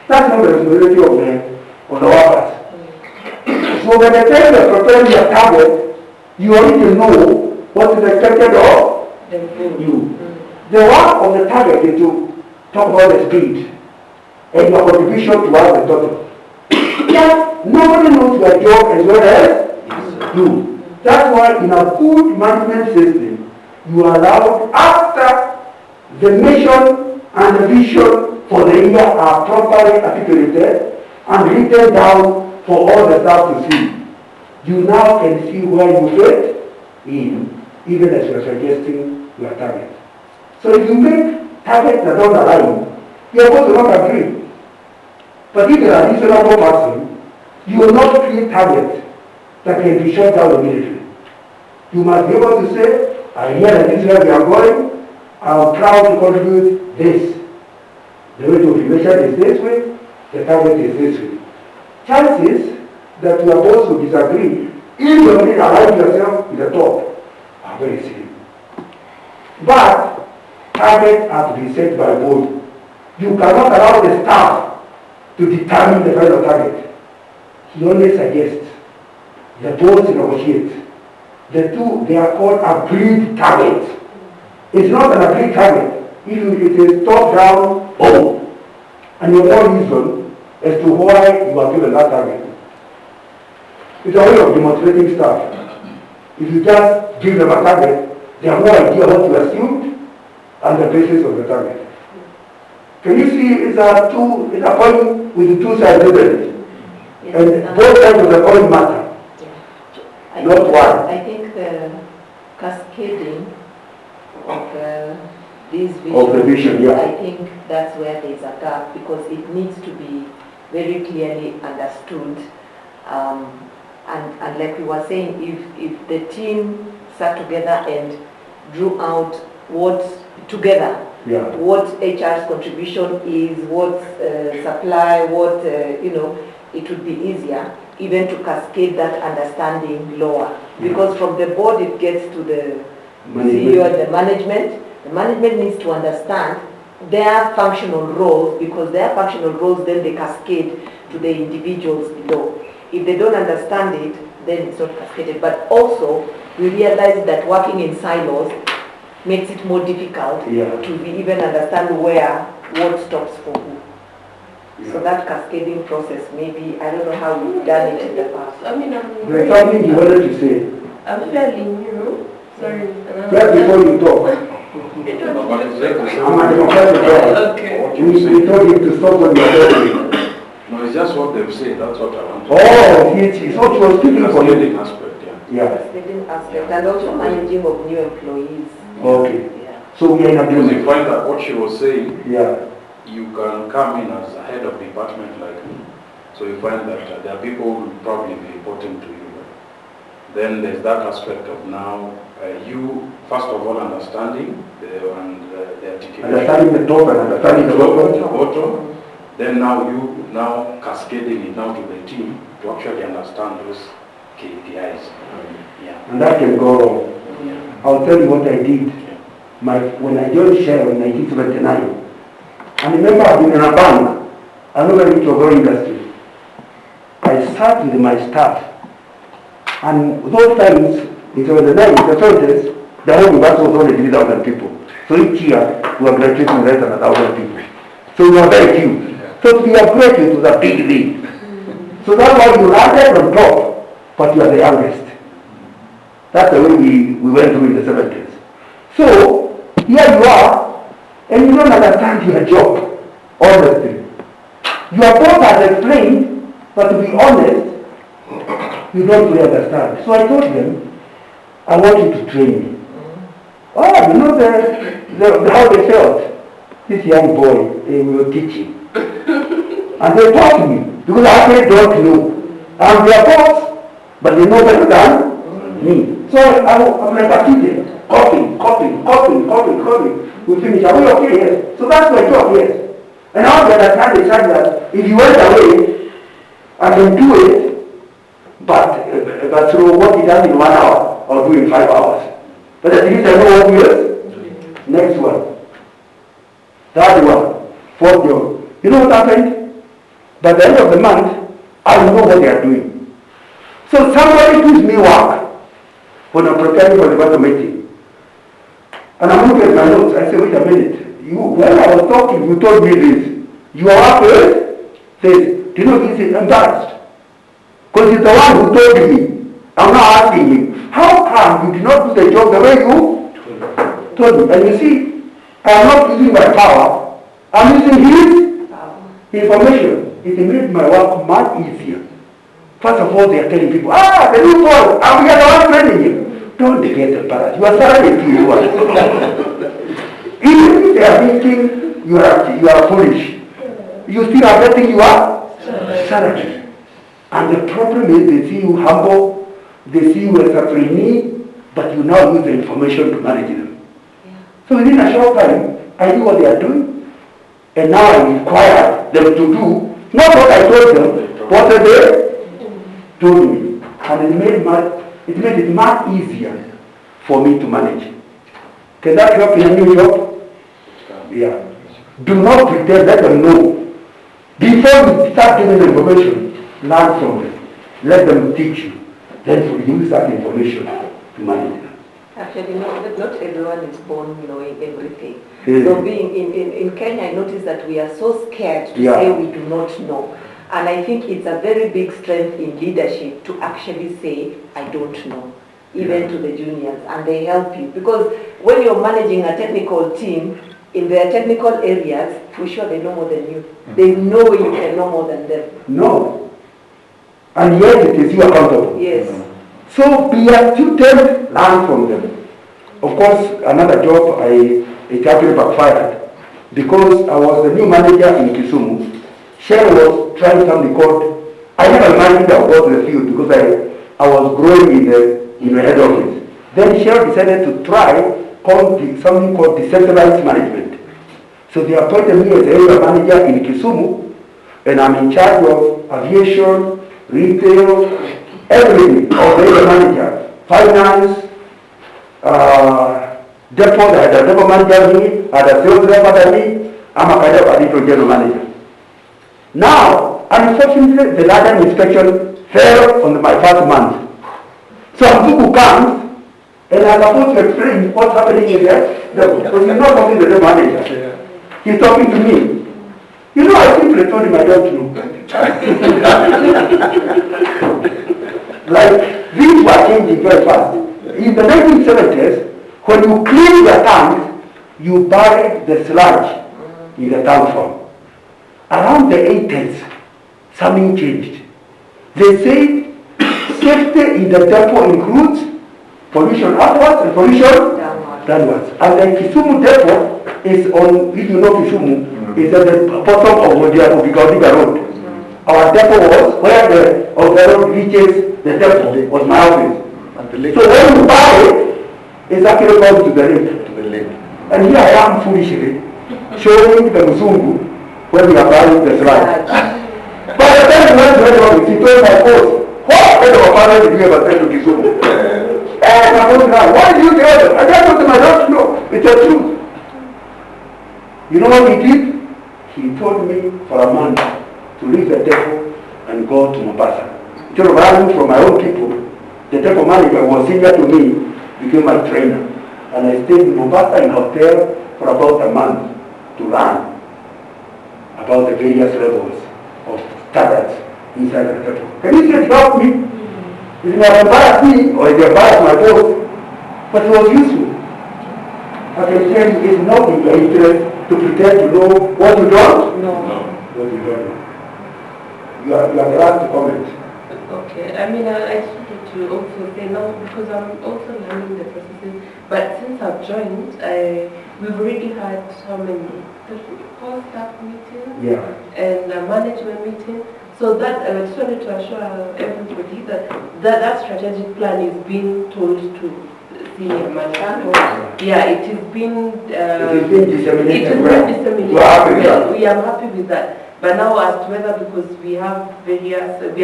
That's not the responsibility of the workers. So by the time you're preparing your target, you already know what is expected of you. The work of the target is to talk about the speed and your contribution towards the total. Yeah, nobody knows your job as well as you. That's why in a good management system, you are allowed after the mission and the vision for the year are properly articulated and written down for all the staff to see. You now can see where you fit in, even as you are suggesting your target. So if you make targets that don't align, you are going to not agree. But if you are a reasonable person, you will not create targets that can be shut down immediately. You must be able to say, I hear that this is where we are going, I'm proud to contribute this. The rate of emission is this way, the target is this way. Chances that your boss will disagree If you already align yourself with the top, are very silly. But targets have to be set by board. You cannot allow the staff to determine the final target. He only suggests. The board negotiates. The two, they are called agreed targets. It's not an agreed target. It is top down, boom. And you have no reason as to why you are given that target. It's a way of demonstrating stuff. If you just give them a target, they have no idea what you assumed and the basis of the target. Can you see it's a coin with two sides, isn't it? Yes, and both sides of the coin matter. Yeah. Not one. I think the cascading of these visions, Of the vision, yeah. I think that's where there is a gap because it needs to be very clearly understood. And like we were saying, if the team sat together and drew out what together, Yeah. what HR's contribution is, what supply, what it would be easier even to cascade that understanding lower. Because from the board it gets to the CEO and the management. The management needs to understand their functional roles, because their functional roles then they cascade to the individuals below. If they don't understand it, then it's not cascaded. But also, we realize that working in silos makes it more difficult to even understand what stops for who. Yeah. So that cascading process, maybe, I don't know how we've done it in the past. I mean, there's something you wanted to say. I'm fairly new. Sorry. Just before you talk. I'm a democratic guy. Okay. We told you to stop when you're talking. No, it's just what they've said. That's what I want to it's what you were speaking for. Cascading aspect, yeah. Cascading aspect, and also managing of new employees. Okay. Yeah. So we are in Because agreement. you find that what she was saying, Yeah. you can come in as a head of department like me. So you find that there are people who will probably be reporting to you. Then there's that aspect of now you, first of all, understanding the articulation. Understanding the top and understanding the bottom. Then now you cascading it now to the team to actually understand those KPIs. Yeah. And that can go wrong. Yeah. I'll tell you what I did. When I joined Shell in 1979, I remember I've been in a bank, another oil industry. I sat with my staff, and those times, in the 70s, the whole university was only 3,000 people. So each year, we were graduating less than 1,000 people. So we were very few. So to be a graduate was a big deal. So that's why you landed on top, but you are the youngest. That's the way we went through in the 70s. So, here you are, and you don't understand your job, honestly. Your boss has explained, but to be honest, you don't really understand. So I told them, I want you to train me. Oh, you know how they felt. This young boy, we were teaching. And they taught me, because I actually don't know. I'm their boss, but they know better than me. So I'm like a student, copying. We finish. Are we okay? Yes. So that's my job, yes. And now that I understand that if you went away, I can do it, but through what he does in 1 hour, I'll do in 5 hours. But at least I know what he is. Next one. Third one. Fourth job. You know what happened? By the end of the month, I will know what they are doing. So somebody gives me work when I'm preparing for the battle meeting. And I'm looking at my notes. I say, wait a minute. When I was talking, you told me this. You are up here? Says, do you know this is embarrassed? Because he's the one who told me. I'm not asking him. How come you did not do the job the way you told me? And you see, I'm not using my power. I'm using his information. It made my work much easier. First of all, they are telling people, the new boy, I'm the one training you. Don't get embarrassed. You are salary to you. Even if they are thinking you are foolish, you still are getting your salary. And the problem is they see you humble, they see you as a trainee, but you now use the information to manage them. Yeah. So within a short time, I knew what they are doing, and now I require them to do not what I told them, what they told me. and it made it much easier for me to manage. Can that help in a new job? Yeah. Do not pretend, let them know. Before you start giving them information, learn from them. Let them teach you. Then use that information to manage them. Actually, not everyone is born knowing everything. Yeah. So being in Kenya, I noticed that we are so scared to say we do not know. And I think it's a very big strength in leadership to actually say, I don't know, even to the juniors, and they help you. Because when you're managing a technical team, in their technical areas, for sure they know more than you. They know you can know more than them. No. And yet it is you accountable. Yes. So be a student, learn from them. Of course, another job, it actually backfired because I was the new manager in Kisumu. Shell was trying something called, I never imagined I would go to the field because I was growing in the head office. Then Shell decided to try something called decentralized management. So they appointed me as area manager in Kisumu, and I'm in charge of aviation, retail, everything of the area manager, finance, depot, I had a depot manager me, I had a sales rep under me, I'm a kind of additional general manager. Now, unfortunately, the ladder inspection fell on my first month. So Mzuku comes, and I'm supposed to explain what's happening in there. Because he's not talking to the manager. He's talking to me. You know, I simply told him I don't know. Like, things were changing very fast. In the 1970s, when you clean the tanks, you bury the sludge in the tank farm. Around the 80s, something changed. They said safety in the depot includes pollution upwards and pollution downwards. And the Kisumu depot is on, if you know Kisumu, is at the bottom of the Obiga Road. Our depot was where the road reaches the depot, was my office. So when you buy it, it's actually comes to the lake. And here I am foolishly showing the Muzungu when we are buying the slide. By the time we went to the office, he told my boss, what kind of a father did you ever send to Kisumu? And my boss now, why did you tell them? I just told them I don't know. It's the truth. You know what he did? He told me for a month to leave the depot and go to Mombasa. Instead of running from my own people, the depot manager who was senior to me became my trainer. And I stayed in Mombasa in a hotel for about a month to learn about the various levels of standards inside the depot. Can you just help me? It may embarrass me or it embarrass my boss, but it was useful. I can tell you it's not in your interest to pretend to know what you don't. No. What you don't know. You are the last to comment. Okay, I mean, I just wanted to also say now, because I'm also learning the processes, but since I've joined, we've already had how many? 4 staff meetings and a management meeting. So that I just wanted to assure everybody that strategic plan is being told to senior management. Yeah, it is being disseminated. We are happy with that. But now as to whether, because we have we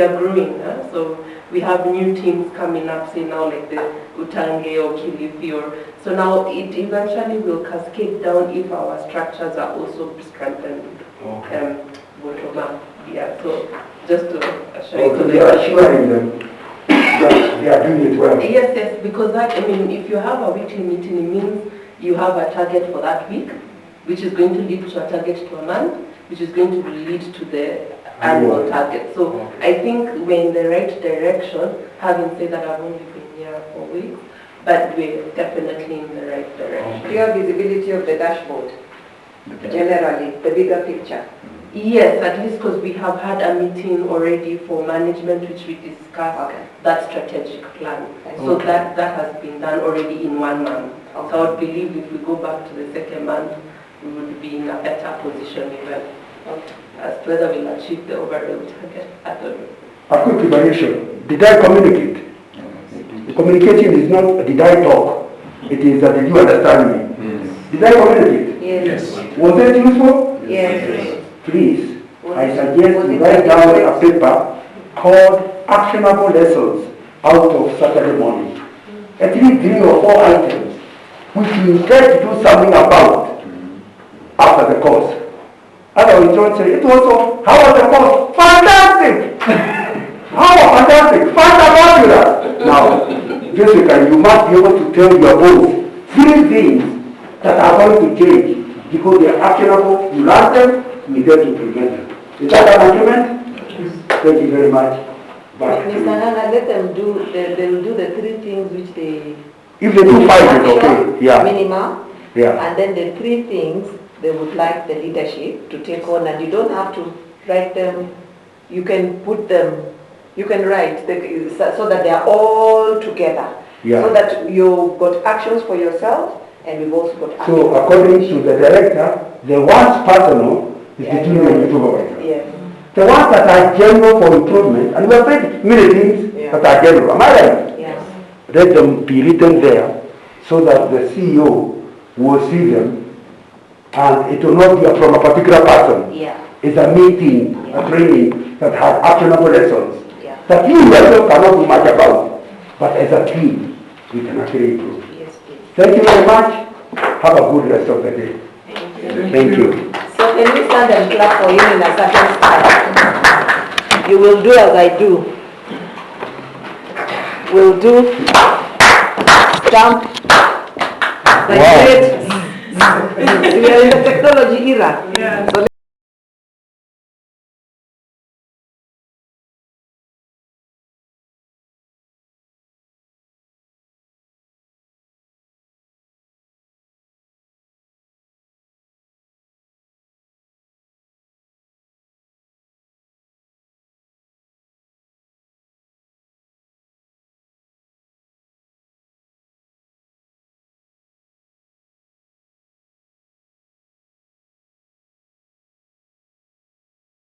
are growing, so we have new teams coming up, say now like the Utange or Kilifi, so now it eventually will cascade down if our structures are also strengthened. Bottom up. Yeah, so just to assure you. So they are assuring them that they are doing it well. Yes, because that, I mean, if you have a weekly meeting, it means you have a target for that week, which is going to lead to a target to a month, which is going to lead to the annual target. So I think we're in the right direction, having said that I've only been here 4 weeks, but we're definitely in the right direction. Clear visibility of the dashboard, generally, the bigger picture. Yes, at least because we have had a meeting already for management which we discussed that strategic plan. So that has been done already in 1 month. So I would believe if we go back to the 2nd month, we would be in a better position even as to whether we'll achieve the overall target. I don't know. A quick evaluation. Did I communicate? The communication is not did I talk. It is that did you understand me? Yes. Did I communicate? Yes. Was it useful? Yes. Please, I suggest you write down a paper called Actionable Lessons out of Saturday morning. At least 3 or 4 items which you intend to do something about after the course. Otherwise, don't say, it was so, how was the course? Fantastic! How fantastic! Fantabulous! Now, Jessica, you must be able to tell your boss 3 things that are going to change because they are actionable. You learn them, you get to implement them. Is that an agreement? Thank you very much. Back to Mr. you. Nana, let them do, they will do the 3 things which they... If they do 5, it's okay. Yeah. Minimum. Yeah. And then the 3 things they would like the leadership to take on, and you don't have to write them, you can put them, you can write so that they are all together. Yeah. So that you've got actions for yourself, and we've also got actions. So according to the director, the ones personal is between the supervisor. Yes. The ones that are general for improvement, and we have said many things that are general. Am I right? Yes. Let them be written there so that the CEO will see them, and it will not be from a particular person. Yeah. It's a meeting, a training that has actionable lessons that you yourself cannot do much about, but as a team, we can actually improve. Yes, please. Thank you very much. Have a good rest of the day. Thank you. So can you stand and clap for him in a certain style? You will do as I do. We'll do stamp. Wow. We are in the technology era. Yeah. So